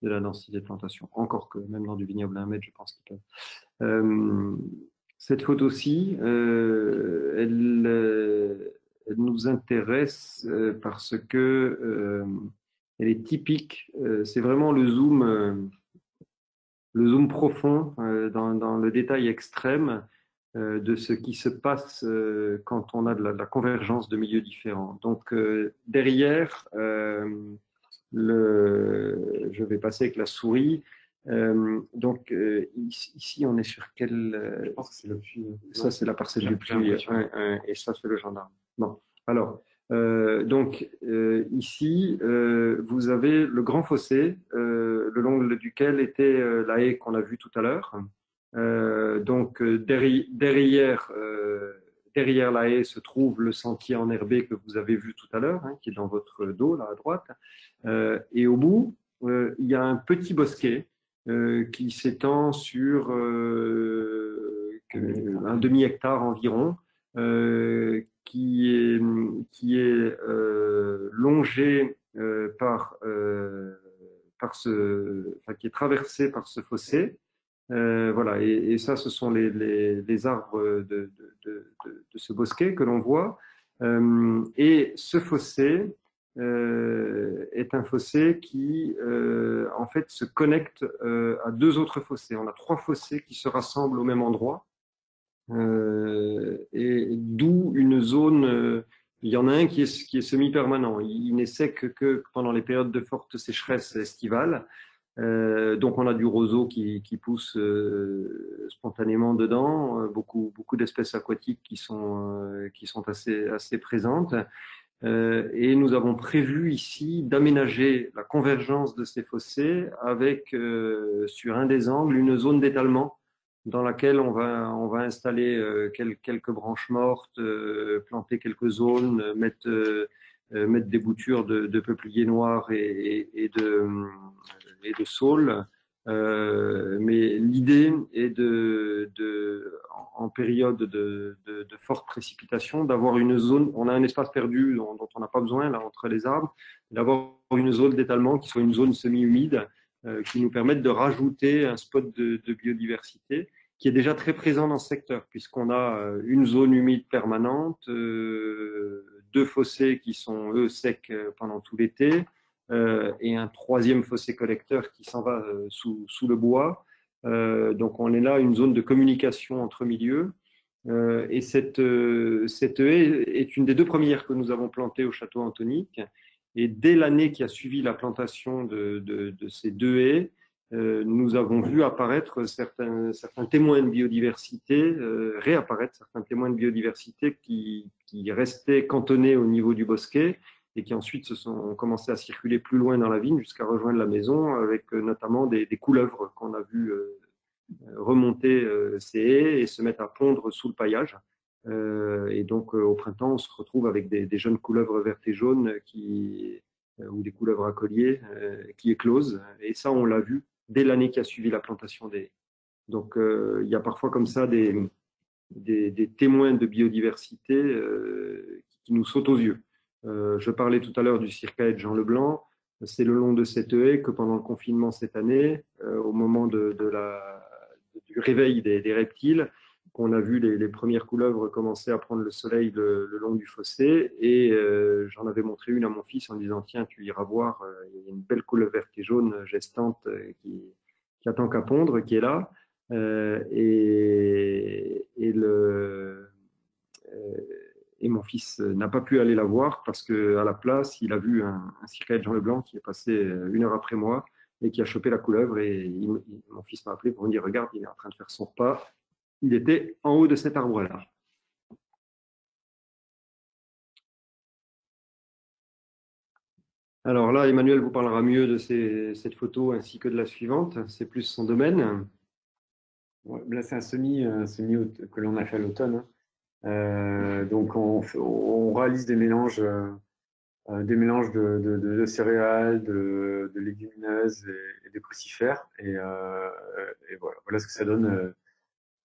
la densité de plantation. Encore que même dans du vignoble à 1 mètre, je pense qu'ils peuvent. Cette photo-ci, elle nous intéresse parce que elle est typique. C'est vraiment le zoom profond dans le détail extrême de ce qui se passe quand on a de la convergence de milieux différents. Donc derrière, je vais passer avec la souris. Donc ici, on est sur quel... Je pense que c'est le puits. Ça, c'est la parcelle du puits, et ça, c'est le gendarme. Bon, alors, donc ici, vous avez le grand fossé, le long duquel était la haie qu'on a vue tout à l'heure. Donc derrière la haie se trouve le sentier enherbé que vous avez vu tout à l'heure, qui est dans votre dos, là à droite. Et au bout, il y a un petit bosquet qui s'étend sur un demi-hectare environ, qui est longé qui est traversé par ce fossé. Voilà, et ça, ce sont les arbres de ce bosquet que l'on voit. Et ce fossé est un fossé qui, en fait, se connecte à 2 autres fossés. On a 3 fossés qui se rassemblent au même endroit. Et d'où une zone, il y en a un qui est semi-permanent. Il n'est sec que pendant les périodes de forte sécheresse estivale. Donc on a du roseau qui pousse spontanément dedans, beaucoup d'espèces aquatiques qui sont assez présentes. Et nous avons prévu ici d'aménager la convergence de ces fossés avec sur un des angles une zone d'étalement dans laquelle on va installer quelques branches mortes, planter quelques zones, mettre des boutures de peupliers noirs et de saules. Mais l'idée est en période de forte précipitation, d'avoir une zone, on a un espace perdu dont on n'a pas besoin là entre les arbres, d'avoir une zone d'étalement qui soit une zone semi-humide, qui nous permette de rajouter un spot de biodiversité qui est déjà très présent dans ce secteur, puisqu'on a une zone humide permanente, 2 fossés qui sont, eux, secs pendant tout l'été, et un 3e fossé collecteur qui s'en va sous le bois. Donc on est là, une zone de communication entre milieux. Et cette haie est une des 2 premières que nous avons plantées au Château Antonique. Et dès l'année qui a suivi la plantation de ces 2 haies, nous avons vu apparaître certains témoins de biodiversité, réapparaître certains témoins de biodiversité qui restaient cantonnés au niveau du bosquet et qui ensuite ont commencé à circuler plus loin dans la vigne jusqu'à rejoindre la maison, avec notamment des couleuvres qu'on a vu remonter ces haies et se mettre à pondre sous le paillage. Et donc au printemps, on se retrouve avec des jeunes couleuvres vertes et jaunes ou des couleuvres à collier qui éclosent. Et ça, on l'a vu dès l'année qui a suivi la plantation des haies. Donc, il y a parfois comme ça des témoins de biodiversité qui nous sautent aux yeux. Je parlais tout à l'heure du circaète Jean Leblanc. C'est le long de cette haie que pendant le confinement cette année, au moment du réveil des reptiles, qu'on a vu les premières couleuvres commencer à prendre le soleil le long du fossé. Et j'en avais montré une à mon fils en lui disant, tiens, tu iras voir, il y a une belle couleuvre verte et jaune gestante qui attend qu'à pondre, qui est là. Et mon fils n'a pas pu aller la voir parce qu'à la place, il a vu un circaète Jean Leblanc qui est passé 1 heure après moi et qui a chopé la couleuvre. Et mon fils m'a appelé pour me dire, regarde, il est en train de faire son repas. Il était en haut de cet arbre-là. Alors là, Emmanuel vous parlera mieux de cette photo ainsi que de la suivante. C'est plus son domaine. Ouais, là, c'est un semis que l'on a fait à l'automne. Donc, on réalise des mélanges de céréales, de légumineuses et de crucifères. Et voilà ce que ça donne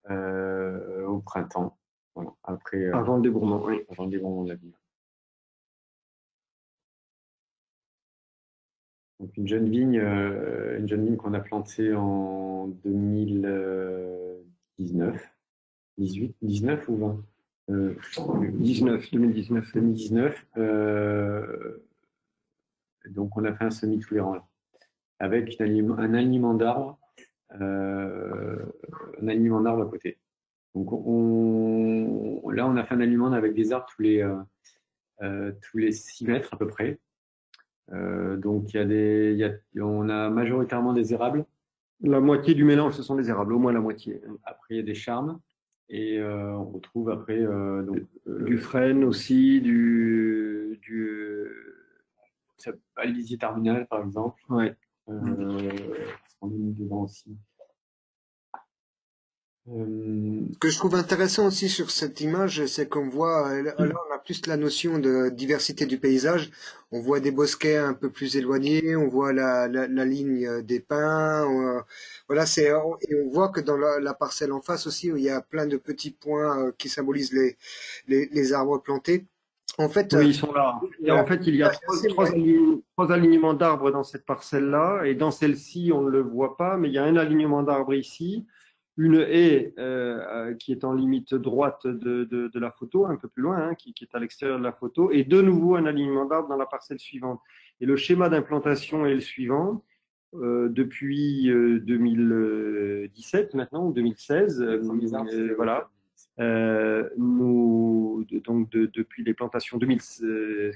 au printemps. Voilà. Après, avant le débourrement, oui. Avant le débourrement de la vigne. Donc une jeune vigne qu'on a plantée en 2019, 19 ou 20 2019. Donc on a fait un semis tolérant là, avec un alignement d'arbres, à côté. Donc là on a fait un alignement avec des arbres tous les 6 mètres à peu près. Donc on a majoritairement des érables. La moitié du mélange, ce sont des érables, au moins la moitié. Après, il y a des charmes. Et on retrouve après du frêne aussi, Alisier terminal, par exemple. Ouais. On est mis devant aussi. Ce que je trouve intéressant aussi sur cette image, c'est qu'on voit, là on a plus la notion de diversité du paysage. On voit des bosquets un peu plus éloignés, on voit la ligne des pins. Voilà, et on voit que dans la parcelle en face aussi, où il y a plein de petits points qui symbolisent les arbres plantés. En fait, oui, ils sont là. Et en fait, il y a trois alignements d'arbres dans cette parcelle-là, et dans celle-ci, on ne le voit pas, mais il y a un alignement d'arbres ici. Une haie qui est en limite droite de la photo, un peu plus loin, hein, qui est à l'extérieur de la photo, et de nouveau un alignement d'arbres dans la parcelle suivante. Et le schéma d'implantation est le suivant. Depuis 2017 maintenant, ou 2016, voilà. Depuis les plantations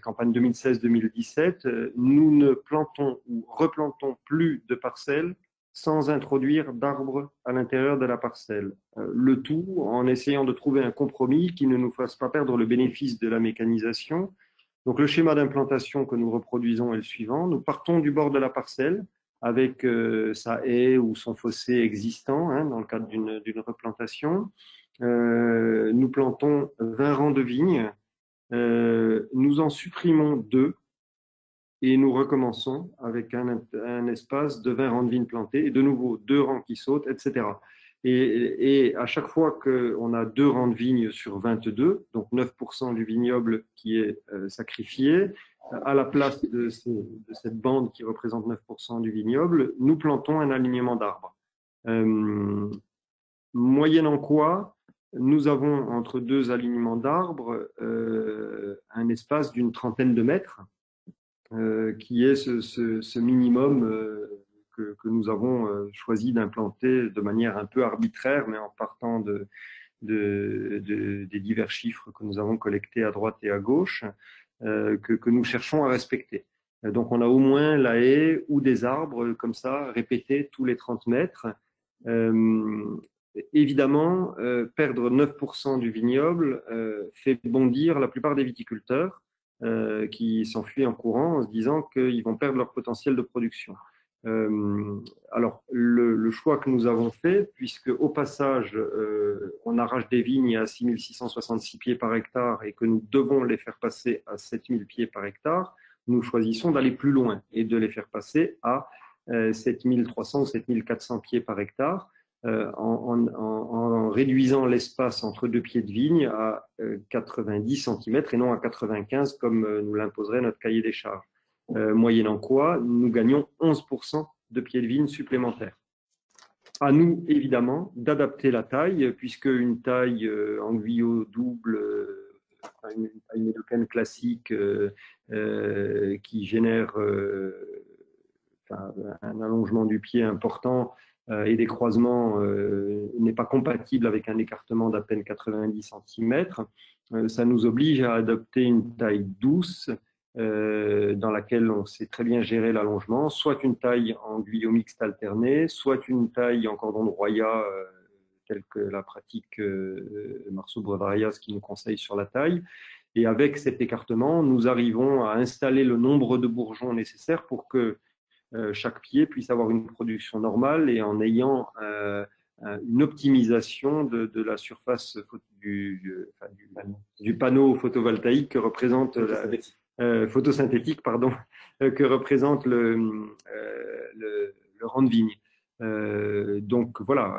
campagne 2016-2017, nous ne plantons ou replantons plus de parcelles sans introduire d'arbres à l'intérieur de la parcelle. Le tout en essayant de trouver un compromis qui ne nous fasse pas perdre le bénéfice de la mécanisation. Donc le schéma d'implantation que nous reproduisons est le suivant. Nous partons du bord de la parcelle avec sa haie ou son fossé existant, hein, dans le cadre d'une replantation. Nous plantons 20 rangs de vignes. Nous en supprimons 2. Et nous recommençons avec un espace de 20 rangs de vignes plantées, et de nouveau 2 rangs qui sautent, etc. Et à chaque fois qu'on a 2 rangs de vignes sur 22, donc 9% du vignoble qui est sacrifié, à la place de cette bande qui représente 9% du vignoble, nous plantons un alignement d'arbres. Moyennant quoi, nous avons entre 2 alignements d'arbres un espace d'une 30aine de mètres, qui est ce minimum que nous avons choisi d'implanter de manière un peu arbitraire, mais en partant des divers chiffres que nous avons collectés à droite et à gauche, que nous cherchons à respecter. Donc on a au moins la haie ou des arbres comme ça, répétés tous les 30 mètres. Évidemment, perdre 9% du vignoble fait bondir la plupart des viticulteurs, qui s'enfuient en courant en se disant qu'ils vont perdre leur potentiel de production. Alors, le choix que nous avons fait, puisque au passage, on arrache des vignes à 6666 pieds par hectare et que nous devons les faire passer à 7000 pieds par hectare, nous choisissons d'aller plus loin et de les faire passer à 7300 ou 7400 pieds par hectare. en réduisant l'espace entre deux pieds de vigne à 90 cm et non à 95 comme nous l'imposerait notre cahier des charges. Moyennant quoi, nous gagnons 11% de pieds de vigne supplémentaires. À nous, évidemment, d'adapter la taille, puisque une taille en guyot double, une taille médocaine classique qui génère un allongement du pied important et des croisements n'est pas compatible avec un écartement d'à peine 90 cm. Ça nous oblige à adopter une taille douce dans laquelle on sait très bien gérer l'allongement, soit une taille en guyot mixte alterné, soit une taille en cordon de Roya, telle que la pratique Marceau Brevrayas qui nous conseille sur la taille. Et avec cet écartement, nous arrivons à installer le nombre de bourgeons nécessaires pour que chaque pied puisse avoir une production normale et en ayant une optimisation de la surface du panneau photovoltaïque que représente photosynthétique, pardon, que représente le rang de vigne. Donc voilà,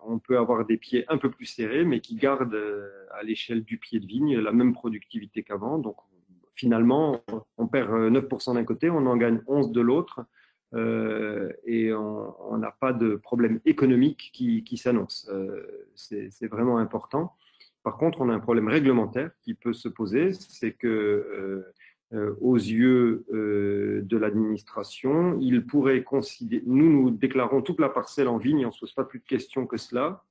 on peut avoir des pieds un peu plus serrés, mais qui gardent à l'échelle du pied de vigne la même productivité qu'avant. Donc finalement, on perd 9% d'un côté, on en gagne 11 de l'autre, et on n'a pas de problème économique qui s'annonce. C'est vraiment important. Par contre, on a un problème réglementaire qui peut se poser, c'est que aux yeux de l'administration, il pourrait considérer, nous déclarons toute la parcelle en vigne, on ne se pose pas plus de questions que cela,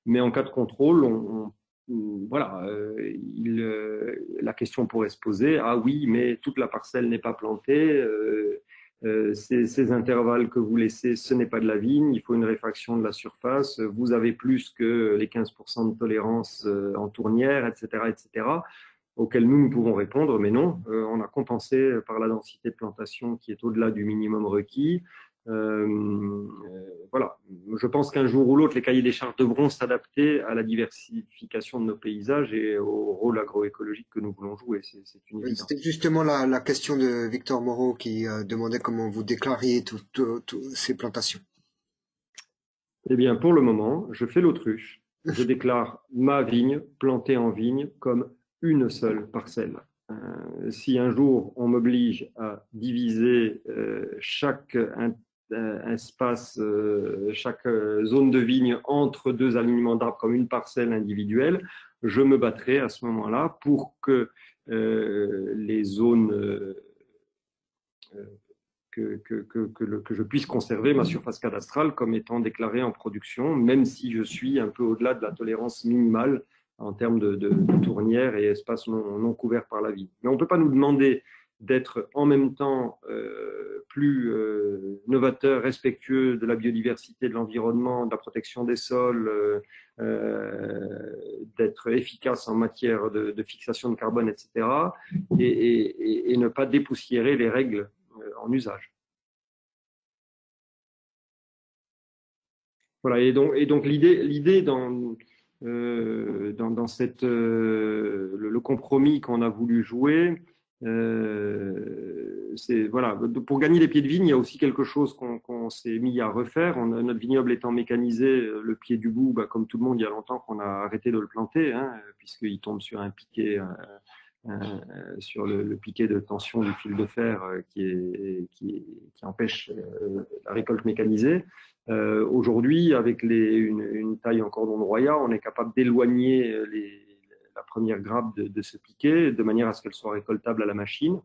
mais en cas de contrôle, voilà, la question pourrait se poser, ah oui, mais toute la parcelle n'est pas plantée, ces intervalles que vous laissez, ce n'est pas de la vigne, il faut une réfaction de la surface, vous avez plus que les 15% de tolérance en tournière, etc., etc., auxquels nous pouvons répondre, mais non, on a compensé par la densité de plantation qui est au-delà du minimum requis. Voilà, je pense qu'un jour ou l'autre, les cahiers des charges devront s'adapter à la diversification de nos paysages et au rôle agroécologique que nous voulons jouer. C'est une évidence. C'était justement la question de Victor Moreau qui demandait comment vous déclariez toutes ces plantations. Eh bien, pour le moment, je fais l'autruche. Je déclare ma vigne plantée en vigne comme une seule parcelle. Si un jour on m'oblige à diviser chaque espace, chaque zone de vigne entre deux alignements d'arbres comme une parcelle individuelle, je me battrai à ce moment-là pour que les zones que je puisse conserver ma surface cadastrale comme étant déclarée en production, même si je suis un peu au-delà de la tolérance minimale en termes de tournière et espace non couvert par la vigne. Mais on ne peut pas nous demander d'être en même temps plus novateur, respectueux de la biodiversité, de l'environnement, de la protection des sols, d'être efficace en matière de fixation de carbone, etc., et ne pas dépoussiérer les règles en usage. Voilà, et donc l'idée dans cette, le compromis qu'on a voulu jouer, c'est voilà, pour gagner les pieds de vigne, il y a aussi quelque chose qu'on s'est mis à refaire. Notre vignoble étant mécanisé, le pied du bout, comme tout le monde, il y a longtemps qu'on a arrêté de le planter, hein, puisqu'il tombe sur un piquet, sur le piquet de tension du fil de fer qui empêche la récolte mécanisée. Aujourd'hui, avec une taille en cordon de Roya, on est capable d'éloigner la première grappe de ce piquet de manière à ce qu'elle soit récoltable à la machine.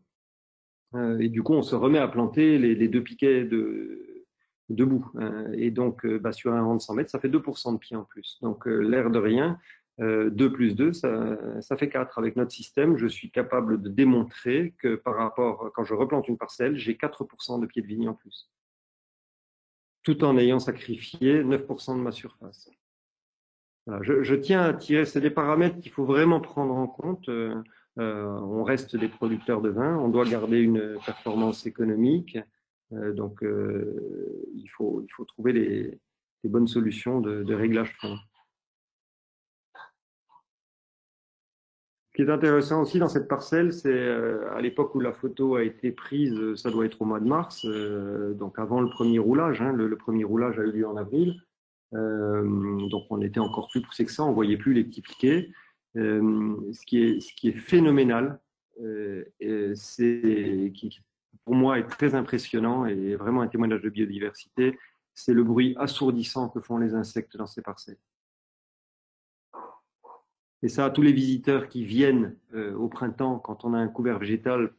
Et du coup, on se remet à planter les deux piquets debout. Et donc, sur un rang de 100 mètres, ça fait 2% de pied en plus. Donc, l'air de rien, 2 plus 2, ça fait 4. Avec notre système, je suis capable de démontrer que par rapport, quand je replante une parcelle, j'ai 4% de pieds de vigne en plus, tout en ayant sacrifié 9% de ma surface. Voilà, je tiens à tirer, c'est des paramètres qu'il faut vraiment prendre en compte. On reste des producteurs de vin, on doit garder une performance économique, donc il faut trouver les bonnes solutions de réglage fin. Ce qui est intéressant aussi dans cette parcelle, c'est à l'époque où la photo a été prise, ça doit être au mois de mars, donc avant le premier roulage. Hein, le premier roulage a eu lieu en avril. Donc on était encore plus poussé que ça, on voyait plus les petits piquets. Ce qui est phénoménal, qui pour moi est très impressionnant et vraiment un témoignage de biodiversité, c'est le bruit assourdissant que font les insectes dans ces parcelles. Et ça, tous les visiteurs qui viennent au printemps, quand on a un couvert végétal,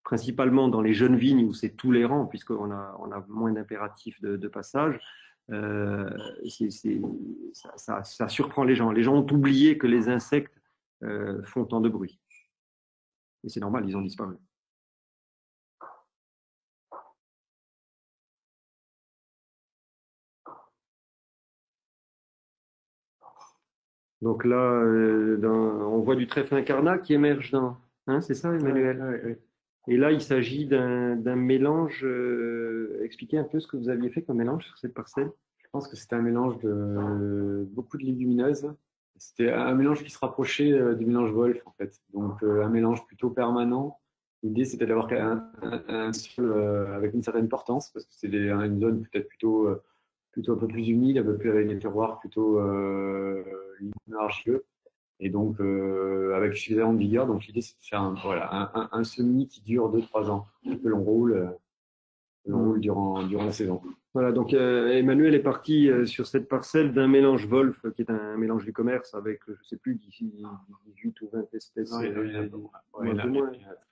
principalement dans les jeunes vignes où c'est tolérant, puisqu'on a moins d'impératifs de passage, ça surprend les gens. Les gens ont oublié que les insectes font tant de bruit. Et c'est normal, ils ont disparu. Donc là, on voit du trèfle incarnat qui émerge dans... Hein, c'est ça, Emmanuel? Ouais. Et là, il s'agit d'un mélange... expliquez un peu ce que vous aviez fait comme mélange sur cette parcelle. Je pense que c'était un mélange de beaucoup de légumineuses. C'était un mélange qui se rapprochait du mélange Wolf, en fait. Donc, un mélange plutôt permanent. L'idée, c'était d'avoir un sol avec une certaine portance, parce que c'est une zone peut-être plutôt un peu plus humide, un peu plus avec des terroirs plutôt argileux, et donc avec suffisamment de vigueur. Donc l'idée, c'est de faire un semis qui dure 2-3 ans, que l'on roule durant la saison. Voilà, donc Emmanuel est parti sur cette parcelle d'un mélange Wolf, qui est un mélange du commerce avec, je ne sais plus, d'ici 18 ou 20 espèces,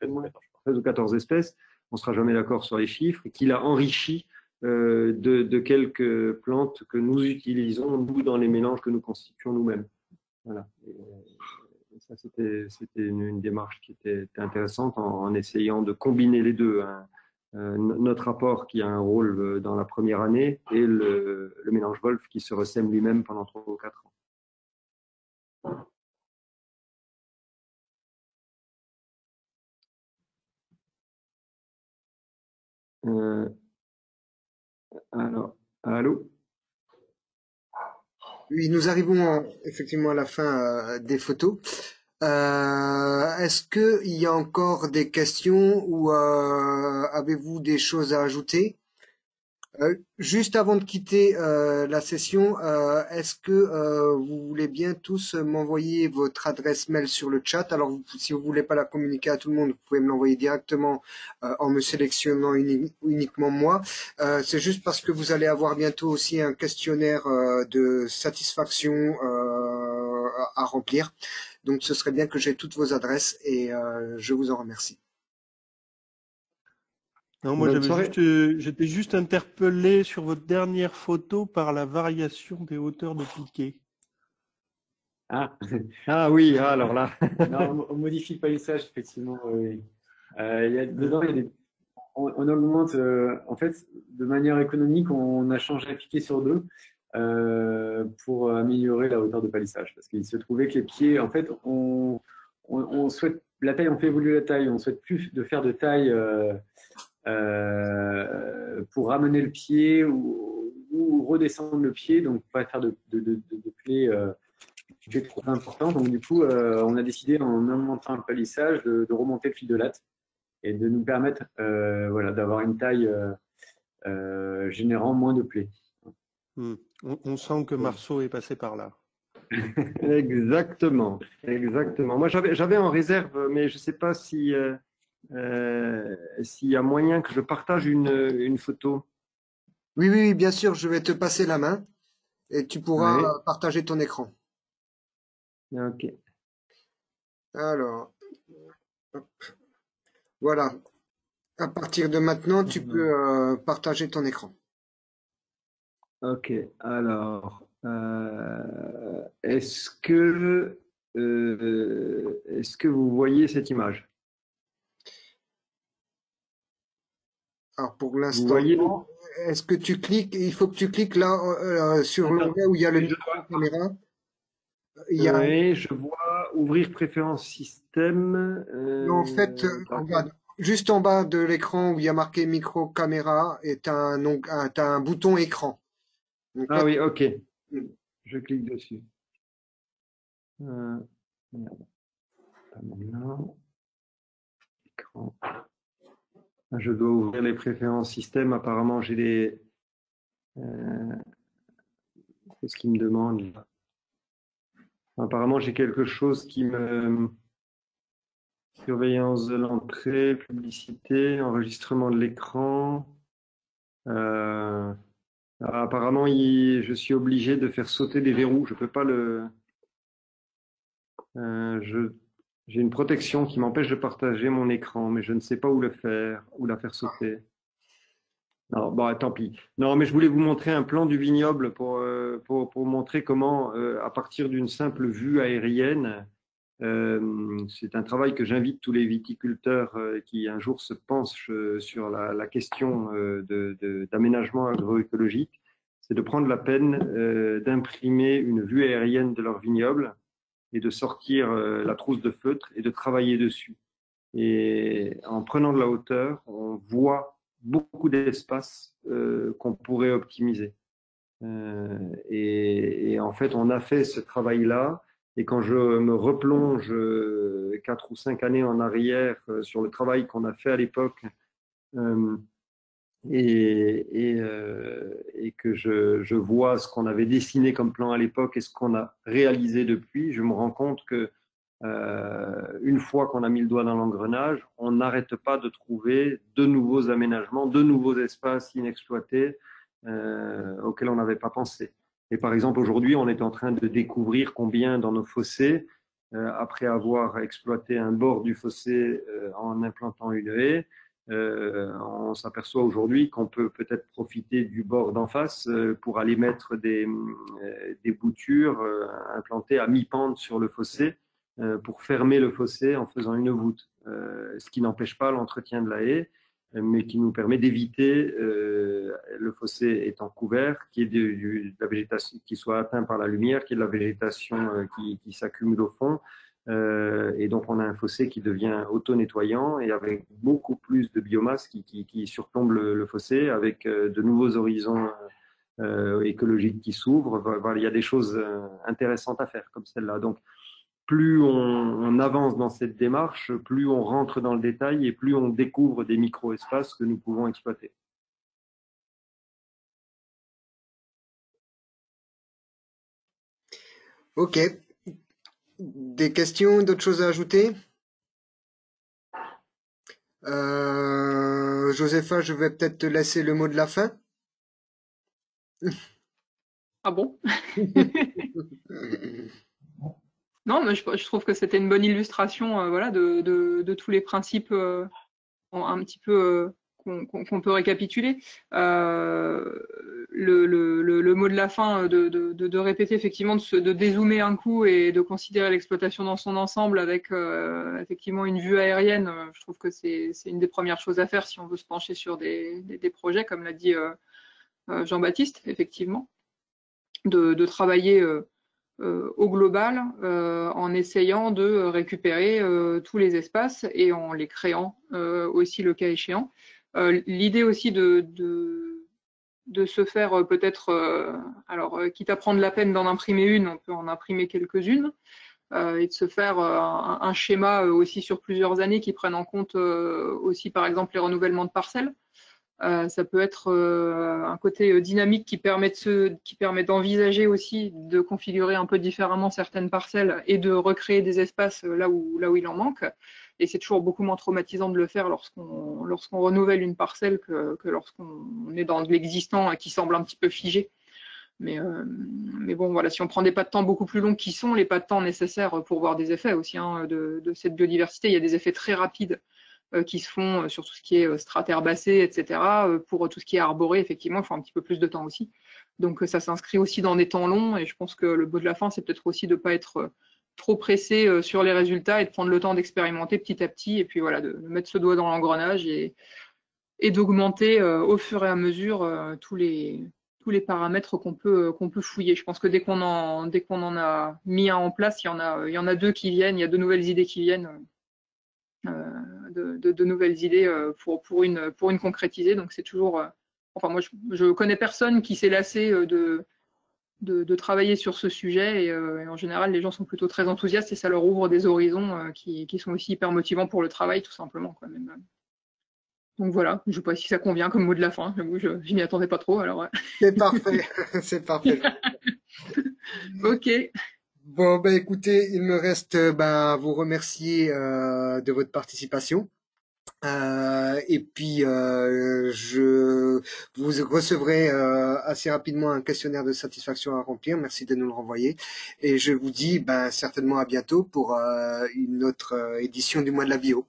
moins, 13 ou 14 espèces, on ne sera jamais d'accord sur les chiffres, et qu'il a enrichi de quelques plantes que nous utilisons, nous, dans les mélanges que nous constituons nous-mêmes. Voilà. Et ça, c'était une démarche qui était intéressante en essayant de combiner les deux. Hein. Notre apport qui a un rôle dans la première année et le mélange Wolf qui se ressème lui-même pendant 3 ou 4 ans. Alors, allô? Oui, nous arrivons effectivement à la fin des photos. Est-ce qu'il y a encore des questions ou avez-vous des choses à ajouter? Juste avant de quitter la session, est-ce que vous voulez bien tous m'envoyer votre adresse mail sur le chat? Alors, si vous voulez pas la communiquer à tout le monde, vous pouvez me l'envoyer directement en me sélectionnant uniquement moi. C'est juste parce que vous allez avoir bientôt aussi un questionnaire de satisfaction à remplir. Donc, ce serait bien que j'ai toutes vos adresses et je vous en remercie. Non, moi, j'étais juste interpellé sur votre dernière photo par la variation des hauteurs de piquet. Ah oui, alors là. Non, on modifie le palissage, effectivement. Oui. Dedans, on augmente, en fait, de manière économique, on a changé un piquet sur 2 pour améliorer la hauteur de palissage. Parce qu'il se trouvait que les pieds, en fait, on souhaite la taille, on fait évoluer la taille, on souhaite plus de faire de taille pour ramener le pied ou redescendre le pied, donc pas faire de plaies trop importantes. Donc du coup, on a décidé en augmentant le palissage de remonter le fil de latte et de nous permettre d'avoir une taille générant moins de plaies. On sent que Marceau est passé par là. Exactement. Moi, j'avais en réserve, mais je ne sais pas si s'il y a moyen que je partage une photo. Oui, bien sûr, je vais te passer la main et tu pourras partager ton écran. Ok. Alors, hop. Voilà. À partir de maintenant, tu peux partager ton écran. Ok. Alors, est-ce que vous voyez cette image? Alors pour l'instant, est-ce que tu cliques? Il faut que tu cliques là sur l'onglet où il y a le caméra. Oui, je vois ouvrir préférence système. En fait, juste en bas de l'écran où il y a marqué micro caméra et tu as un bouton écran. Donc, ah oui, ok. Je clique dessus. Merde. Pas maintenant. Écran. Je dois ouvrir les préférences système. Apparemment, j'ai les. Qu'est-ce qu'il me demande là? Apparemment, j'ai quelque chose qui me. Surveillance de l'entrée, publicité, enregistrement de l'écran. Apparemment, je suis obligé de faire sauter des verrous. Je peux pas le. J'ai une protection qui m'empêche de partager mon écran, mais je ne sais pas où le faire, où la faire sauter. Non, bon, tant pis. Non, mais je voulais vous montrer un plan du vignoble pour montrer comment, à partir d'une simple vue aérienne, c'est un travail que j'invite tous les viticulteurs qui un jour se penchent sur la question d'aménagement agroécologique, c'est de prendre la peine d'imprimer une vue aérienne de leur vignoble et de sortir la trousse de feutre et de travailler dessus. Et en prenant de la hauteur, on voit beaucoup d'espace qu'on pourrait optimiser. Et en fait, on a fait ce travail-là. Et quand je me replonge 4 ou 5 années en arrière sur le travail qu'on a fait à l'époque et que je vois ce qu'on avait dessiné comme plan à l'époque et ce qu'on a réalisé depuis, je me rends compte que une fois qu'on a mis le doigt dans l'engrenage, on n'arrête pas de trouver de nouveaux aménagements, de nouveaux espaces inexploités auxquels on n'avait pas pensé. Et par exemple, aujourd'hui, on est en train de découvrir combien dans nos fossés, après avoir exploité un bord du fossé en implantant une haie, on s'aperçoit aujourd'hui qu'on peut peut-être profiter du bord d'en face pour aller mettre des boutures implantées à mi-pente sur le fossé pour fermer le fossé en faisant une voûte, ce qui n'empêche pas l'entretien de la haie, mais qui nous permet d'éviter le fossé étant couvert, qu'il y ait de la végétation qui soit atteint par la lumière, qu'il y ait de la végétation qui s'accumule au fond. Et donc, on a un fossé qui devient auto-nettoyant et avec beaucoup plus de biomasse qui surplombe le fossé, avec de nouveaux horizons écologiques qui s'ouvrent. Voilà, il y a des choses intéressantes à faire comme celle-là. Donc, plus on avance dans cette démarche, plus on rentre dans le détail et plus on découvre des micro-espaces que nous pouvons exploiter. Ok. Des questions, d'autres choses à ajouter? Josépha, je vais peut-être te laisser le mot de la fin. Ah bon? Non, mais je trouve que c'était une bonne illustration voilà, de tous les principes un petit peu qu'on peut récapituler. Le mot de la fin, de répéter effectivement, de dézoomer un coup et de considérer l'exploitation dans son ensemble avec effectivement une vue aérienne, je trouve que c'est une des premières choses à faire si on veut se pencher sur des projets, comme l'a dit Jean-Baptiste, effectivement, de travailler au global en essayant de récupérer tous les espaces et en les créant aussi le cas échéant. L'idée aussi de se faire peut-être, quitte à prendre la peine d'en imprimer une, on peut en imprimer quelques-unes et de se faire un schéma aussi sur plusieurs années qui prenne en compte aussi par exemple les renouvellements de parcelles. Ça peut être un côté dynamique qui permet d'envisager aussi de configurer un peu différemment certaines parcelles et de recréer des espaces là où il en manque. Et c'est toujours beaucoup moins traumatisant de le faire lorsqu'on renouvelle une parcelle que lorsqu'on est dans de l'existant qui semble un petit peu figé. Mais bon, voilà, si on prend des pas de temps beaucoup plus longs, qui sont les pas de temps nécessaires pour voir des effets aussi de cette biodiversité, il y a des effets très rapides qui se font sur tout ce qui est strates herbacées, etc. Pour tout ce qui est arboré, effectivement, il faut un petit peu plus de temps aussi. Donc ça s'inscrit aussi dans des temps longs et je pense que le mot de la fin, c'est peut-être aussi de ne pas être trop pressé sur les résultats et de prendre le temps d'expérimenter petit à petit et puis voilà, de mettre ce doigt dans l'engrenage et d'augmenter au fur et à mesure tous les paramètres qu'on peut fouiller. Je pense que dès qu'on en a mis un en place, il y en a deux qui viennent, il y a de nouvelles idées qui viennent. De nouvelles idées pour une concrétiser. Donc c'est toujours. Enfin, moi, je connais personne qui s'est lassé de travailler sur ce sujet. Et en général, les gens sont plutôt très enthousiastes et ça leur ouvre des horizons qui sont aussi hyper motivants pour le travail, tout simplement, quand même. Donc voilà, je ne sais pas si ça convient comme mot de la fin. Je m'y attendais pas trop, alors. C'est parfait, c'est parfait. Ok. Bon, ben écoutez, il me reste à vous remercier de votre participation. Et puis, je vous recevrez assez rapidement un questionnaire de satisfaction à remplir. Merci de nous le renvoyer. Et je vous dis certainement à bientôt pour une autre édition du mois de la bio.